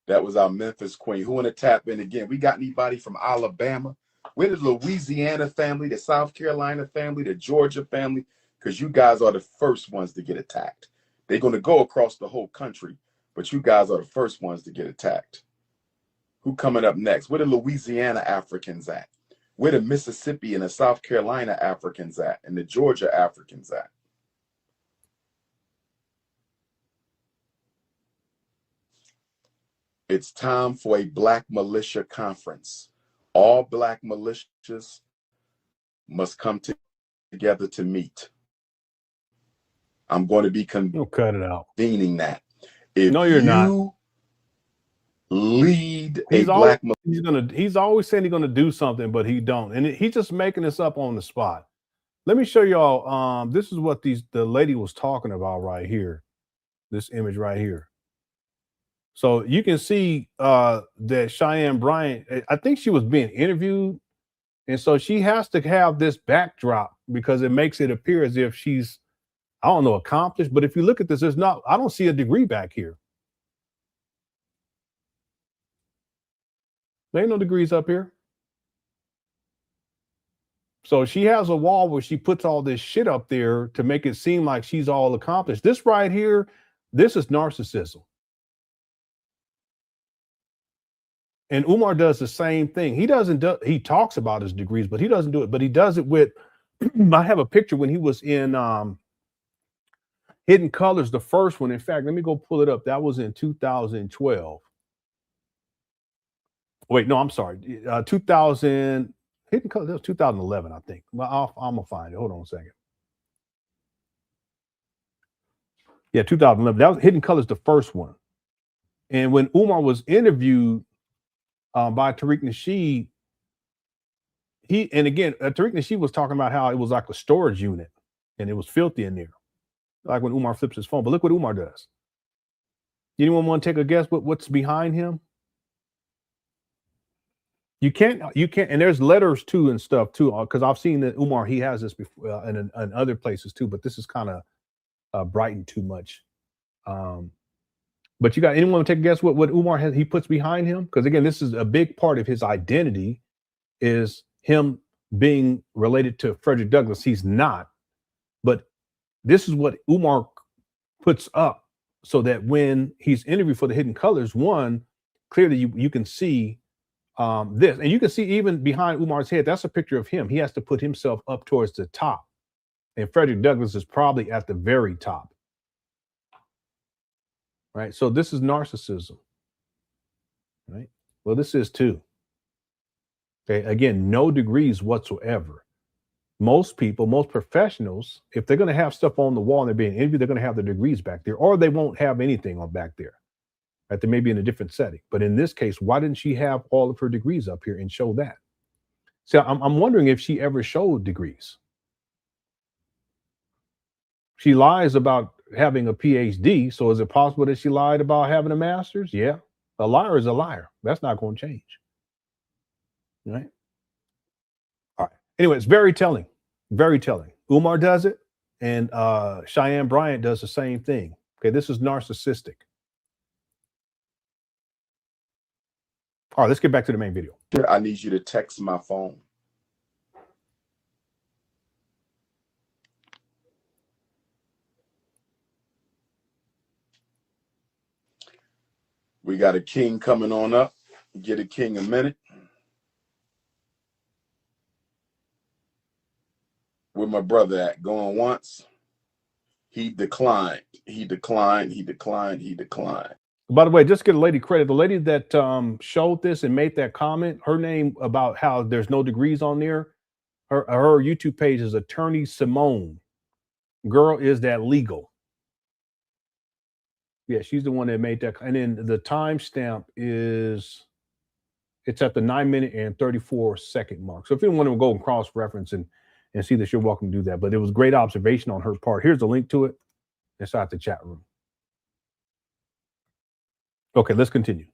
That was our Memphis Queen. Who want to tap in again? We got anybody from Alabama? Where the Louisiana family, the South Carolina family, the Georgia family? Because you guys are the first ones to get attacked. They're going to go across the whole country, but you guys are the first ones to get attacked. Who coming up next? Where the Louisiana Africans at? Where the Mississippi and the South Carolina Africans at? And the Georgia Africans at? It's time for a Black Militia Conference. All Black militias must come together to meet. I'm going to be Cut it out. convening that. If No, you're not. you lead a Black militia, He's always saying he's gonna do something, but he don't, and he's just making this up on the spot. Let me show y'all. This is what the lady was talking about right here. This image right here. So you can see that Cheyenne Bryant, I think she was being interviewed. And so she has to have this backdrop because it makes it appear as if she's, I don't know, accomplished. But if you look at this, I don't see a degree back here. There ain't no degrees up here. So she has a wall where she puts all this shit up there to make it seem like she's all accomplished. This right here, this is narcissism. And Umar does the same thing. He talks about his degrees, but he doesn't do it. But he does it with, I have a picture when he was in Hidden Colors, the first one. In fact, let me go pull it up. That was in 2012. Wait, no, I'm sorry. 2000, Hidden Colors, that was 2011, I think. Well, I'm going to find it. Hold on a second. Yeah, 2011. That was Hidden Colors, the first one. And when Umar was interviewed by Tariq Nasheed, Tariq Nasheed was talking about how it was like a storage unit and it was filthy in there, like when Umar flips his phone. But look what Umar does. Anyone want to take a guess what's behind him? You can't, and there's letters too and stuff too, because I've seen that Umar, he has this before and other places too, but this is kind of brightened too much. But you got anyone to take a guess what Umar he puts behind him? Because again, this is a big part of his identity, is him being related to Frederick Douglass. He's not, but this is what Umar puts up so that when he's interviewed for the Hidden Colors, one, clearly you can see this, and you can see even behind Umar's head, that's a picture of him. He has to put himself up towards the top, and Frederick Douglass is probably at the very top. Right. So this is narcissism. Right. Well, this is too. Okay. Again, no degrees whatsoever. Most people, most professionals, if they're going to have stuff on the wall and they're being interviewed, they're going to have the degrees back there, or they won't have anything on back there. Right. They may be in a different setting. But in this case, why didn't she have all of her degrees up here and show that? So I'm wondering if she ever showed degrees. She lies about having a PhD. So is it possible that she lied about having a master's? Yeah. A liar is a liar. That's not going to change. Right. All right. Anyway, it's very telling. Very telling. Umar does it, and Cheyenne Bryant does the same thing. Okay. This is narcissistic. All right, let's get back to the main video. I need you to text my phone. We got a king coming on up. Get a king a minute. Where my brother at? Going once. He declined. He declined. He declined. He declined. By the way, just get a lady credit. The lady that showed this and made that comment, her name about how there's no degrees on there, her YouTube page is Attorney Simone. Girl, is that legal? Yeah, she's the one that made that. And then the timestamp is, it's at the 9-minute and 34-second mark. So if you want to go and cross-reference and see this, you're welcome to do that. But it was great observation on her part. Here's the link to it inside the chat room. Okay, let's continue.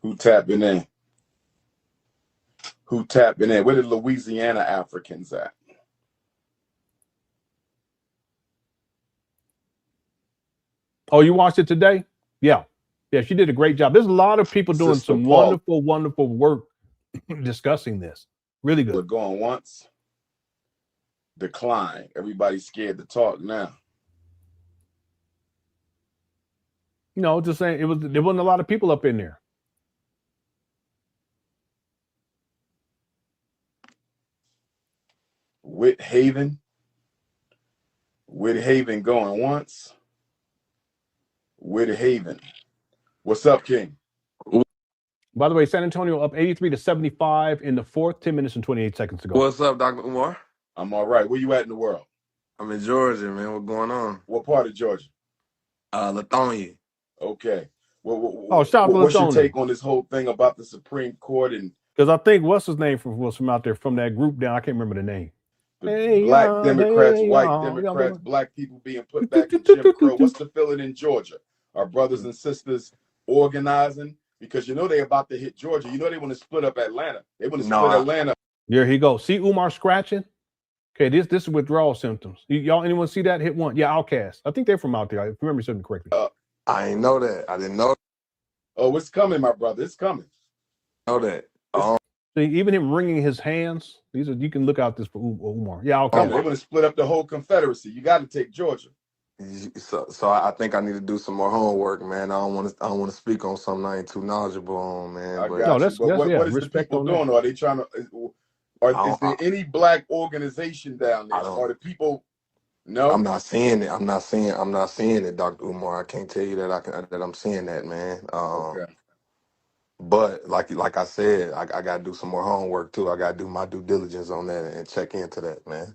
Who tapping in? Who tapping in? Where the Louisiana Africans at? Oh, you watched it today? Yeah. Yeah, she did a great job. There's a lot of people doing Sister some Paul. wonderful, wonderful work discussing this. Really We're good. going once. Decline. Everybody's scared to talk now. You know, just saying there wasn't a lot of people up in there. Whithaven. Whithaven going once. Whithaven. What's up, King? By the way, San Antonio up 83-75 in the fourth, 10 minutes and 28 seconds to go. What's up, Dr. Umar? I'm all right. Where you at in the world? I'm in Georgia, man. What's going on? What part of Georgia? Lithonia. Okay. Shout out to what's your Lithonia. take on this whole thing about the Supreme Court and Because I think what's his name was from out there from that group down. I can't remember the name. the black Democrats, white Democrats, black people being put back in Jim Crow? What's the feeling in Georgia? Our brothers and sisters organizing? Because you know they're about to hit Georgia. You know they want to split up Atlanta. They want to split Atlanta. There he goes. See Umar scratching? Okay, this is withdrawal symptoms. Y'all, anyone see that? Hit one. Yeah, Outcast. I think they're from out there. If I remember something correctly. I ain't know that. I didn't know. Oh, it's coming, my brother. It's coming. Know that. See, even him wringing his hands. These are, you can look out this for Umar. Yeah, They okay. want to split up the whole Confederacy. You got to take Georgia. So I think I need to do some more homework, man. I don't want to speak on something I ain't too knowledgeable on, man. I But got No, you. that's- But that's- what yeah, is the respect people on that. doing? Are they trying to? Is there any black organization down there? Are the people? No, I'm not seeing it. I'm not seeing it, Dr. Umar. I can't tell you that I'm seeing that, man. Okay. But like I said, I gotta do some more homework too. I gotta do my due diligence on that and check into that, man.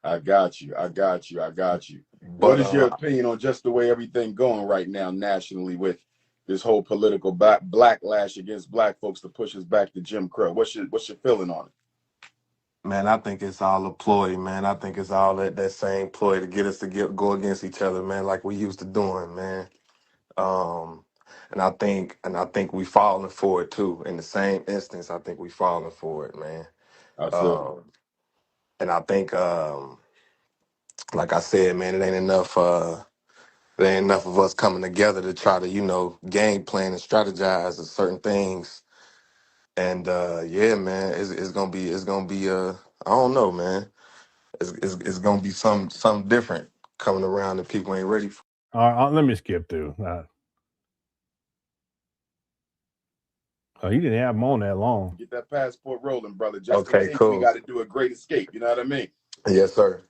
I got you. But what is your opinion on just the way everything going right now nationally with this whole political backlash against black folks to push us back to Jim Crow? What's your feeling on it? Man, I think it's all a ploy, man. I think it's all that same ploy to get us to go against each other, man, like we used to doing, man. And I think we falling for it too. In the same instance, I think we falling for it, man. I feel And I think, like I said, man, it ain't enough. There ain't enough of us coming together to try to, game plan and strategize on certain things. And yeah, man, it's gonna be I don't know, man. It's gonna be something different coming around that people ain't ready for. All right, let me skip through. He didn't have him on that long. get that passport rolling, brother. Just Okay, in case cool. we got to do a great escape. You know what I mean? Yes, sir.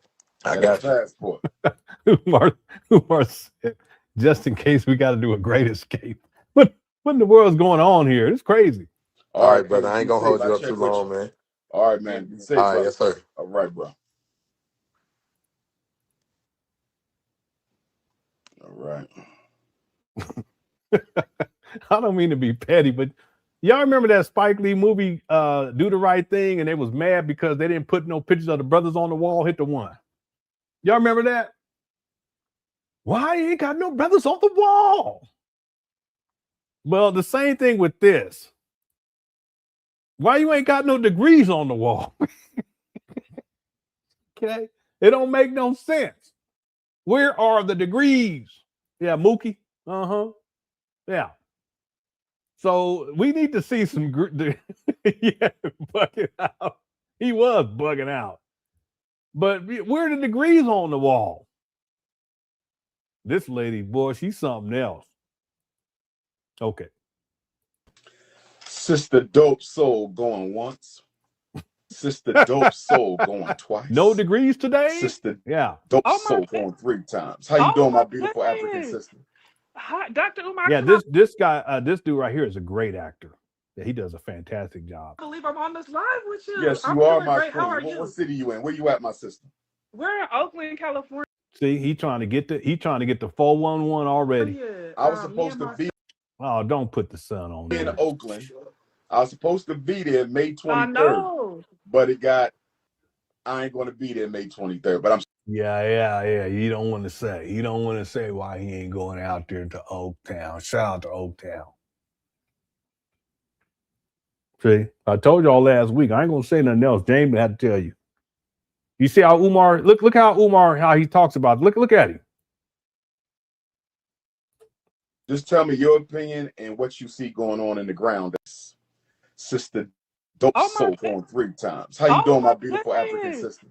I got that passport. Umar said, just in case we got to do a great escape. What in the world's going on here? It's crazy. All right, brother. I ain't gonna hold you up too long, man. All right, man. Be safe, All right, brother. yes, sir. All right, bro. All right. I don't mean to be petty, but y'all remember that Spike Lee movie, Do the Right Thing, and they was mad because they didn't put no pictures of the brothers on the wall, hit the one. Y'all remember that? Why ain't got no brothers on the wall? Well, the same thing with this. Why you ain't got no degrees on the wall? Okay? It don't make no sense. Where are the degrees? Yeah, Mookie. Yeah. So we need to see some. Yeah, bugging out. He was bugging out. But where are the degrees on the wall? This lady, boy, she's something else. Okay. Sister Dope Soul going once. Sister Dope Soul going twice. No degrees today? Sister Yeah. Dope Soul going 3 times. How you doing, my beautiful African sister? Hi, Dr. Umar. Yeah, this guy, this dude right here is a great actor. Yeah, he does a fantastic job. I believe I'm on this live with you. Yes, I'm you are doing my great. queen. How are you? What city you in? Where you at, my sister? We're in Oakland, California. See, he trying to get the 411 already. I was supposed to be Oh, don't put the sun on in there. Oakland. I was supposed to be there May 23rd. I know. But I ain't going to be there May 23rd. But I'm Yeah. You don't want to say. You don't want to say why he ain't going out there to Oaktown. Shout out to Oaktown. See, I told y'all last week. I ain't gonna say nothing else. James had to tell you. You see how Umar look how Umar how he talks about it. Look at him. just tell me your opinion and what you see going on in the ground. Sister Dope Soul going 3 times. How you doing, my beautiful African sister?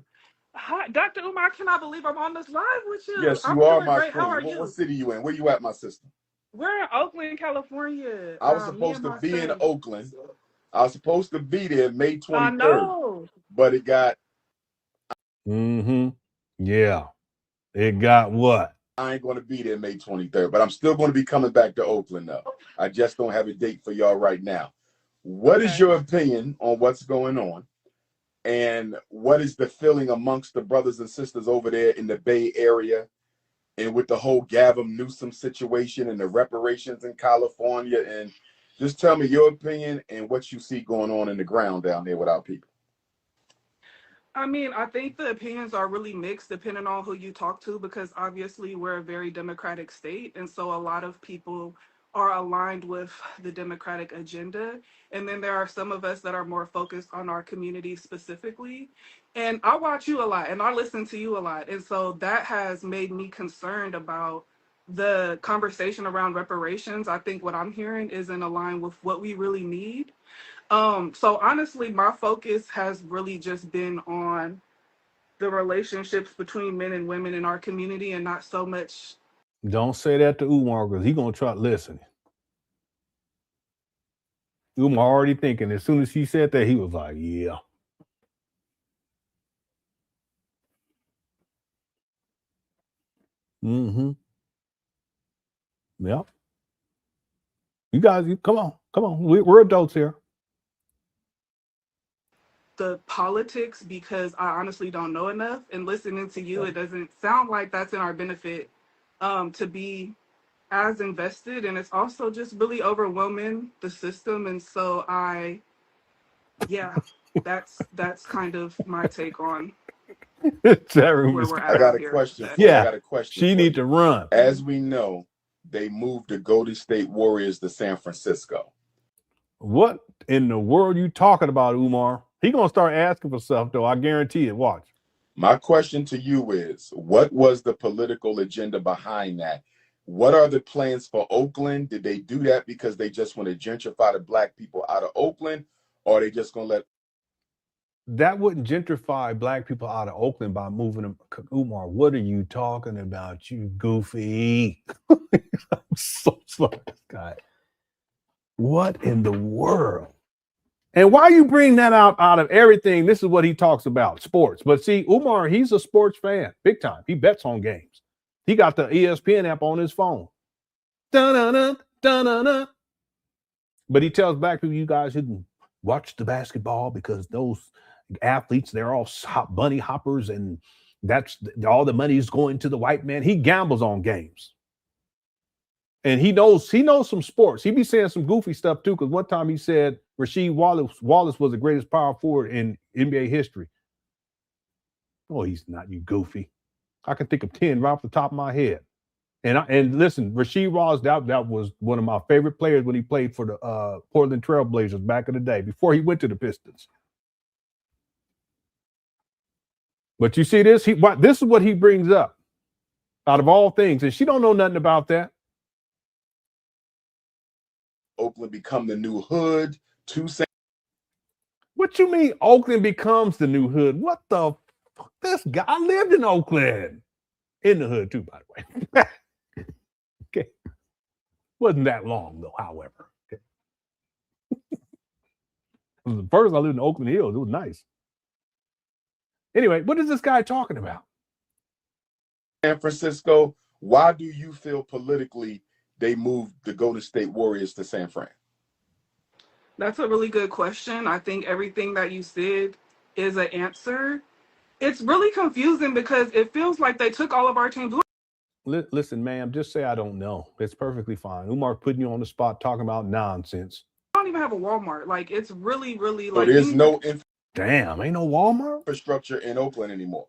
Hi, Dr. Umar. Can I believe I'm on this live with you? Yes, I'm you are doing my great. How are queen. you? What city you in? Where you at, my sister? We're in Oakland, California. I was supposed to be in Oakland. I was supposed to be there May 23rd. I know. But it got. Yeah. It got what? I ain't going to be there May 23rd, but I'm still going to be coming back to Oakland, though. I just don't have a date for y'all right now. What is your opinion on what's going on? And what is the feeling amongst the brothers and sisters over there in the Bay Area and with the whole Gavin Newsom situation and the reparations in California? And just tell me your opinion and what you see going on in the ground down there with our people. I mean, I think the opinions are really mixed depending on who you talk to, because obviously we're a very democratic state. And so a lot of people are aligned with the democratic agenda. And then there are some of us that are more focused on our community specifically. And I watch you a lot and I listen to you a lot. And so that has made me concerned about the conversation around reparations. I think what I'm hearing isn't aligned with what we really need. So honestly, my focus has really just been on the relationships between men and women in our community and not so much. Don't say that to Umar because he's gonna try to listen. Umar already thinking. As soon as she said that, he was like, yeah. Yep. You guys, come on. We're adults here. The politics, because I honestly don't know enough, and listening to you, it doesn't sound like that's in our benefit to be as invested, and it's also just really overwhelming the system. And so that's kind of my take on where we're at. I got a question. Yeah, I got a question. She need to run. As we know, they moved the Golden State Warriors to San Francisco. What in the world you talking about, Umar? He gonna start asking for stuff, though. I guarantee it. Watch. My question to you is, what was the political agenda behind that? What are the plans for Oakland? Did they do that because they just want to gentrify the black people out of Oakland, or are they just gonna let? That wouldn't gentrify black people out of Oakland by moving them. Umar, what are you talking about, you goofy? I'm so sorry, this guy. What in the world? And why you bring that out of everything? This is what he talks about, sports. But see, Umar, he's a sports fan, big time. He bets on games. He got the ESPN app on his phone. Da-na-na, da-na-na. But he tells black people, you guys shouldn't watch the basketball because those athletes, they're all bunny hoppers, and that's all the money is going to the white man. He gambles on games. And he knows some sports. He be saying some goofy stuff too, because one time he said Rasheed Wallace was the greatest power forward in NBA history. Oh, he's not, you goofy. I can think of 10 right off the top of my head. And listen, Rasheed Wallace, that was one of my favorite players when he played for the Portland Trail Blazers back in the day, before he went to the Pistons. But you see this? This is what he brings up. Out of all things, and she don't know nothing about that. Oakland become the new hood to San. What you mean Oakland becomes the new hood? What the fuck? This guy, I lived in Oakland. In the hood too, by the way. Okay. Wasn't that long though, however. Okay. First I lived in Oakland Hills. It was nice. Anyway, what is this guy talking about? San Francisco. Why do you feel politically they moved the Golden State Warriors to San Fran? That's a really good question. I think everything that you said is an answer. It's really confusing because it feels like they took all of our teams. Listen, ma'am, just say I don't know. It's perfectly fine. Umar putting you on the spot talking about nonsense. I don't even have a Walmart. Like, it's really, really So like. there's no Damn, ain't no Walmart infrastructure in Oakland anymore.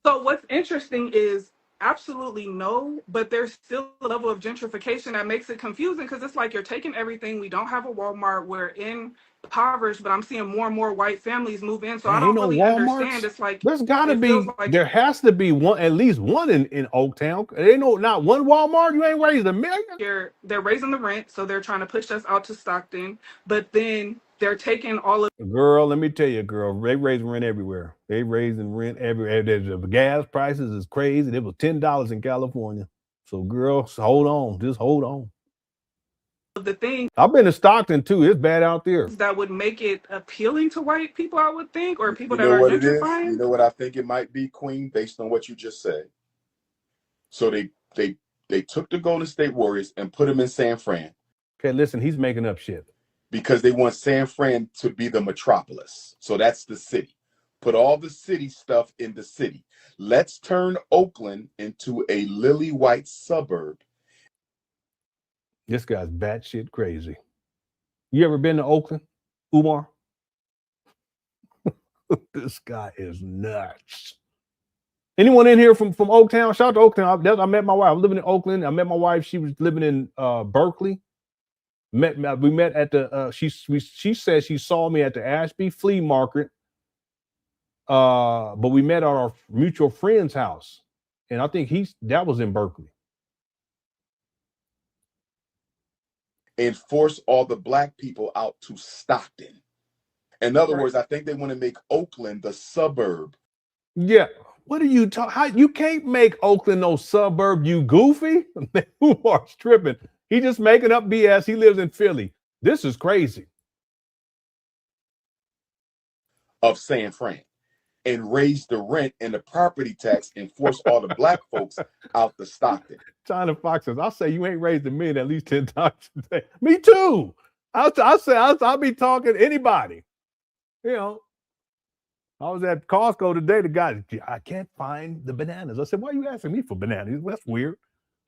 So what's interesting is absolutely no, but there's still a level of gentrification that makes it confusing because it's like you're taking everything. We don't have a Walmart. We're impoverished, but I'm seeing more and more white families move in. So I don't really understand. It's like there's got to be, there has to be one, at least one in Oaktown. There ain't not one Walmart. You ain't raised a million. They're raising the rent, so they're trying to push us out to Stockton, but then they're taking all of. Girl, let me tell you, girl, they raising rent everywhere. They raising rent everywhere. The gas prices is crazy. It was $10 in California. So, girl, hold on. Just hold on. The thing I've been to Stockton too. It's bad out there. That would make it appealing to white people, I would think, or people You that know are what it is? gentrifying. You know what I think it might be, Queen, based on what you just said. So they took the Golden State Warriors and put them in San Fran. Okay, listen, he's making up shit. Because they want San Fran to be the metropolis. So that's the city. Put all the city stuff in the city. Let's turn Oakland into a lily white suburb. This guy's batshit crazy. You ever been to Oakland, Umar? This guy is nuts. Anyone in here from Oaktown? Shout out to Oaktown. I met my wife. I was living in Oakland. I met my wife. She was living in Berkeley. We met at the she said she saw me at the Ashby Flea Market, but we met at our mutual friend's house, and I think that was in Berkeley. And force all the black people out to Stockton. In other words, I think they want to make Oakland the suburb. Yeah. What are you talking? You can't make Oakland no suburb, you goofy. Umar's tripping. He just making up BS. He lives in Philly. This is crazy. Of San Fran, and raise the rent and the property tax and force all the black folks out to Stockton. China Fox says, I'll say you ain't raised a million at least 10 times a day. Me too. I'll be talking to anybody. You know, I was at Costco today. The guy, I can't find the bananas. I said, why are you asking me for bananas? Well, that's weird.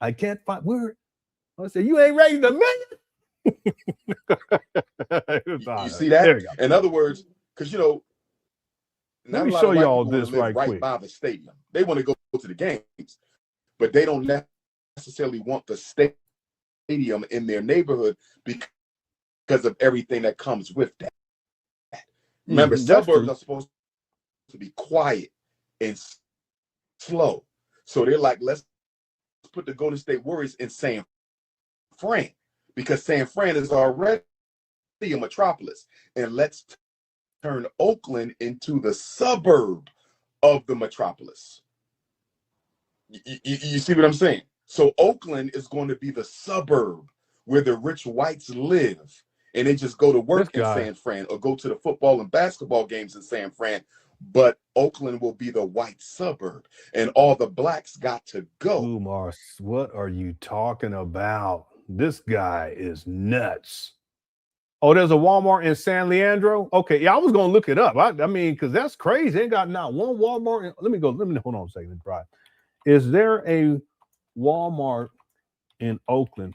I can't find where. I said, you ain't raised a million. You see that? In other words, because let me show y'all this right quick. By the stadium, they want to go to the games, but they don't necessarily want the stadium in their neighborhood because of everything that comes with that. Remember, suburbs are supposed to be quiet and slow, so they're like, let's put the Golden State Warriors in San Fran because San Fran is already a metropolis, and let's turn Oakland into the suburb of the metropolis. You see what I'm saying? So Oakland is going to be the suburb where the rich whites live, and they just go to work in San Fran or go to the football and basketball games in San Fran. But Oakland will be the white suburb, and all the blacks got to go. Umar, what are you talking about? This guy is nuts. Oh, there's a Walmart in San Leandro? Okay, yeah, I was going to look it up. I mean, because that's crazy. Ain't got not one Walmart. Let me hold on a second. Right. Is there a Walmart in Oakland?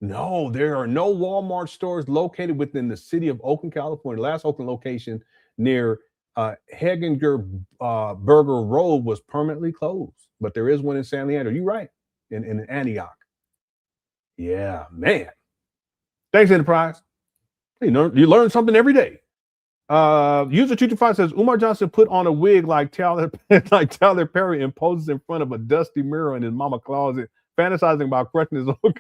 No, there are no Walmart stores located within the city of Oakland, California. The last Oakland location near Heginger Burger Road was permanently closed, but there is one in San Leandro. You're right, in Antioch. Yeah, man. Thanks, Enterprise. You learn something every day. User 225 says Umar Johnson put on a wig like Tyler Perry and poses in front of a dusty mirror in his mama closet, fantasizing about crushing his own.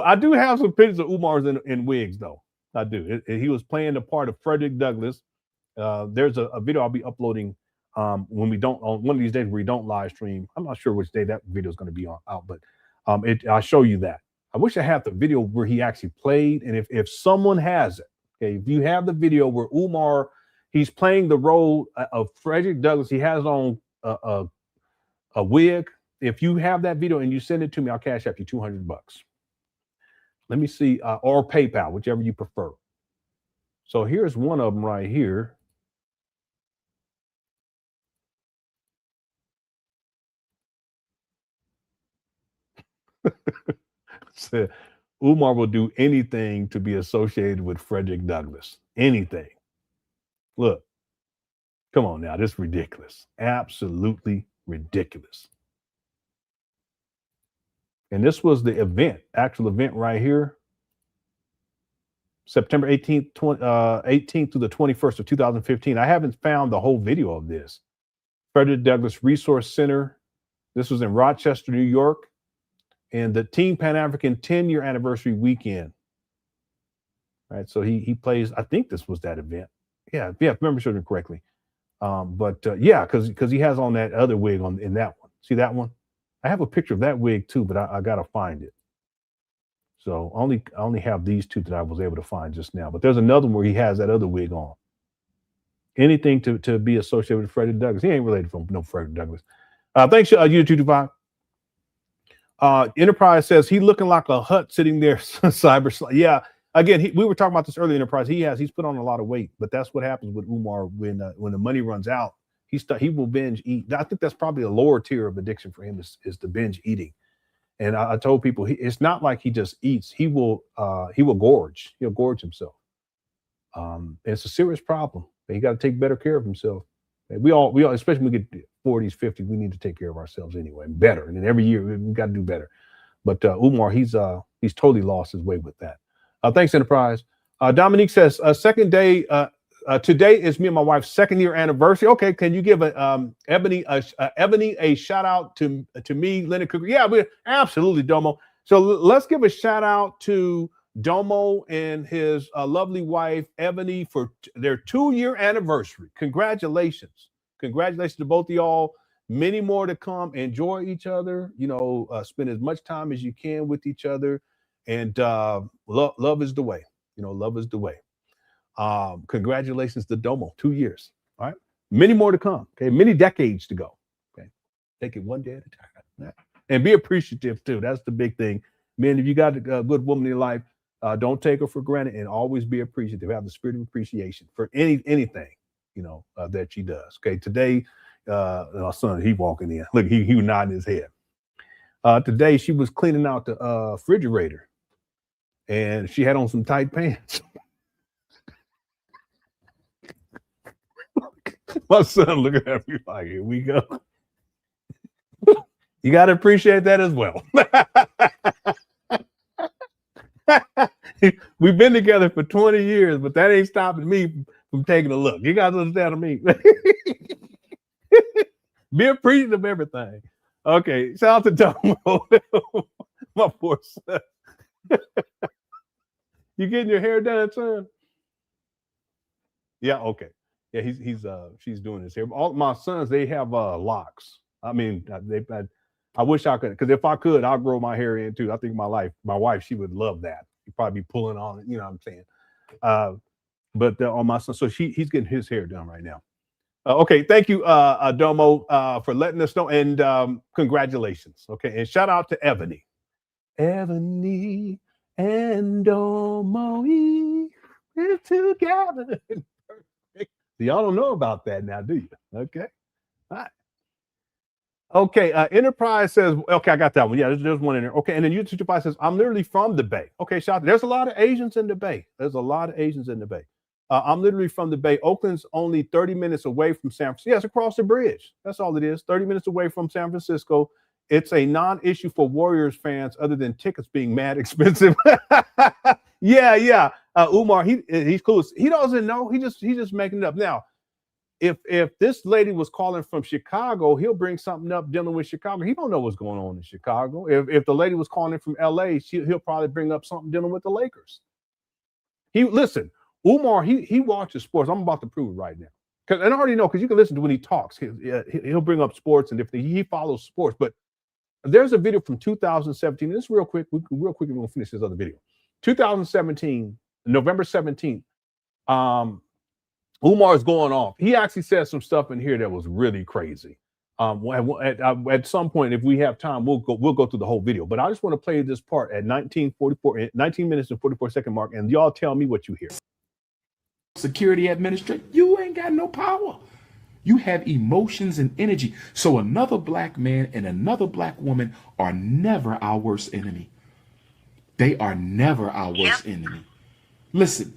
I do have some pictures of Umar's in wigs, though. I do. He was playing the part of Frederick Douglass. There's a video I'll be uploading when we don't, on one of these days where we don't live stream. I'm not sure which day that video is going to be out, but I'll show you that. I wish I had the video where he actually played, and if someone has it, okay, if you have the video where Umar, he's playing the role of Frederick Douglass, he has on a wig. If you have that video and you send it to me, I'll cash up you $200. Let me see, or PayPal, whichever you prefer. So here's one of them right here. Said Umar will do anything to be associated with Frederick Douglass. Anything. Look, come on now, this is ridiculous. Absolutely ridiculous. And this was the event, actual event right here. September 18th, 18th to the 21st of 2015. I haven't found the whole video of this. Frederick Douglass Resource Center. This was in Rochester, New York. And the Team Pan African 10-year anniversary weekend. All right, so he plays, I think this was that event. Yeah, if I remember something correctly. Yeah, because he has on that other wig in that one. See that one? I have a picture of that wig too, but I gotta find it. So I only have these two that I was able to find just now. But there's another one where he has that other wig on. Anything to be associated with Frederick Douglass. He ain't related from no Frederick Douglass. Thanks, YouTube. Enterprise says he looking like a hut sitting there. Cyber. Yeah. Again, we were talking about this earlier. Enterprise. He's put on a lot of weight, but that's what happens with Umar when the money runs out. He will binge eat. I think that's probably a lower tier of addiction for him is the binge eating. And I told people it's not like he just eats. He will gorge. He'll gorge himself. It's a serious problem. He got to take better care of himself. We all, especially when we get 40s, 50s, we need to take care of ourselves anyway, better. And then every year we got to do better. But Umar, he's totally lost his way with that. Thanks, Enterprise. Dominique says, second day, today is me and my wife's 2nd year anniversary. Okay, can you give Ebony a shout out to me, Leonard Cooker? Yeah, we absolutely, Domo. So let's give a shout out to Domo and his lovely wife, Ebony, for their 2-year anniversary. Congratulations. Congratulations to both of y'all. Many more to come. Enjoy each other. Spend as much time as you can with each other. And love is the way. Love is the way. Congratulations to Domo. 2 years. All right. Many more to come. Okay. Many decades to go. Okay. Take it one day at a time. And be appreciative too. That's the big thing. Men, if you got a good woman in your life, don't take her for granted and always be appreciative. Have the spirit of appreciation for anything, that she does. Okay. Today, our son, he walking in. Look, he was nodding his head. Today, she was cleaning out the refrigerator and she had on some tight pants. My son looking at me like, here we go. You got to appreciate that as well. We've been together for 20 years, but that ain't stopping me from taking a look. You guys understand what I mean? Be appreciative of everything. Okay, shout out to Domo. My poor son. You getting your hair done, son? Yeah, okay. Yeah, she's doing his hair. All my sons, they have locks. I mean, I wish I could, because if I could, I'll grow my hair in too. I think my wife, she would love that. You'd probably be pulling on it, you know what I'm saying? But on my son, so he's getting his hair done right now. Okay, thank you, Domo, for letting us know, and congratulations. Okay, and shout out to Ebony. Ebony and Domo, we're together. Y'all don't know about that now, do you? Okay, all right. Okay, Enterprise says, okay, I got that one. Yeah, there's one in there. Okay, and then YouTube says, I'm literally from the Bay. Okay, shout out. There's a lot of Asians in the Bay. I'm literally from the Bay. Oakland's only 30 minutes away from San Francisco. Yeah, it's across the bridge. That's all it is. 30 minutes away from San Francisco. It's a non-issue for Warriors fans other than tickets being mad expensive. Yeah. Umar, he's cool. He doesn't know. He's just making it up. Now, if this lady was calling from Chicago, he'll bring something up dealing with Chicago. He don't know what's going on in Chicago. If the lady was calling from LA, he'll probably bring up something dealing with the Lakers. Umar, he watches sports. I'm about to prove it right now. And I already know, because you can listen to when he talks. He'll bring up sports and different things. He follows sports. But there's a video from 2017. This is real quick. Real quick, we're going to finish this other video. 2017, November 17th. Umar's going off. He actually said some stuff in here that was really crazy. At some point, if we have time, we'll go through the whole video. But I just want to play this part at 19 minutes and 44 second mark, and y'all tell me what you hear. Security administrator, you ain't got no power. You have emotions and energy. So another black man and another black woman are never our worst enemy. They are never our worst enemy. Listen,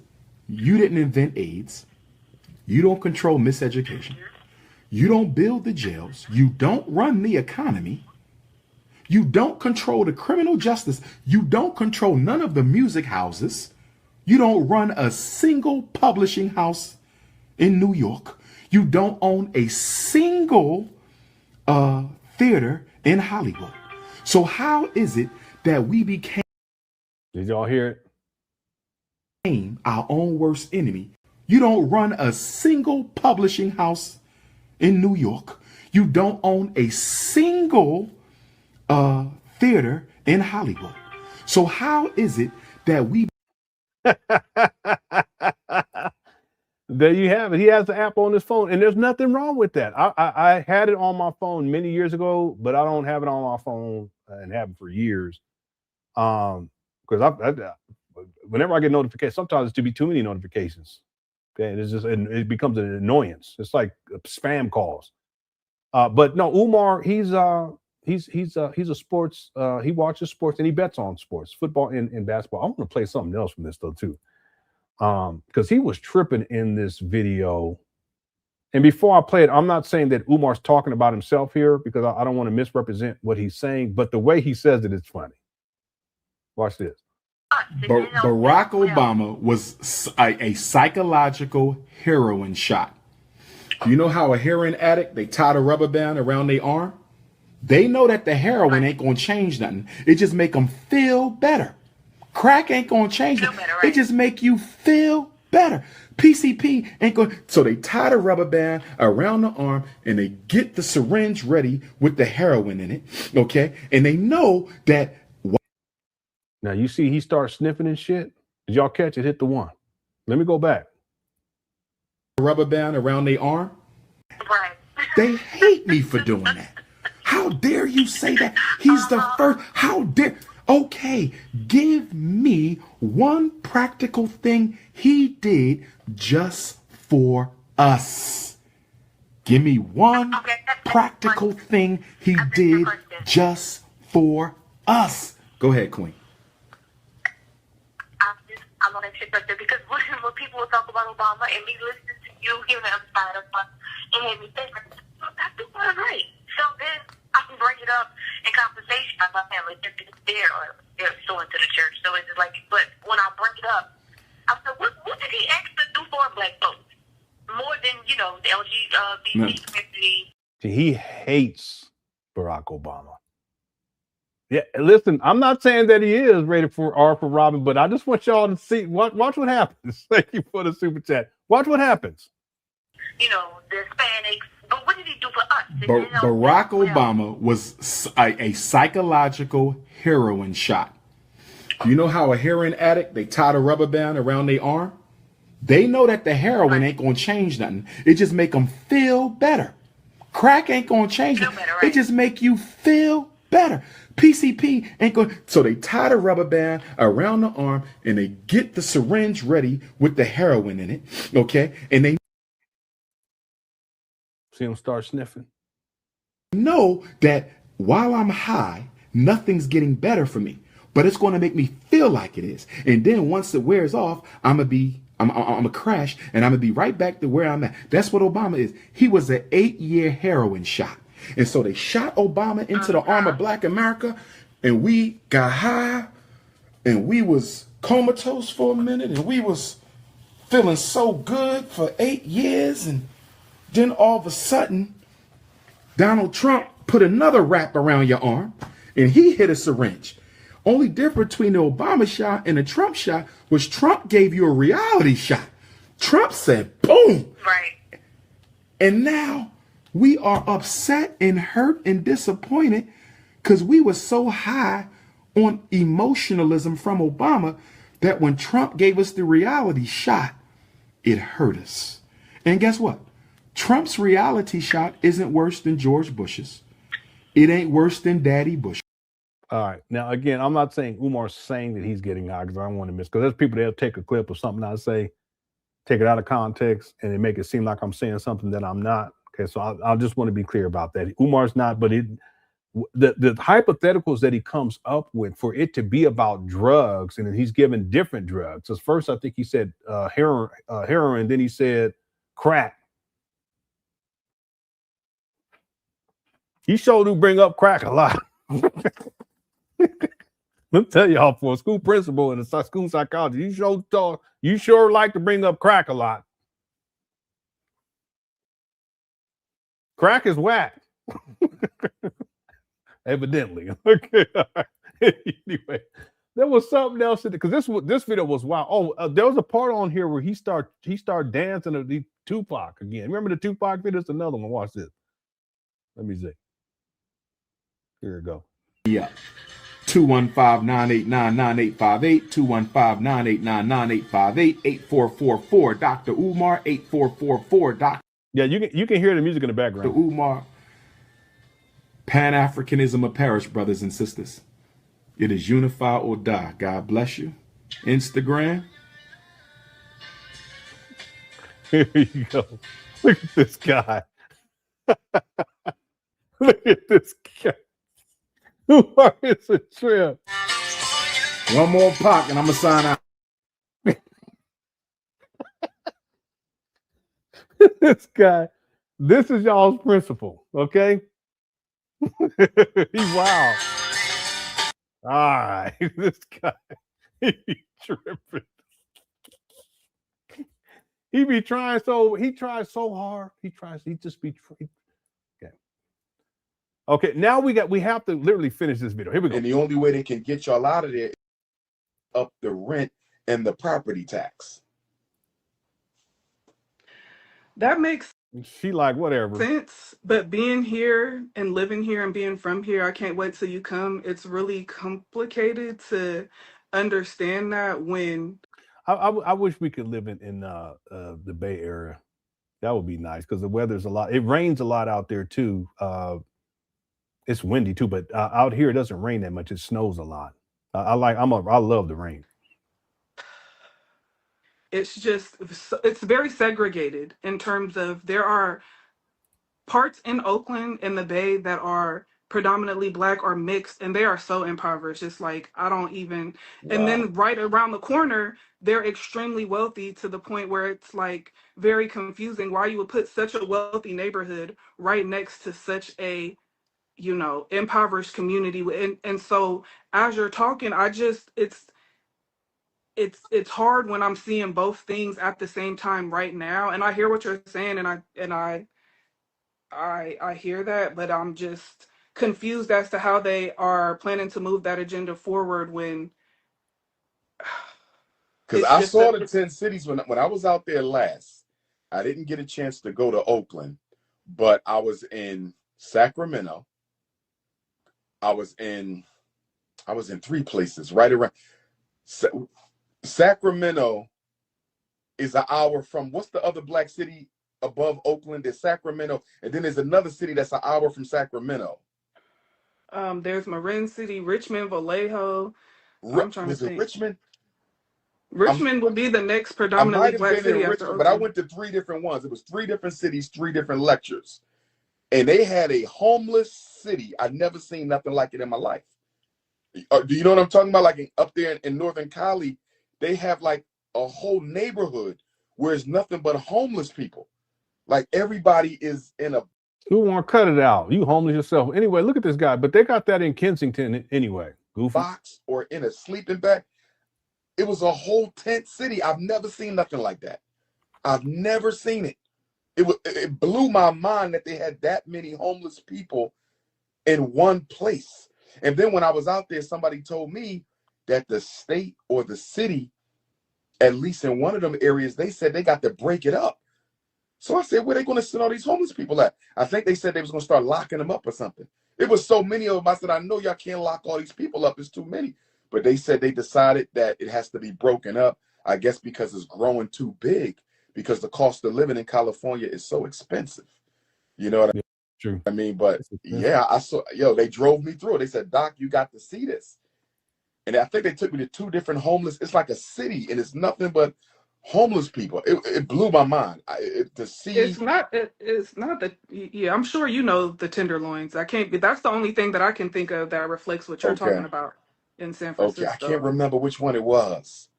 you didn't invent AIDS. You don't control miseducation. You don't build the jails. You don't run the economy. You don't control the criminal justice. You don't control none of the music houses. You don't run a single publishing house in New York. You don't own a single theater in Hollywood. So how is it that we became Did y'all hear it? Our own worst enemy? You don't run a single publishing house in New York. You don't own a single theater in Hollywood. So how is it that we There you have it. He has the app on his phone, and there's nothing wrong with that. I had it on my phone many years ago, but I don't have it on my phone and have it for years. Because whenever I get notifications, sometimes it's to be too many notifications. Okay, it becomes an annoyance. It's like spam calls. But no, Umar, he's a sports. He watches sports and he bets on sports, football and basketball. I want to play something else from this though too, because he was tripping in this video. And before I play it, I'm not saying that Umar's talking about himself here, because I don't want to misrepresent what he's saying. But the way he says it is funny. Watch this. Barack Obama was a psychological heroin shot. You know how a heroin addict, they tie the rubber band around their arm? They know that the heroin ain't going to change nothing. It just make them feel better. Crack ain't going to change nothing. It just make you feel better. PCP ain't going to. So they tie the rubber band around the arm and they get the syringe ready with the heroin in it. Okay. And they know that. Now you see he starts sniffing and shit. Did y'all catch it? Hit the one. Let me go back. Rubber band around their arm. Right. They hate me for doing that. How dare you say that? He's the first. How dare? Okay, give me one practical thing he did just for us. Give me one practical thing he did just for us. Go ahead, Queen. I'm on that shit right there, because when people will talk about Obama and me listening to you, hearing the other side of us, it made me think, that's the one right. So then I can bring it up in conversation. My family, they're still into the church, so it's just like, but when I bring it up, I said, what did he actually do for black folks? More than, the LGBT community. He hates Barack Obama. Yeah, listen, I'm not saying that he is rated for R for Robin, but I just want y'all to see. Watch what happens. Thank you for the super chat. Watch what happens. The Hispanics. But what did he do for us? Barack Obama was a psychological heroin shot. You know how a heroin addict, they tie the rubber band around their arm? They know that the heroin ain't going to change nothing. It just make them feel better. Crack ain't going to change nothing. It just make you feel better. PCP ain't going. So they tie the rubber band around the arm and they get the syringe ready with the heroin in it. Okay. And they see him start sniffing. Know that while I'm high, nothing's getting better for me, but it's going to make me feel like it is. And then once it wears off, I'm a crash and I'm gonna be right back to where I'm at. That's what Obama is. He was an 8-year heroin shot. And so they shot Obama into the arm of black America, and we got high and we was comatose for a minute, and we was feeling so good for 8 years, and then all of a sudden, Donald Trump put another wrap around your arm, and he hit a syringe. Only difference between the Obama shot and the Trump shot was Trump gave you a reality shot. Trump said, boom. Right. And now we are upset and hurt and disappointed because we were so high on emotionalism from Obama that when Trump gave us the reality shot, it hurt us. And guess what? Trump's reality shot isn't worse than George Bush's. It ain't worse than Daddy Bush. All right. Now, again, I'm not saying Umar's saying that he's getting high because I don't want to miss, because there's people that'll take a clip of something I say, take it out of context, and it make it seem like I'm saying something that I'm not. Okay, so I just want to be clear about that. Umar's not, but the hypotheticals that he comes up with for it to be about drugs, and he's given different drugs. So first, I think he said heroin, then he said crack. He sure do bring up crack a lot. Let me tell y'all, for a school principal and a school psychologist, you sure like to bring up crack a lot. Crack is whack. Evidently. Okay. Anyway, there was something else because this video was wild. Oh, there was a part on here where he started dancing to the Tupac again. Remember the Tupac video? It's another one. Watch this. Let me see. Here we go. Yeah. 215-989-9858, 215-989-9858, 8444, Dr. Umar, 8444, Dr. Yeah, you can hear the music in the background. Dr. Umar. Pan Africanism of Parish, brothers and sisters. It is unify or die. God bless you. Instagram. Here you go. Look at this guy. Look at this guy. Umar is a trip. One more pop and I'm going to sign out. This guy. This is y'all's principal, okay? He's wild. All right. This guy. He be tripping. He tries so hard. He just be okay, now we have to literally finish this video. Here we go. And the only way they can get y'all out of there is up the rent and the property tax. That makes She like whatever sense, but being here and living here and being from here, I can't wait till you come. It's really complicated to understand that when I wish we could live in the Bay Area. That would be nice because the weather's a lot. It rains a lot out there too. It's windy too, but out here it doesn't rain that much. It snows a lot. I love the rain. it's very segregated in terms of there are parts in Oakland and the Bay that are predominantly Black or mixed, and they are so impoverished. It's like, I don't even, Wow. And then right around the corner, they're extremely wealthy to the point where it's like very confusing why you would put such a wealthy neighborhood right next to such a, impoverished community. And so as you're talking, it's hard when I'm seeing both things at the same time right now. And I hear what you're saying, and I hear that, but I'm just confused as to how they are planning to move that agenda forward when. Because I saw the 10 cities when I was out there last. I didn't get a chance to go to Oakland, but I was in Sacramento. I was in 3 places right around. Sacramento is an hour from, what's the other Black city above Oakland? There's Sacramento, and then there's another city that's an hour from Sacramento. There's Marin City, Richmond, Vallejo. I'm trying to think. Richmond? Richmond would be the next predominantly Black city after Oakland. But I went to 3 different ones. It was 3 different cities, 3 different lectures. And they had a homeless city. I'd never seen nothing like it in my life. Do you know what I'm talking about? Like up there in Northern Cali, they have like a whole neighborhood where it's nothing but homeless people. Like everybody is in a... Who want to cut it out? You homeless yourself. Anyway, look at this guy. But they got that in Kensington anyway. Goofy. Box or in a sleeping bag. It was a whole tent city. I've never seen nothing like that. I've never seen it. It blew my mind that they had that many homeless people in one place. And then when I was out there, somebody told me that the state or the city, at least in one of them areas, they said they got to break it up. So I said, where are they going to send all these homeless people at? I think they said they was going to start locking them up or something. It was so many of them. I said, I know y'all can't lock all these people up. It's too many. But they said they decided that it has to be broken up, I guess because it's growing too big, because the cost of living in California is so expensive. You know what True. I mean? But yeah, I saw, they drove me through it. They said, Doc, you got to see this. And I think they took me to 2 different homeless. It's like a city, and it's nothing but homeless people. It blew my mind to see. It's not the, yeah, I'm sure you know the Tenderloins. I can't be, that's the only thing that I can think of that reflects what you're talking about in San Francisco. I can't remember which one it was.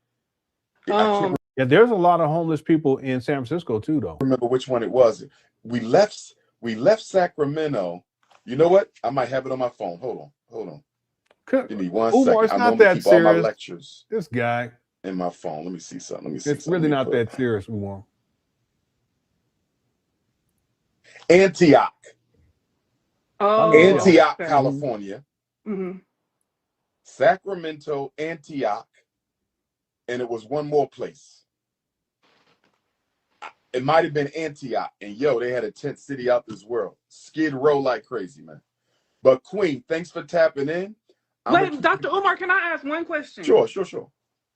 Yeah, there's a lot of homeless people in San Francisco too, though. Remember which one it was. We left Sacramento. You know what? I might have it on my phone. Hold on. Give me 1 second. It's I'm not gonna that keep serious. all my lectures This guy in my phone. Let me see something. It's really not that serious, Umar. Antioch. Antioch, okay. California. Mm-hmm. Sacramento, Antioch, and it was one more place. It might have been Antioch, and they had a tent city out this world. Skid Row like crazy, man. But Queen, thanks for tapping in. Wait, Dr. Umar, can I ask one question? Sure.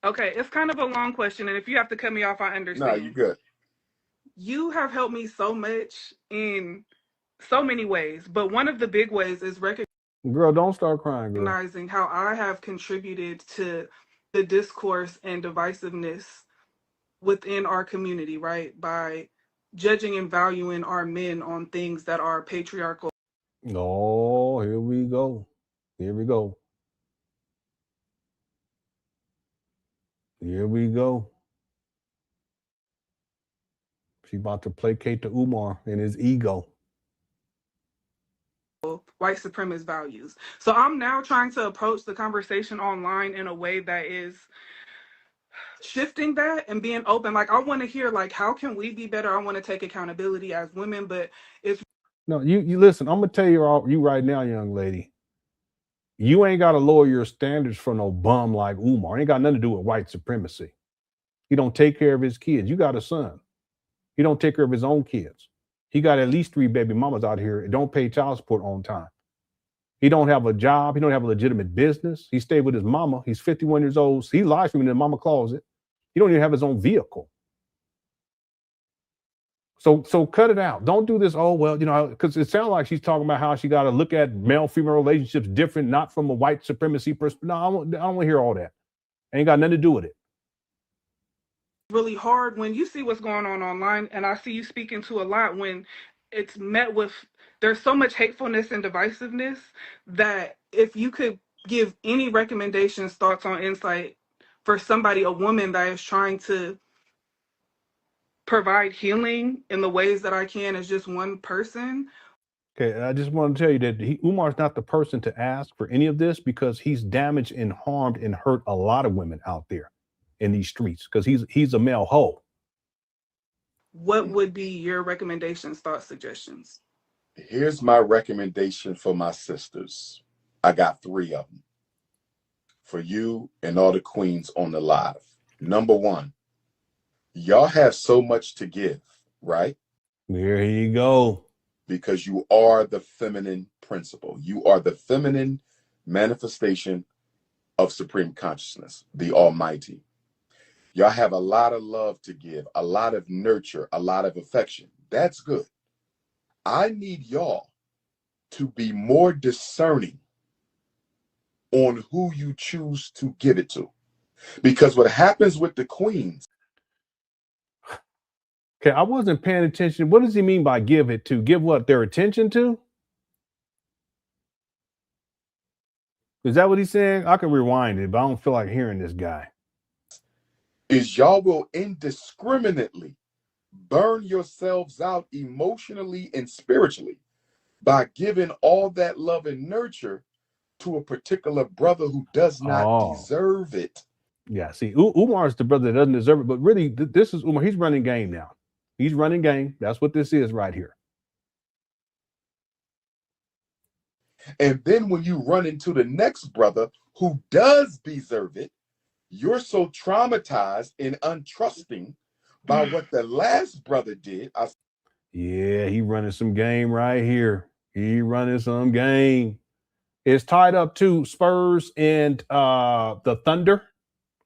Okay, it's kind of a long question, and if you have to cut me off, I understand. No, you good. You have helped me so much in so many ways, but one of the big ways is Girl, don't start crying, girl. recognizing how I have contributed to the discourse and divisiveness within our community, right? By judging and valuing our men on things that are patriarchal. Oh, here we go. Here we go. She about to placate to Umar and his ego. White supremacist values. So I'm now trying to approach the conversation online in a way that is shifting that and being open. Like, I want to hear, like, how can we be better? I want to take accountability as women, but it's no. You listen. I'm gonna tell you right now, young lady. You ain't got to lower your standards for no bum like Umar. It ain't got nothing to do with white supremacy. He don't take care of his kids. You got a son. He don't take care of his own kids. He got at least 3 baby mamas out here. Don't pay child support on time. He don't have a job. He don't have a legitimate business. He stayed with his mama. He's 51 years old. He lies from in the mama closet. He don't even have his own vehicle. So cut it out. Don't do this. Oh, well, because it sounds like she's talking about how she got to look at male-female relationships different, not from a white supremacy perspective. No, I don't want to hear all that. Ain't got nothing to do with it. really hard when you see what's going on online, and I see you speaking to a lot when it's met with, there's so much hatefulness and divisiveness that if you could give any recommendations, thoughts on insight for somebody, a woman that is trying to provide healing in the ways that I can as just one person. Okay, I just want to tell you that Umar's not the person to ask for any of this because he's damaged and harmed and hurt a lot of women out there in these streets because he's a male hoe. What would be your recommendations, thoughts, suggestions? Here's my recommendation for my sisters. I got 3 of them for you and all the queens on the live. Number 1, y'all have so much to give, right? There you go. Because you are the feminine principle. You are the feminine manifestation of supreme consciousness, the Almighty. Y'all have a lot of love to give, a lot of nurture, a lot of affection. That's good. I need y'all to be more discerning on who you choose to give it to. Because what happens with the queens. Okay, I wasn't paying attention. What does he mean by give it to? Give what? Their attention to? Is that what he's saying? I can rewind it, but I don't feel like hearing this guy. Is y'all will indiscriminately burn yourselves out emotionally and spiritually by giving all that love and nurture to a particular brother who does not deserve it. Yeah, see, Umar is the brother that doesn't deserve it, but really, this is Umar. He's running game now. He's running game. That's what this is right here. And then when you run into the next brother who does deserve it, you're so traumatized and untrusting by what the last brother did. Yeah, he running some game right here. He running some game. It's tied up to Spurs and the Thunder.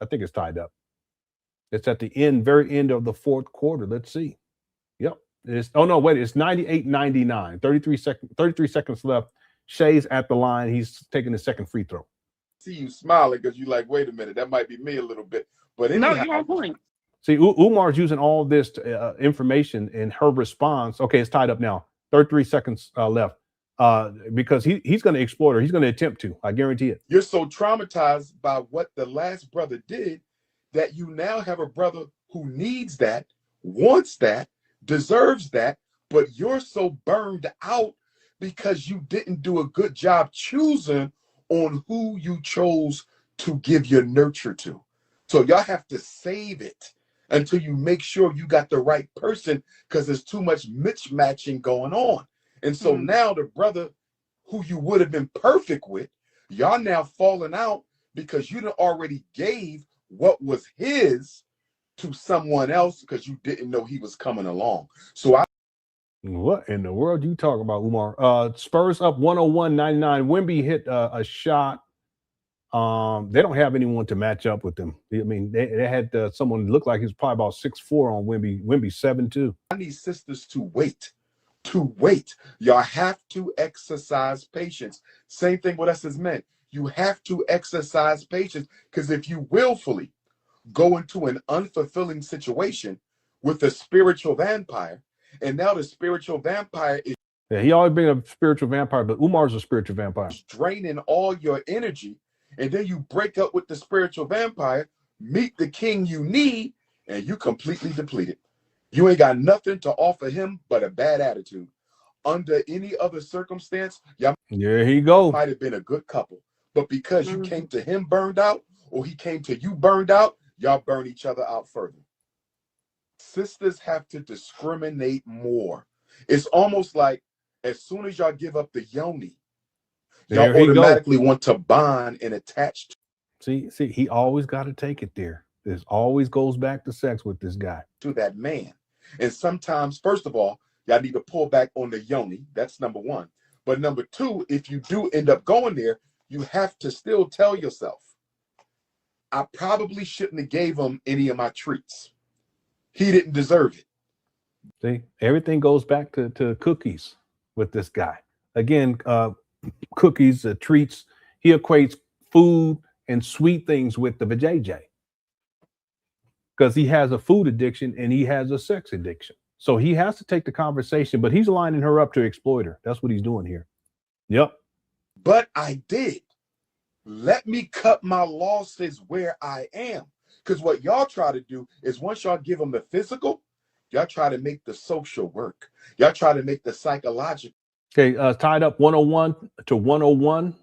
I think it's tied up. It's at the end, very end of the fourth quarter. Let's see. Yep. It's it's 98-99. 33 seconds left. Shea's at the line. He's taking the second free throw. See you smiling because you're like, wait a minute, that might be me a little bit. But anyhow, No, you're on point. See, Umar's using all this information in her response. Okay, it's tied up now. 33 seconds left. Because he's going to exploit her. He's going to attempt to. I guarantee it. You're so traumatized by what the last brother did that you now have a brother who needs that, wants that, deserves that, but you're so burned out because you didn't do a good job choosing on who you chose to give your nurture to. So y'all have to save it until you make sure you got the right person, because there's too much mismatching going on. And so now the brother who you would have been perfect with, y'all now falling out because you done already gave what was his to someone else because you didn't know he was coming along. So What in the world you talking about, Umar? Spurs up 101-99. Wemby hit a shot. They don't have anyone to match up with them. I mean, they had someone look like he was probably about 6'4" on Wemby. Wemby 7'2". I need sisters to wait. Y'all have to exercise patience. Same thing with us as men. You have to exercise patience, because if you willfully go into an unfulfilling situation with a spiritual vampire, and now the spiritual vampire is He always been a spiritual vampire, but Umar's a spiritual vampire. Draining all your energy, and then you break up with the spiritual vampire, meet the king you need, and you completely depleted. You ain't got nothing to offer him but a bad attitude. Under any other circumstance, y'all might have been a good couple. But because you came to him burned out, or he came to you burned out, y'all burn each other out further. Sisters have to discriminate more. It's almost like as soon as y'all give up the yoni, y'all automatically want to bond and attach. See, he always got to take it there. This always goes back to sex with this guy. To that man. And sometimes, first of all, y'all need to pull back on the yoni. That's number one. But number two, if you do end up going there, you have to still tell yourself, I probably shouldn't have gave him any of my treats. He didn't deserve it. See, everything goes back to cookies with this guy. Again, cookies, treats. He equates food and sweet things with the vajayjay, because he has a food addiction and he has a sex addiction. So he has to take the conversation, but he's lining her up to exploit her. That's what he's doing here. Yep. But I did. Let me cut my losses where I am. Because what y'all try to do is once y'all give them the physical, y'all try to make the social work. Y'all try to make the psychological. Okay, tied up 101-101.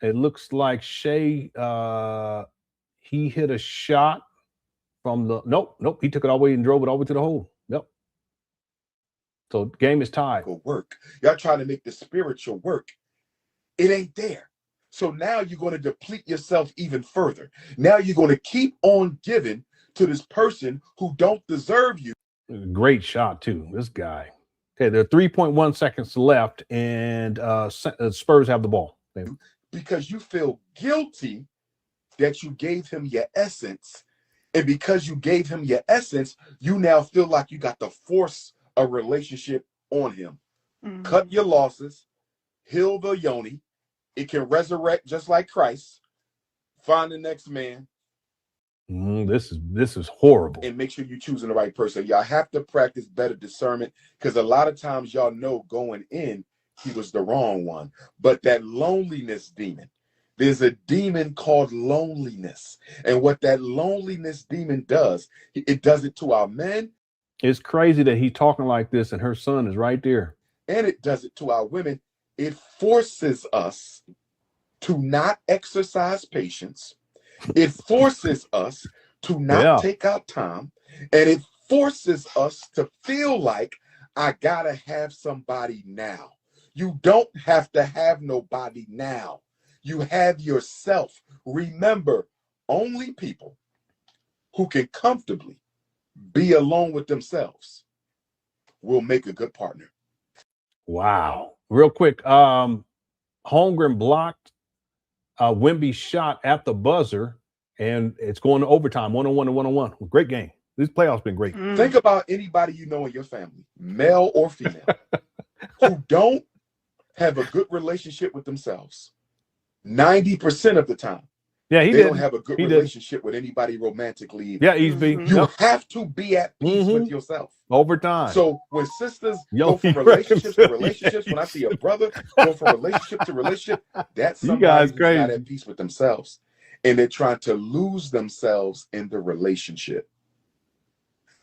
It looks like Shea, he hit a shot from the, nope. He took it all the way and drove it all the way to the hole. Yep. So game is tied. Work. Y'all trying to make the spiritual work. It ain't there. So now you're going to deplete yourself even further. Now you're going to keep on giving to this person who don't deserve you. Great shot too, this guy. Okay, there are 3.1 seconds left, and Spurs have the ball. Because you feel guilty that you gave him your essence. And because you gave him your essence, you now feel like you got to force a relationship on him. Cut your losses, heal the yoni. It can resurrect just like Christ. Find the next man. This is horrible. And make sure you're choosing the right person. Y'all have to practice better discernment, because a lot of times y'all know going in, he was the wrong one. But that loneliness demon, there's a demon called loneliness. And what that loneliness demon does, it does it to our men. It's crazy that he's talking like this and her son is right there. And it does it to our women. It forces us to not exercise patience. It forces us to not take our time, and it forces us to feel like I gotta have somebody now. You don't have to have nobody now. You have yourself. Remember, only people who can comfortably be alone with themselves will make a good partner. Wow. Real quick, Holmgren blocked Wemby's shot at the buzzer, and it's going to overtime, 1-on-1 to 1-on-1. Great game. This playoff's been great. Think about anybody you know in your family, male or female, who don't have a good relationship with themselves. 90% of the time, they don't have a good relationship with anybody romantically either. Yeah, EB. You have to be at peace with yourself. Overtime. So when sisters go from relationships to relationships, when I see a brother go from relationship to relationship, that's somebody who's not at peace with themselves. And they're trying to lose themselves in the relationship.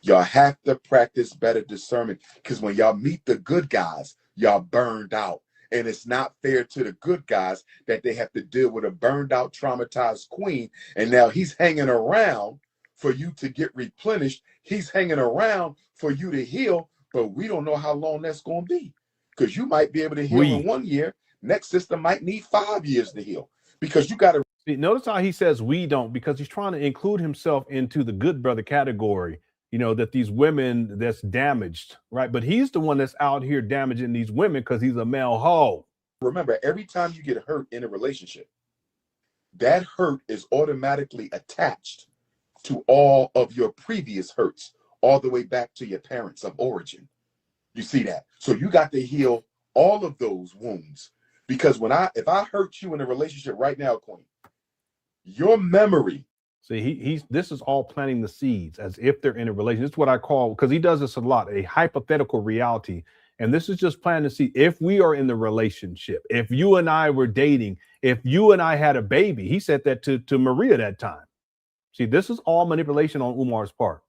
Y'all have to practice better discernment, because when y'all meet the good guys, y'all burned out. And it's not fair to the good guys that they have to deal with a burned out, traumatized queen. And now he's hanging around for you to get replenished. He's hanging around for you to heal, but we don't know how long that's going to be, because you might be able to heal in 1 year. Next sister might need 5 years to heal, because you got to. Notice how he says we don't, because he's trying to include himself into the good brother category. You know, that these women that's damaged, right? But he's the one that's out here damaging these women because he's a male hoe. Remember, every time you get hurt in a relationship, that hurt is automatically attached to all of your previous hurts, all the way back to your parents of origin. You see that? So you got to heal all of those wounds, because if I hurt you in a relationship right now, Queen, your memory. See, this is all planting the seeds as if they're in a relationship. It's what I call, because he does this a lot, a hypothetical reality. And this is just planting to see if we are in the relationship, if you and I were dating, if you and I had a baby. He said that to Maria that time. See, this is all manipulation on Umar's part.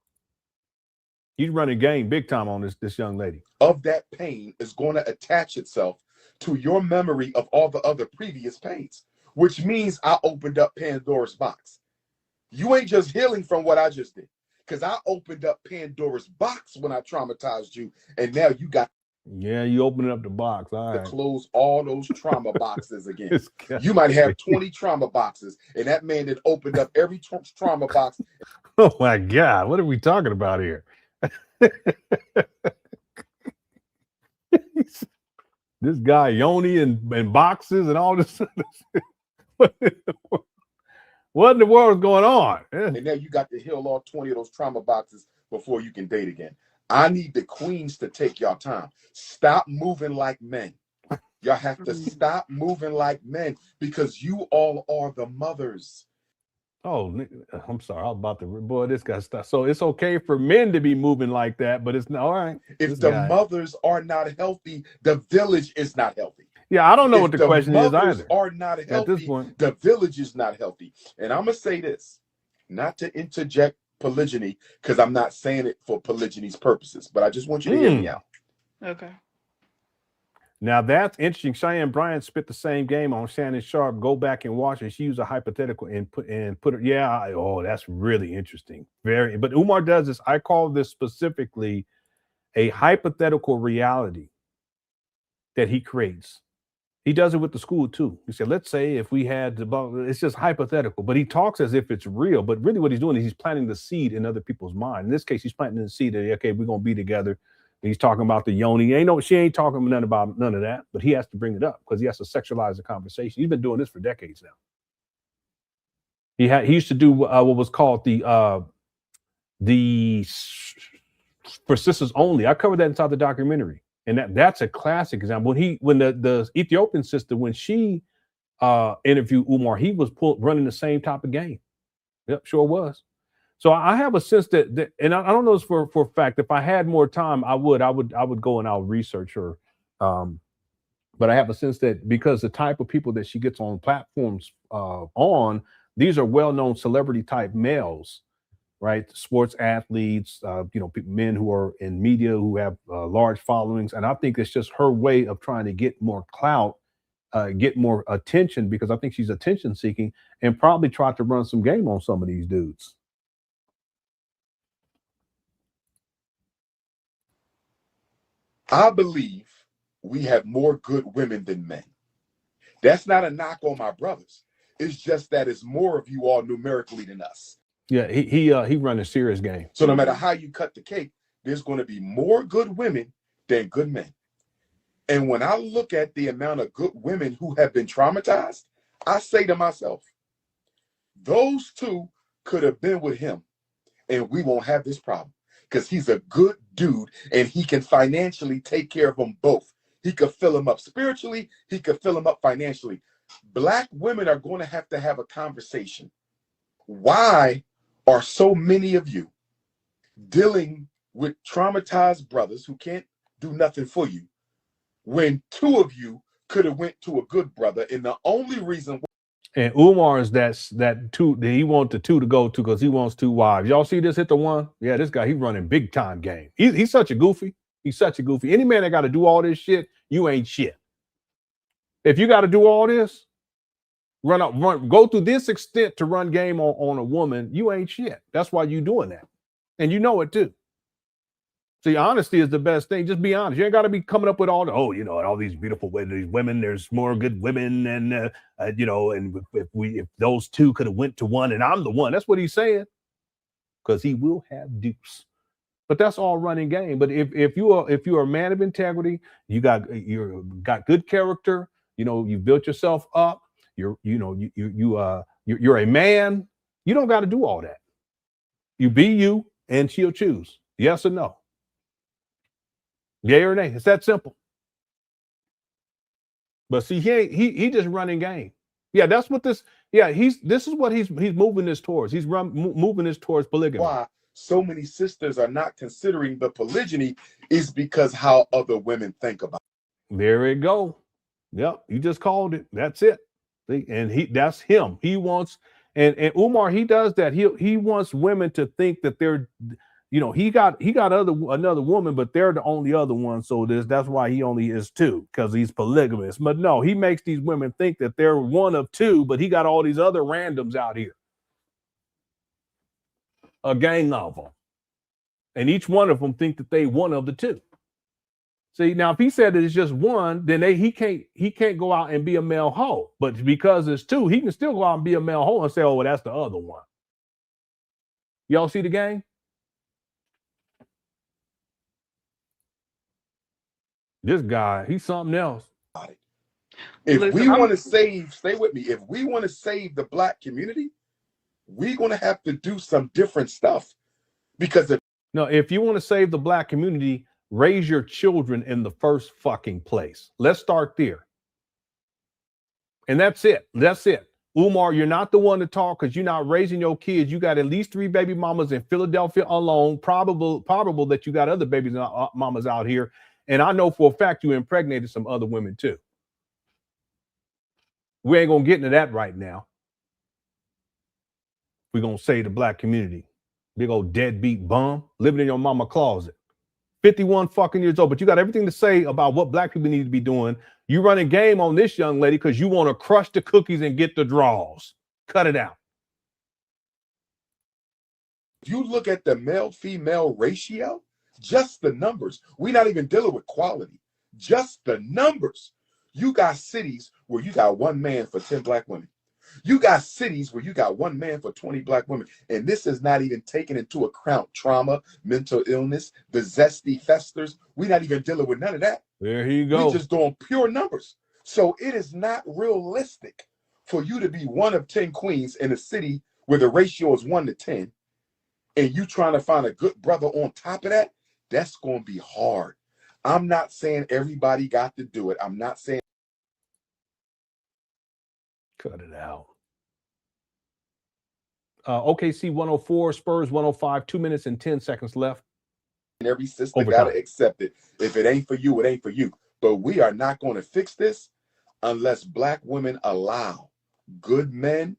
He's running game big time on this young lady. Of that pain is going to attach itself to your memory of all the other previous pains, which means I opened up Pandora's box. You ain't just healing from what I just did, because I opened up Pandora's box when I traumatized you, and now you got. Yeah, you opening up the box. All right. To close all those trauma boxes again. You might have 20 trauma boxes, and that man that opened up every trauma box. Oh my God, what are we talking about here? This guy Yoni and boxes and all this. What in the world is going on? And now you got to heal all 20 of those trauma boxes before you can date again. I need the queens to take y'all time. Stop moving like men. Y'all have to stop moving like men, because you all are the mothers. Oh, I'm sorry. I was about to, boy, this guy stuff. So it's okay for men to be moving like that, but it's not all right. If the mothers are not healthy, the village is not healthy. Yeah, I don't know what the question is either. If are not healthy, at this point, the village is not healthy. And I'm going to say this, not to interject polygyny, because I'm not saying it for polygyny's purposes, but I just want you to hear me out. Okay. Now that's interesting. Cheyenne Bryant spit the same game on Shannon Sharp. Go back and watch it. She used a hypothetical and put it. Yeah. Oh, that's really interesting. But Umar does this. I call this specifically a hypothetical reality that he creates. He does it with the school too. He said, let's say if we had it's just hypothetical, but he talks as if it's real. But really what he's doing is he's planting the seed in other people's mind. In this case, he's planting the seed that, okay, we're going to be together. And he's talking about the yoni. She ain't talking about none of that, but he has to bring it up because he has to sexualize the conversation. He's been doing this for decades now. He used to do what was called the for sisters only. I covered that inside the documentary. And that's a classic example. When the Ethiopian sister, when she interviewed Umar, he was running the same type of game. Yep, sure was. So I have a sense that and I don't know this for a fact. If I had more time, I would go and I'll research her. But I have a sense that because the type of people that she gets on platforms these are well-known celebrity type males. Right, sports athletes, men who are in media who have large followings, and I think it's just her way of trying to get more clout get more attention, because I think she's attention seeking, and probably tried to run some game on some of these dudes. I believe we have more good women than men. That's not a knock on my brothers. It's just that it's more of you all numerically than us. Yeah, he run a serious game. So no matter how you cut the cake, there's going to be more good women than good men. And when I look at the amount of good women who have been traumatized, I say to myself, those two could have been with him and we won't have this problem, because he's a good dude and he can financially take care of them both. He could fill them up spiritually. He could fill them up financially. Black women are going to have a conversation. Why are so many of you dealing with traumatized brothers who can't do nothing for you, when two of you could have went to a good brother? And the only reason. And Umar is that two that he wants the two to go to, because he wants two wives. Y'all see this hit the one? Yeah, this guy, he's running big time game. He's such a goofy. He's such a goofy. Any man that got to do all this shit, you ain't shit. If you got to do all this, go to this extent to run game on a woman, you ain't shit. That's why you doing that. And you know it too. See, honesty is the best thing. Just be honest. You ain't got to be coming up with all all these beautiful women. There's more good women, and and if those two could have went to one, and I'm the one. That's what he's saying, because he will have deuce. But that's all running game. But if you are a man of integrity, you got good character. You built yourself up. You're a man. You don't got to do all that. You be you, and she'll choose yes or no. Yay or nay. It's that simple. But see, he just running game. Yeah, that's what this. Yeah, this is what he's moving this towards. He's moving this towards polygamy. Why so many sisters are not considering the polygyny is because how other women think about it. There it go. Yep, you just called it. That's it. See? And that's him. He wants and Umar, he does that. He wants women to think that they're. He got another woman, but they're the only other one. So that's why he only is two, because he's polygamous. But no, he makes these women think that they're one of two, but he got all these other randoms out here. A gang of them. And each one of them think that they one of the two. See, now if he said that it's just one, then he can't go out and be a male hoe. But because it's two, he can still go out and be a male hoe and say, oh, well, that's the other one. Y'all see the game? This guy, he's something else. If we want to stay with me, if we want to save the black community, we're going to have to do some different stuff. Because if you want to save the black community, raise your children in the first fucking place. Let's start there. And that's it. That's it. Umar, you're not the one to talk, because you're not raising your kids. You got at least 3 baby mamas in Philadelphia alone. Probable that you got other baby mamas out here. And I know for a fact you impregnated some other women too. We ain't going to get into that right now. We're going to save the black community. Big old deadbeat bum living in your mama closet. 51 fucking years old, but you got everything to say about what black people need to be doing. You running game on this young lady because you want to crush the cookies and get the draws. Cut it out. If you look at the male-female ratio, just the numbers. We're not even dealing with quality. Just the numbers. You got cities where you got one man for 10 black women. You got cities where you got one man for 20 black women. And this is not even taking into account trauma, mental illness, the zesty festers. We're not even dealing with none of that. There you go. We're just doing pure numbers. So it is not realistic for you to be one of 10 queens in a city where the ratio is 1 to 10, and you trying to find a good brother on top of that. That's going to be hard. I'm not saying everybody got to do it. I'm not saying. Cut it out. OKC 104, Spurs 105, 2 minutes and 10 seconds left. Every sister got to accept it. If it ain't for you, it ain't for you. But we are not going to fix this unless black women allow good men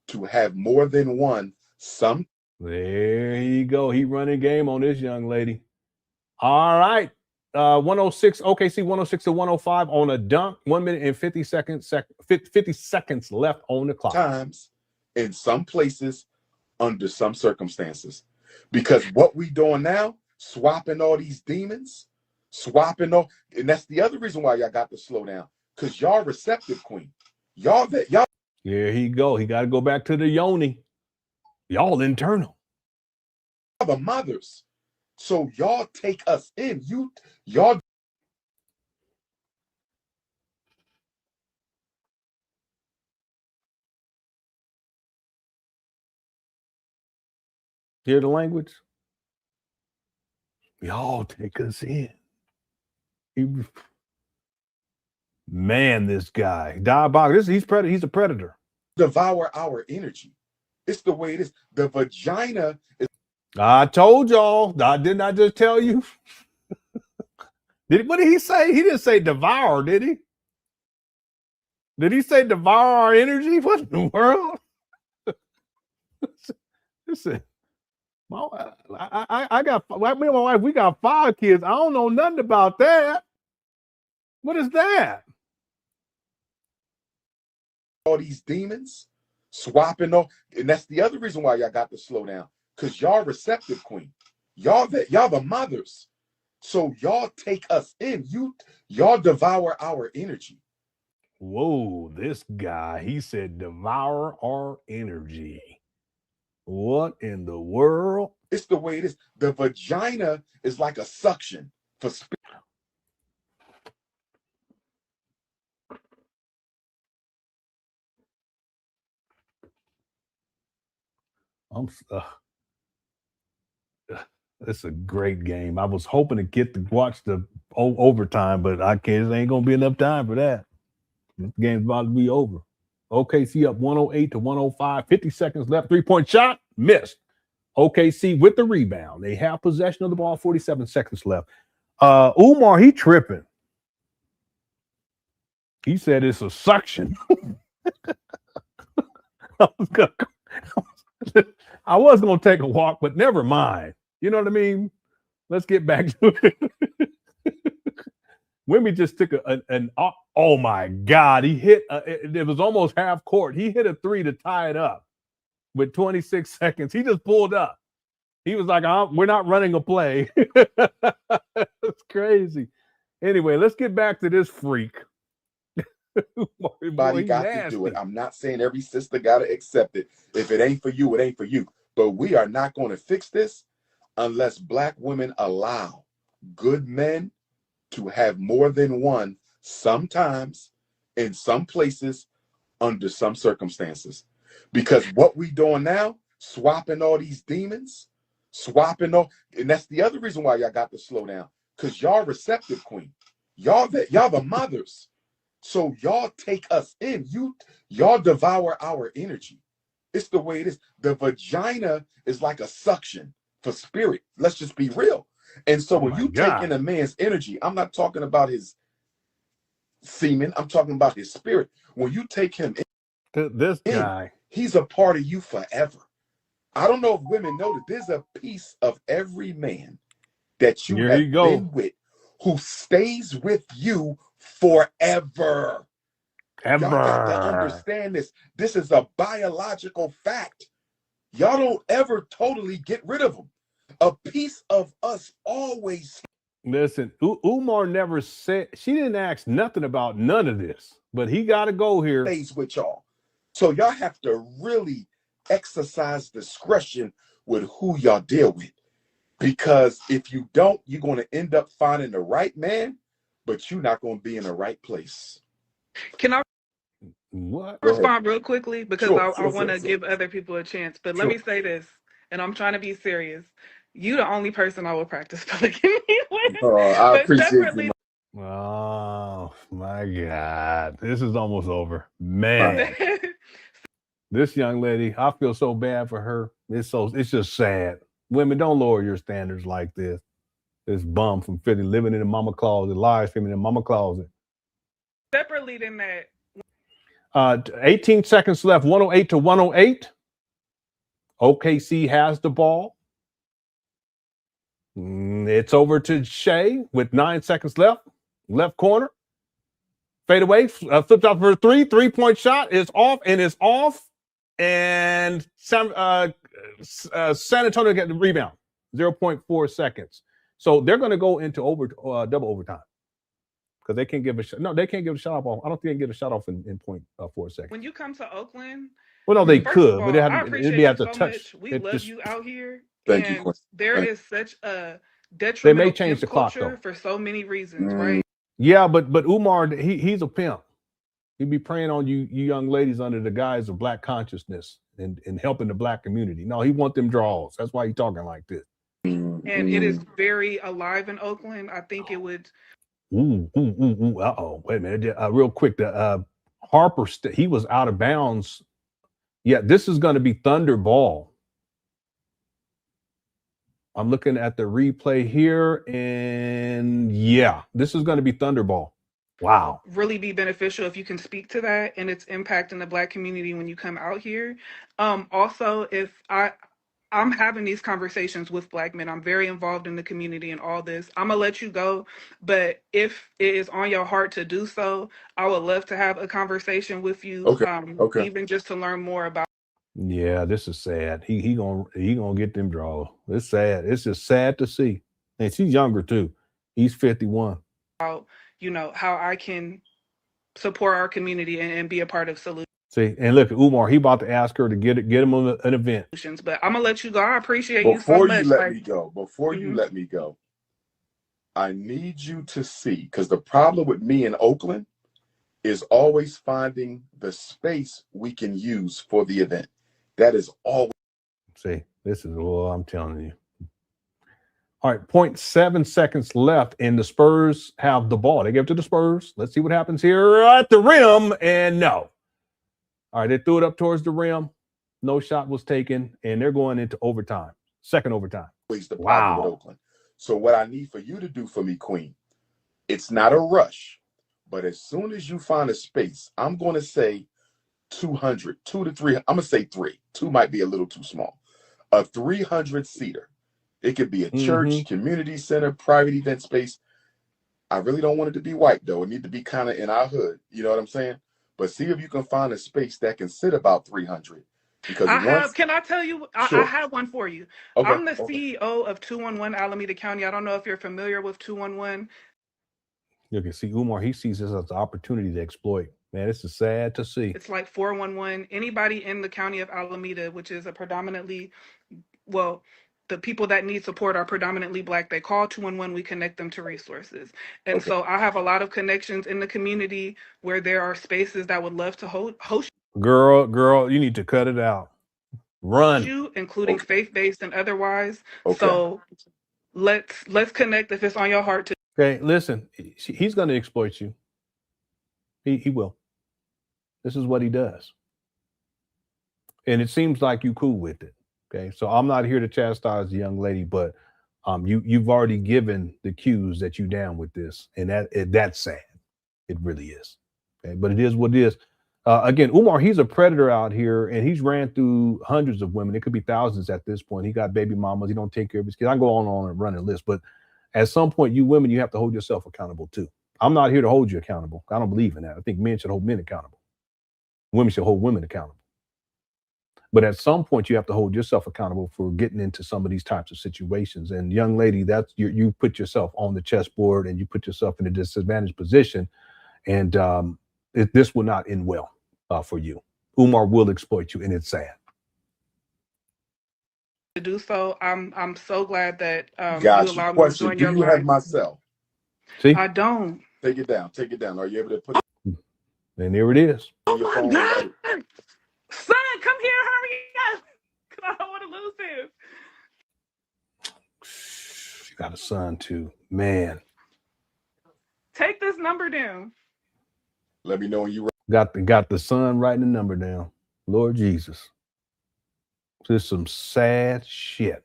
to have more than one. There you go. He running game on this young lady. All right. 106, OKC 106 to 105 on a dunk. 1 minute and 50 seconds left on the clock. Times, in some places, under some circumstances. Because what we doing now, swapping all these demons, swapping all, and that's the other reason why y'all got to slow down. Because y'all receptive, queen. Y'all. Here he go. He got to go back to the yoni. Y'all internal. The mothers. So y'all take us in. Y'all. Hear the language? Y'all take us in. Man, this guy. Diabolical. He's a predator. Devour our energy. It's the way it is. The vagina is. I told y'all. Didn't I just tell you? What did he say? He didn't say devour, did he? Did he say devour our energy? What in the world? Listen, me and my wife, we got 5 kids. I don't know nothing about that. What is that? All these demons swapping all, and that's the other reason why y'all got to slow down. Because y'all receptive, queen. Y'all the mothers. So y'all take us in. Y'all devour our energy. Whoa, this guy, he said devour our energy. What in the world? It's the way it is. The vagina is like a suction for spirit. It's a great game. I was hoping to get to watch the overtime, but I can't. There ain't gonna be enough time for that. This game's about to be over. OKC up 108 to 105. 50 seconds left. 3-point shot missed. OKC with the rebound. They have possession of the ball. 47 seconds left. Umar, he tripping. He said it's a suction. I was gonna take a walk, but never mind. You know what I mean? Let's get back to it. Wimmy just took oh my God, he hit, it was almost half court. He hit a 3 to tie it up with 26 seconds. He just pulled up. He was like, we're not running a play. It's crazy. Anyway, let's get back to this freak. Everybody got to do it. I'm not saying every sister got to accept it. If it ain't for you, it ain't for you. But we are not going to fix this unless Black women allow good men to have more than one, sometimes, in some places, under some circumstances. Because what we doing now, swapping all these demons, swapping all, and that's the other reason why y'all got to slow down. Because y'all receptive, queen. Y'all the mothers. So y'all take us in. Y'all devour our energy. It's the way it is. The vagina is like a suction for spirit. Let's just be real. And so when you take in a man's energy, I'm not talking about his semen. I'm talking about his spirit. When you take him in, this guy, he's a part of you forever. I don't know if women know that there's a piece of every man that you have been with who stays with you forever. Y'all got to understand this. This is a biological fact. Y'all don't ever totally get rid of them. A piece of us always. Listen, Umar never said, she didn't ask nothing about none of this, but he got to go here. Stays with y'all. So y'all have to really exercise discretion with who y'all deal with. Because if you don't, you're going to end up finding the right man, but you're not going to be in the right place. Can I respond real quickly? Because I want to give other people a chance. But let me say this, and I'm trying to be serious. You the only person I would practice polygamy with. I appreciate you. Oh my God. This is almost over. Man. This young lady, I feel so bad for her. It's just sad. Women, don't lower your standards like this. This bum from Philly living in a mama closet, live streaming in a mama closet. Separately than that. 18 seconds left, 108 to 108. OKC has the ball. It's over to Shea with 9 seconds left. Left corner. Fade away. Flipped out for a 3-point shot. Is off and is off. And San Antonio got the rebound. 0.4 seconds. So they're going to go into double overtime. Because they can't give a shot. No, they can't give a shot off. I don't think they can get a shot off in 0.4 seconds. When you come to Oakland, well, no, they first could, of all, but I appreciate have you to so touch. much. We love just, you out here. Thank you, And Quinn. there is such a they detrimental may change the clock though. for so many reasons, right? Yeah, but Umar, he's a pimp. He'd be preying on you young ladies under the guise of black consciousness and helping the black community. No, he want them draws. That's why he's talking like this. And it is very alive in Oakland. I think it would. Uh-oh. Wait a minute. Real quick. The Harper, he was out of bounds. Yeah, this is going to be Thunder ball. I'm looking at the replay here, and yeah, this is going to be Thunder ball. Wow. Really be beneficial if you can speak to that and its impact in the black community when you come out here. Also, if I'm having these conversations with black men, I'm very involved in the community and all this. I'm gonna let you go, but if it is on your heart to do so, I would love to have a conversation with you. Okay. Even just to learn more about. Yeah, this is sad. He gonna get them draws. It's sad. It's just sad to see. And she's younger too. He's 51. How I can support our community and be a part of solutions. See, and look, Umar, he about to ask her to get him on an event. But I'm gonna let you go. I appreciate you so much. Before mm-hmm. you let me go, I need you to see, because the problem with me in Oakland is always finding the space we can use for the event. That is always. See, this is what I'm telling you. All right, 0.7 seconds left, and the Spurs have the ball. They give it to the Spurs. Let's see what happens here at the rim, and no. All right, they threw it up towards the rim. No shot was taken, and they're going into overtime. Second overtime. The problem with Oakland. So what I need for you to do for me, Queen, it's not a rush, but as soon as you find a space, I'm going to say 200, 2 to 3. I'm going to say 3. 2 might be a little too small. A 300-seater. It could be a church, community center, private event space. I really don't want it to be white, though. It need to be kind of in our hood. You know what I'm saying? But see if you can find a space that can sit about 300. Because can I tell you? Sure. I have one for you. Okay. I'm the CEO of 211 Alameda County. I don't know if you're familiar with 211. You can see Umar, he sees this as an opportunity to exploit. Man, this is sad to see. It's like 411. Anybody in the county of Alameda, which is a predominantly, the people that need support are predominantly black. They call 211, we connect them to resources. And so I have a lot of connections in the community where there are spaces that would love to host Girl, you need to cut it out. Run. You, including faith-based and otherwise. So let's connect if it's on your heart to. Okay, listen, he's going to exploit you. He will. This is what he does. And it seems like you cool with it. Okay, so I'm not here to chastise the young lady, but you've already given the cues that you down with this, and that's sad. It really is. Okay, but it is what it is. Again, Umar, he's a predator out here, and he's ran through hundreds of women. It could be thousands at this point. He got baby mamas. He don't take care of his kids. I can go on and run a list, but at some point, you women, you have to hold yourself accountable too. I'm not here to hold you accountable. I don't believe in that. I think men should hold men accountable. Women should hold women accountable. But at some point, you have to hold yourself accountable for getting into some of these types of situations. And young lady, that's you put yourself on the chessboard and you put yourself in a disadvantaged position. And this will not end well for you. Umar will exploit you, and it's sad. To do so, I'm so glad that you allowed me to join your life. Do you have my cell? See? I don't. Take it down. Take it down. Are you able to put it? And there it is. Oh my God. Son, come here, hurry up. Because I don't want to lose him. You got a son too. Man. Take this number down. Let me know when you got the son writing the number down. Lord Jesus. This is some sad shit.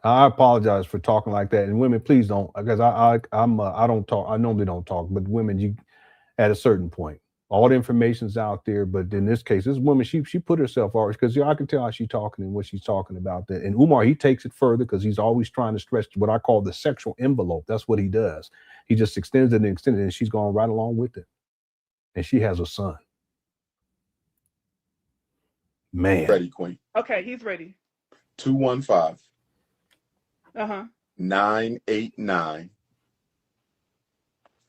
I apologize for talking like that. And women, please don't, because I don't talk. I normally don't talk, but women, you at a certain point, All the information's out there, but in this case, this woman, she put herself forward because I can tell how she's talking and what she's talking about. That, and Umar, he takes it further because he's always trying to stretch what I call the sexual envelope. That's what he does. He just extends it and extends it, and she's going right along with it. And she has a son. Man. Ready, Queen. Okay, he's ready. 215 Uh-huh. 989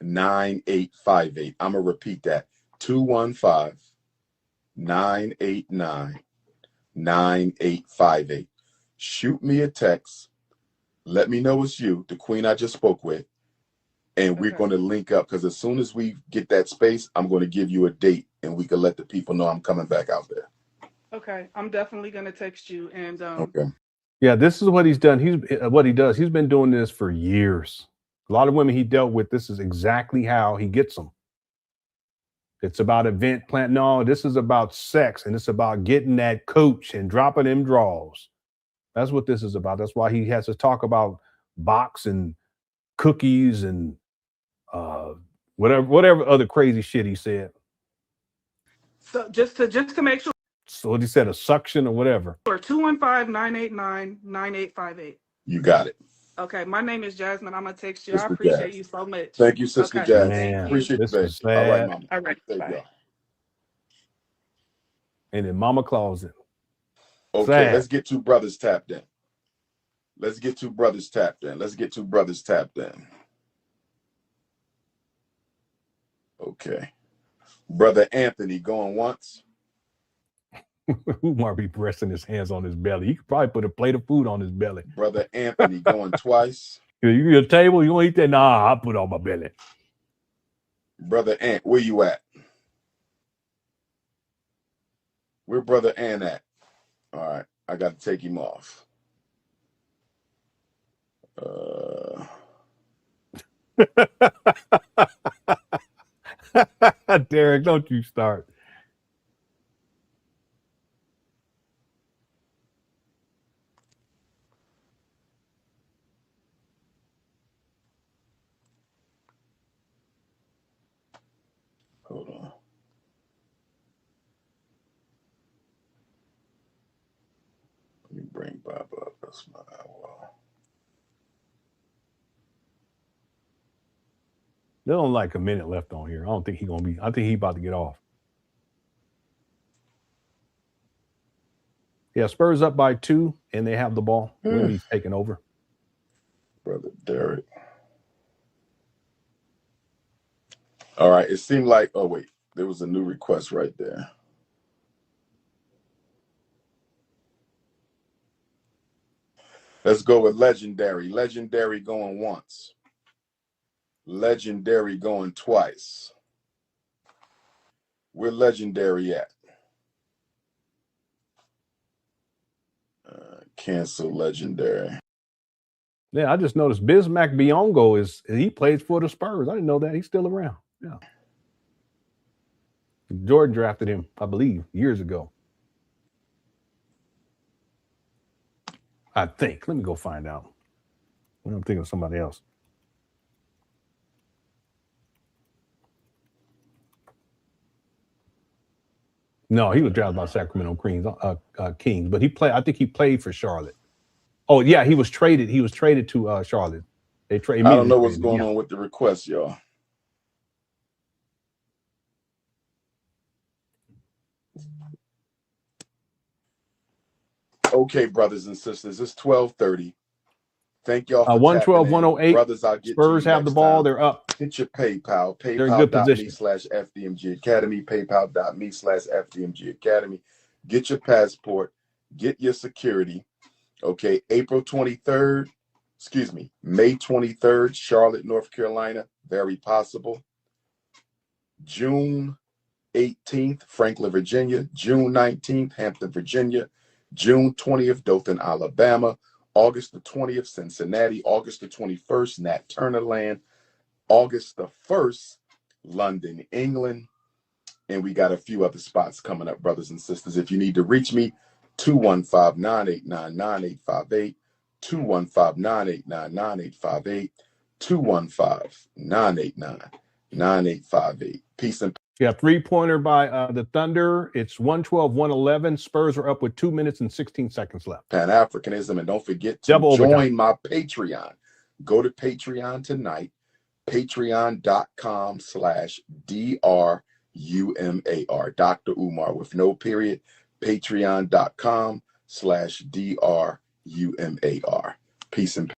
9858. I'm going to repeat that. 215 989 9858. Shoot me a text. Let me know it's you, the queen I just spoke with. And we're going to link up because as soon as we get that space, I'm going to give you a date and we can let the people know I'm coming back out there. Okay, I'm definitely going to text you. And Okay. Yeah, this is what he's done. What he does. He's been doing this for years. A lot of women he dealt with, this is exactly how he gets them. It's about event plan. No, this is about sex, and it's about getting that coach and dropping them draws. That's what this is about. That's why he has to talk about box and cookies and whatever other crazy shit he said. so just to make sure. So what he said, a suction or whatever. 215-989-9858. You got it. Okay, my name is Jasmine. I'm gonna text you. Sister I appreciate Jazz. you so much. Thank you, Sister Okay, Jazz. Man, Appreciate this it, is babe. All right, sad. Mama. All right, Thank bye. y'all. And in Mama closet. Okay, Sad. let's get two brothers tapped in. Let's get two brothers tapped in. Let's get two brothers tapped in. Okay. Brother Anthony going once. Umar be resting his hands on his belly. He could probably put a plate of food on his belly. Brother Anthony going twice. You get a table, you want to eat that? Nah, I'll put it on my belly. Brother Ant, where you at? Where Brother Ant at? All right, I got to take him off. Derek, don't you start. Hold on. Let me bring Bob up. That's my wall. There's only like a minute left on here. I don't think he's gonna be. I think he's about to get off. Yeah, Spurs up by 2, and they have the ball. Wimby's taking over. Brother Derek. All right, it seemed like, oh wait, there was a new request right there. Let's go with Legendary. Legendary going once. Legendary going twice. Where Legendary at? Cancel Legendary. Yeah, I just noticed Bismack Biongo he plays for the Spurs. I didn't know that. He's still around. Yeah. Jordan drafted him, I believe, years ago. I think. Let me go find out. I'm thinking of somebody else. No, he was drafted by Sacramento Kings, but I think he played for Charlotte. Oh yeah, he was traded. He was traded to Charlotte. I don't know what's going on with the request, y'all. Okay, brothers and sisters, it's 12:30. Thank y'all for 112, 108. Brothers, I'll get Spurs have the ball. They're up. Hit your PayPal. They're in good position. PayPal.me/FDMG Academy. PayPal.me/FDMG Academy. Get your passport. Get your security. Okay, May 23rd, Charlotte, North Carolina. Very possible. June 18th, Franklin, Virginia. June 19th, Hampton, Virginia. June 20th, Dothan, Alabama. August the 20th, Cincinnati. August the 21st, Nat Turner Land. August the 1st, London, England. And we got a few other spots coming up, brothers and sisters. If you need to reach me, 215-989-9858. 215-989-9858. 215-989-9858. Peace and Yeah, three-pointer by the Thunder. It's 112-111. Spurs are up with 2 minutes and 16 seconds left. Pan Africanism, and don't forget to Double join overtime. my Patreon. Go to Patreon tonight. Patreon.com/DRUMAR. Dr. Umar with no period. Patreon.com/DRUMAR. Peace and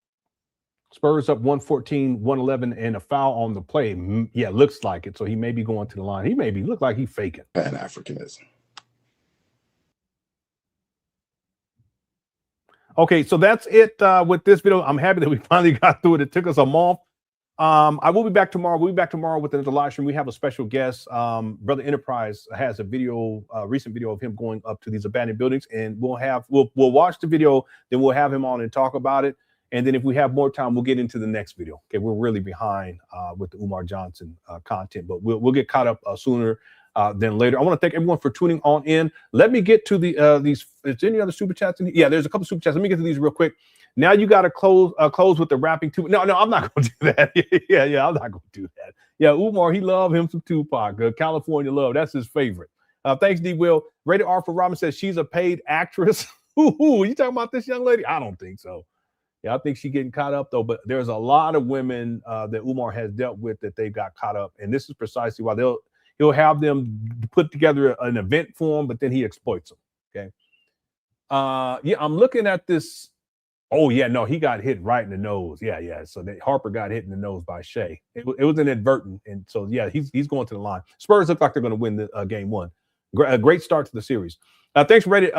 Spurs up 114-111 and a foul on the play. Yeah, looks like it. So he may be going to the line. He may be look like he's faking. Pan Africanism. Okay, so that's it with this video. I'm happy that we finally got through it. It took us a month. I will be back tomorrow. We'll be back tomorrow with another live stream. We have a special guest. Brother Enterprise has a video, recent video of him going up to these abandoned buildings, and we'll watch the video. Then we'll have him on and talk about it. And then if we have more time, we'll get into the next video. Okay, we're really behind with the Umar Johnson content, but we'll get caught up sooner than later. I want to thank everyone for tuning on in. Let me get to these. Is there any other super chats in here? Yeah, there's a couple super chats. Let me get to these real quick. Now you got to close with the rapping too. No, I'm not going to do that. yeah, I'm not going to do that. Yeah, Umar, he love him some Tupac. California love, that's his favorite. Thanks, D. Will. Rated R for Robin says she's a paid actress. Ooh, you talking about this young lady? I don't think so. Yeah, I think she's getting caught up though. But there's a lot of women that Umar has dealt with that they got caught up, and this is precisely why he'll have them put together an event for him, but then he exploits them. Okay. Yeah, I'm looking at this. Oh yeah, no, he got hit right in the nose. Yeah. So Harper got hit in the nose by Shea. It was inadvertent, and so yeah, he's going to the line. Spurs look like they're going to win the game one. A great start to the series. Thanks, Reddit,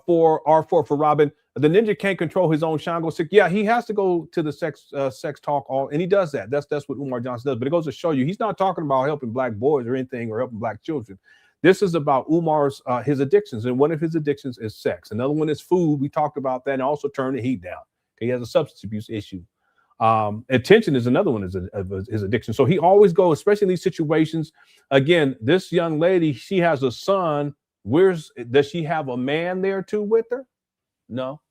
for R4 for Robin. The ninja can't control his own Shango sick. Yeah, he has to go to the sex talk, and he does that. That's what Umar Johnson does. But it goes to show you, he's not talking about helping black boys or anything or helping black children. This is about Umar's his addictions, and one of his addictions is sex. Another one is food. We talked about that, and also turn the heat down. Okay, he has a substance abuse issue. Attention is another one of his addiction. So he always goes, especially in these situations. Again, this young lady, she has a son. Does she have a man there too with her? No.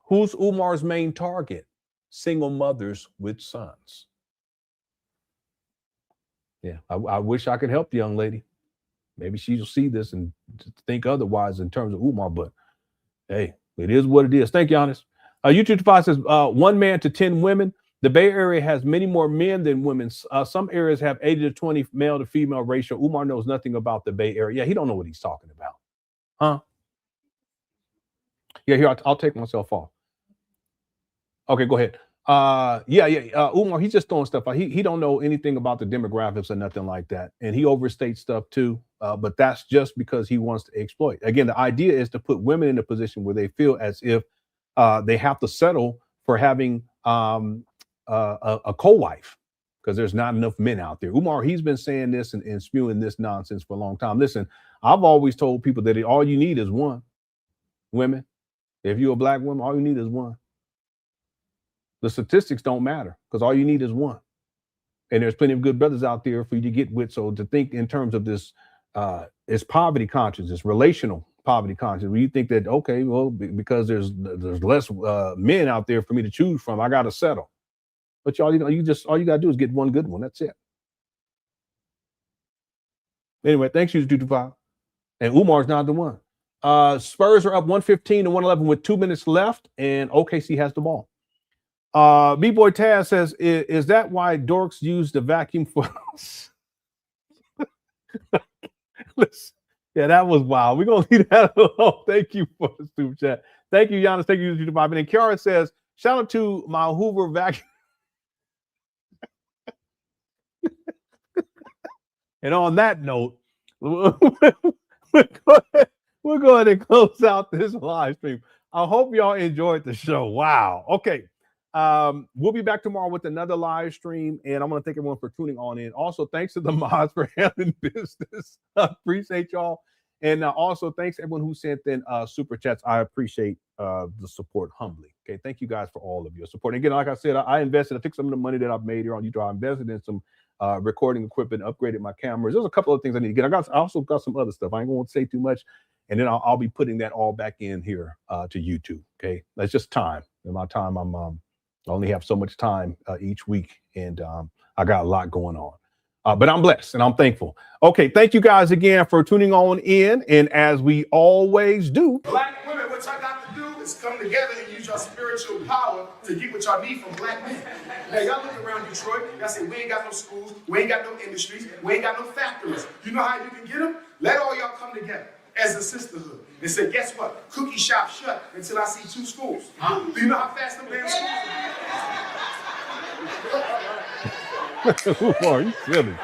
Who's Umar's main target? Single mothers with sons. Yeah, I wish I could help the young lady. Maybe she'll see this and think otherwise in terms of Umar, but hey, it is what it is. Thank you, Giannis. YouTube 5 says 1 man to 10 women. The Bay Area has many more men than women. Some areas have 80 to 20 male to female ratio. Umar knows nothing about the Bay Area. Yeah, he don't know what he's talking about. Huh? Yeah, here, I'll take myself off. Okay, go ahead. Umar, he's just throwing stuff out. He don't know anything about the demographics or nothing like that. And he overstates stuff too. But that's just because he wants to exploit. Again, the idea is to put women in a position where they feel as if they have to settle for having a co-wife because there's not enough men out there. Umar, he's been saying this and spewing this nonsense for a long time. Listen, I've always told people that all you need is one. Women, if you're a black woman, all you need is one. The statistics don't matter because all you need is one. And there's plenty of good brothers out there for you to get with. So to think in terms of this, it's poverty consciousness, relational poverty consciousness, where you think that, okay, well, because there's less men out there for me to choose from, I got to settle. But all you got to do is get one good one. That's it. Anyway, thanks, you 225. And Umar's not the one. Spurs are up 115 to 111 with 2 minutes left, and OKC has the ball. B-Boy Taz says, is that why dorks use the vacuum for Listen, yeah, that was wild. We're gonna leave that alone. Thank you for the super chat. Thank you, Giannis. Thank you, YouTube. And Kiara says, shout out to my Hoover vacuum. And on that note, we're going to close out this live stream. I hope y'all enjoyed the show. Wow. Okay. We'll be back tomorrow with another live stream, and I'm going to thank everyone for tuning on in. Also, thanks to the mods for handling business. I appreciate y'all. And also, thanks to everyone who sent in super chats. I appreciate the support humbly. Okay, thank you guys for all of your support. And again, like I said, I took some of the money that I've made here on YouTube. I invested in some recording equipment, upgraded my cameras. There's a couple of things I need to get. I also got some other stuff. I ain't going to say too much. And then I'll be putting that all back in here to YouTube. Okay, that's just time. In my time, I only have so much time each week, and I got a lot going on. But I'm blessed and I'm thankful. Okay, thank you guys again for tuning on in. And as we always do, Black women, what y'all got to do is come together and use your spiritual power to get what y'all need from black men. Now, y'all look around Detroit, y'all say, we ain't got no schools, we ain't got no industries, we ain't got no factories. You know how you can get them? Let all y'all come together as a sisterhood and say, guess what? Cookie shop shut until I see 2 schools. Do you know how fast them damn schools who are you silly?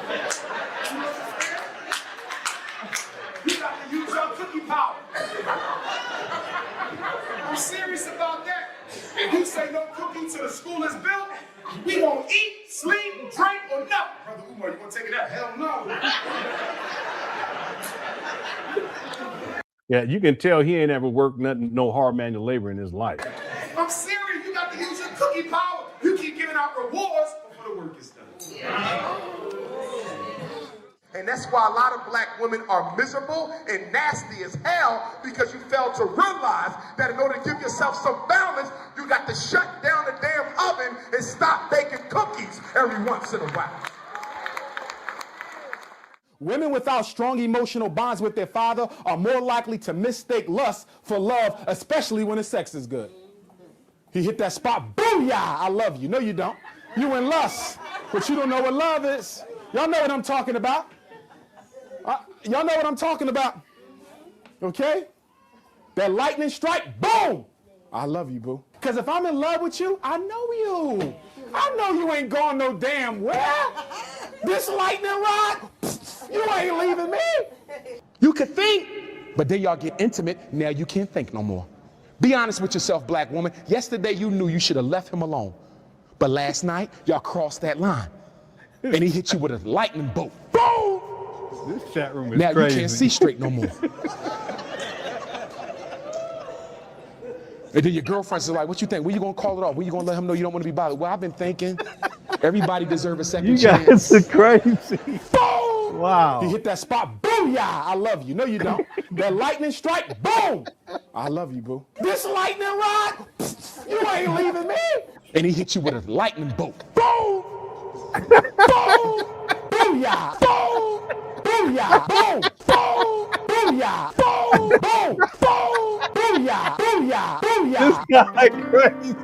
You got to use your cookie power. I'm serious about that. If you say no cookie till the school is built, we won't eat, sleep, drink, or nothing. Brother Umar, you want to take it out? Hell no. Yeah, you can tell he ain't ever worked nothing, no hard manual labor in his life. I'm serious. You got to use your cookie power. You keep giving out rewards before the work is done. And that's why a lot of black women are miserable and nasty as hell, because you fail to realize that in order to give yourself some balance, you got to shut down the damn oven and stop baking cookies every once in a while. Women without strong emotional bonds with their father are more likely to mistake lust for love, especially when the sex is good. He hit that spot, booyah, I love you. No, you don't. You in lust, but you don't know what love is. Y'all know what I'm talking about. Y'all know what I'm talking about. Okay? That lightning strike, boom! I love you, boo. Because if I'm in love with you, I know you. I know you ain't going no damn where. This lightning rod, you ain't leaving me. You could think, but then y'all get intimate, now you can't think no more. Be honest with yourself, black woman. Yesterday you knew you should have left him alone. But last night, y'all crossed that line. And he hit you with a lightning bolt. Boom! This chat room is now crazy. You can't see straight no more. And then your girlfriend's like, what you think? When you gonna call it off? When you gonna let him know you don't want to be bothered? Well, I've been thinking everybody deserves a second chance. You guys are crazy. Boom! Wow. He hit that spot, booyah! I love you. No, you don't. That lightning strike, boom! I love you, boo. This lightning rod, you ain't leaving me. And he hit you with a lightning bolt. Boom! Boom! Booyah! Boom! Booyah! Boom! Boom! Booyah! Boom! Boom! Boom! Booyah! Booyah! Booyah! This guy crazy.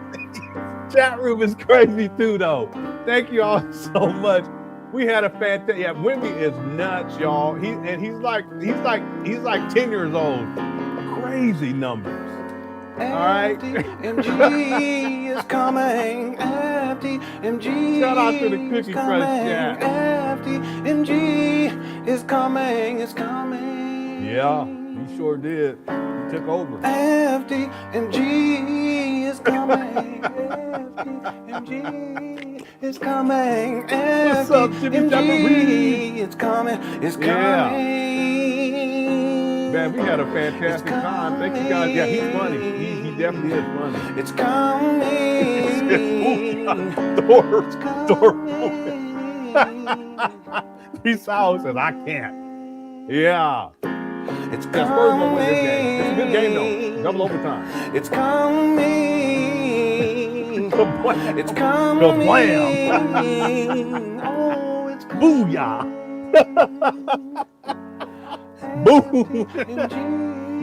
Chat room is crazy too, though. Thank you all so much. We had a fantastic. Yeah, Wimby is nuts, y'all. He's like 10 years old. Crazy numbers. All right. FDMG is coming. FDMG. Shout out to the Cookie Crush chat. FDMG is coming. It's coming. Yeah, he sure did. He took over. FDMG is coming. FDMG is coming. What's up, Jimmy FDMG is coming. It's Yeah. coming. Man, we had a fantastic time. Thank you guys. Yeah, he's funny. He definitely is funny. It's coming. Thor. Peace out says, I can't. Yeah. It's Spurs gonna win this game. It's a good game though. Double overtime. It's coming. Kablam. It's coming. Kablam. Oh, it's coming. Booyah. Boom.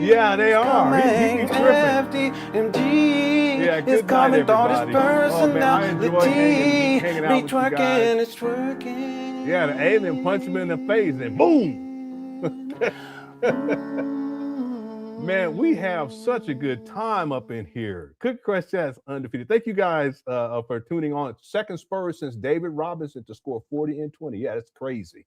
Yeah, they are. He's tripping. FDMG Yeah, is good night, coming. Thought it's everybody. Oh, man, I enjoy hanging out personality. Be with you guys. twerking, it's twerking. Yeah, the alien punched him in the face and boom. Man, we have such a good time up in here. Cookie Crush Chat's undefeated. Thank you guys for tuning on. Second Spurs since David Robinson to score 40 and 20. Yeah, that's crazy.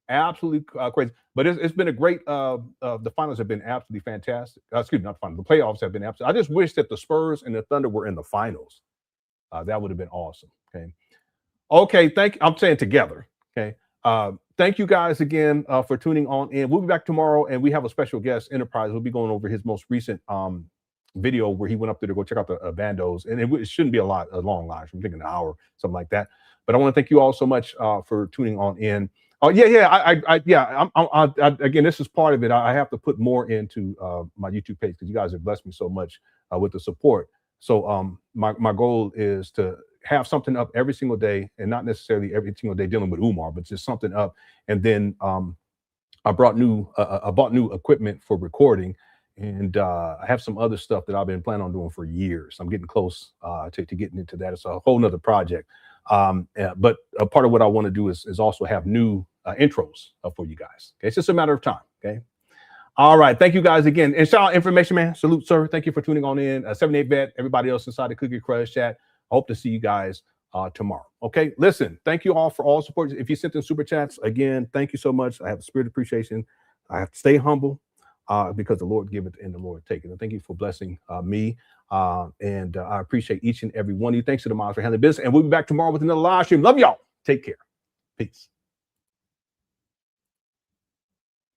Absolutely crazy. But it's been a great, the finals have been absolutely fantastic. Excuse me, not the finals. The playoffs have been absolutely. I just wish that the Spurs and the Thunder were in the finals. That would have been awesome. Okay, thank you. I'm saying together. Okay. Thank you guys again for tuning on in. We'll be back tomorrow, and we have a special guest, Enterprise. We'll be going over his most recent video where he went up there to go check out the Bandos, and it shouldn't be a long live. I'm thinking an hour, something like that. But I want to thank you all so much for tuning on in. Oh again, this is part of it. I have to put more into my YouTube page because you guys have blessed me so much with the support. So my goal is to have something up every single day, and not necessarily every single day dealing with Umar, but just something up. And then I bought new equipment for recording, and I have some other stuff that I've been planning on doing for years. I'm getting close to getting into that. It's a whole nother project. But a part of what I want to do is also have new intros for you guys. Okay, it's just a matter of time. Okay. All right. Thank you guys again. And shout out Information Man. Salute, sir. Thank you for tuning on in. 78 Vet, everybody else inside the Cookie Crush chat. I hope to see you guys tomorrow. Okay. Listen, thank you all for all support. If you sent in super chats, again, thank you so much. I have a spirit of appreciation. I have to stay humble because the Lord giveth and the Lord taketh. And thank you for blessing me. And I appreciate each and every one of you. Thanks to the moms for handling business. And we'll be back tomorrow with another live stream. Love y'all. Take care. Peace.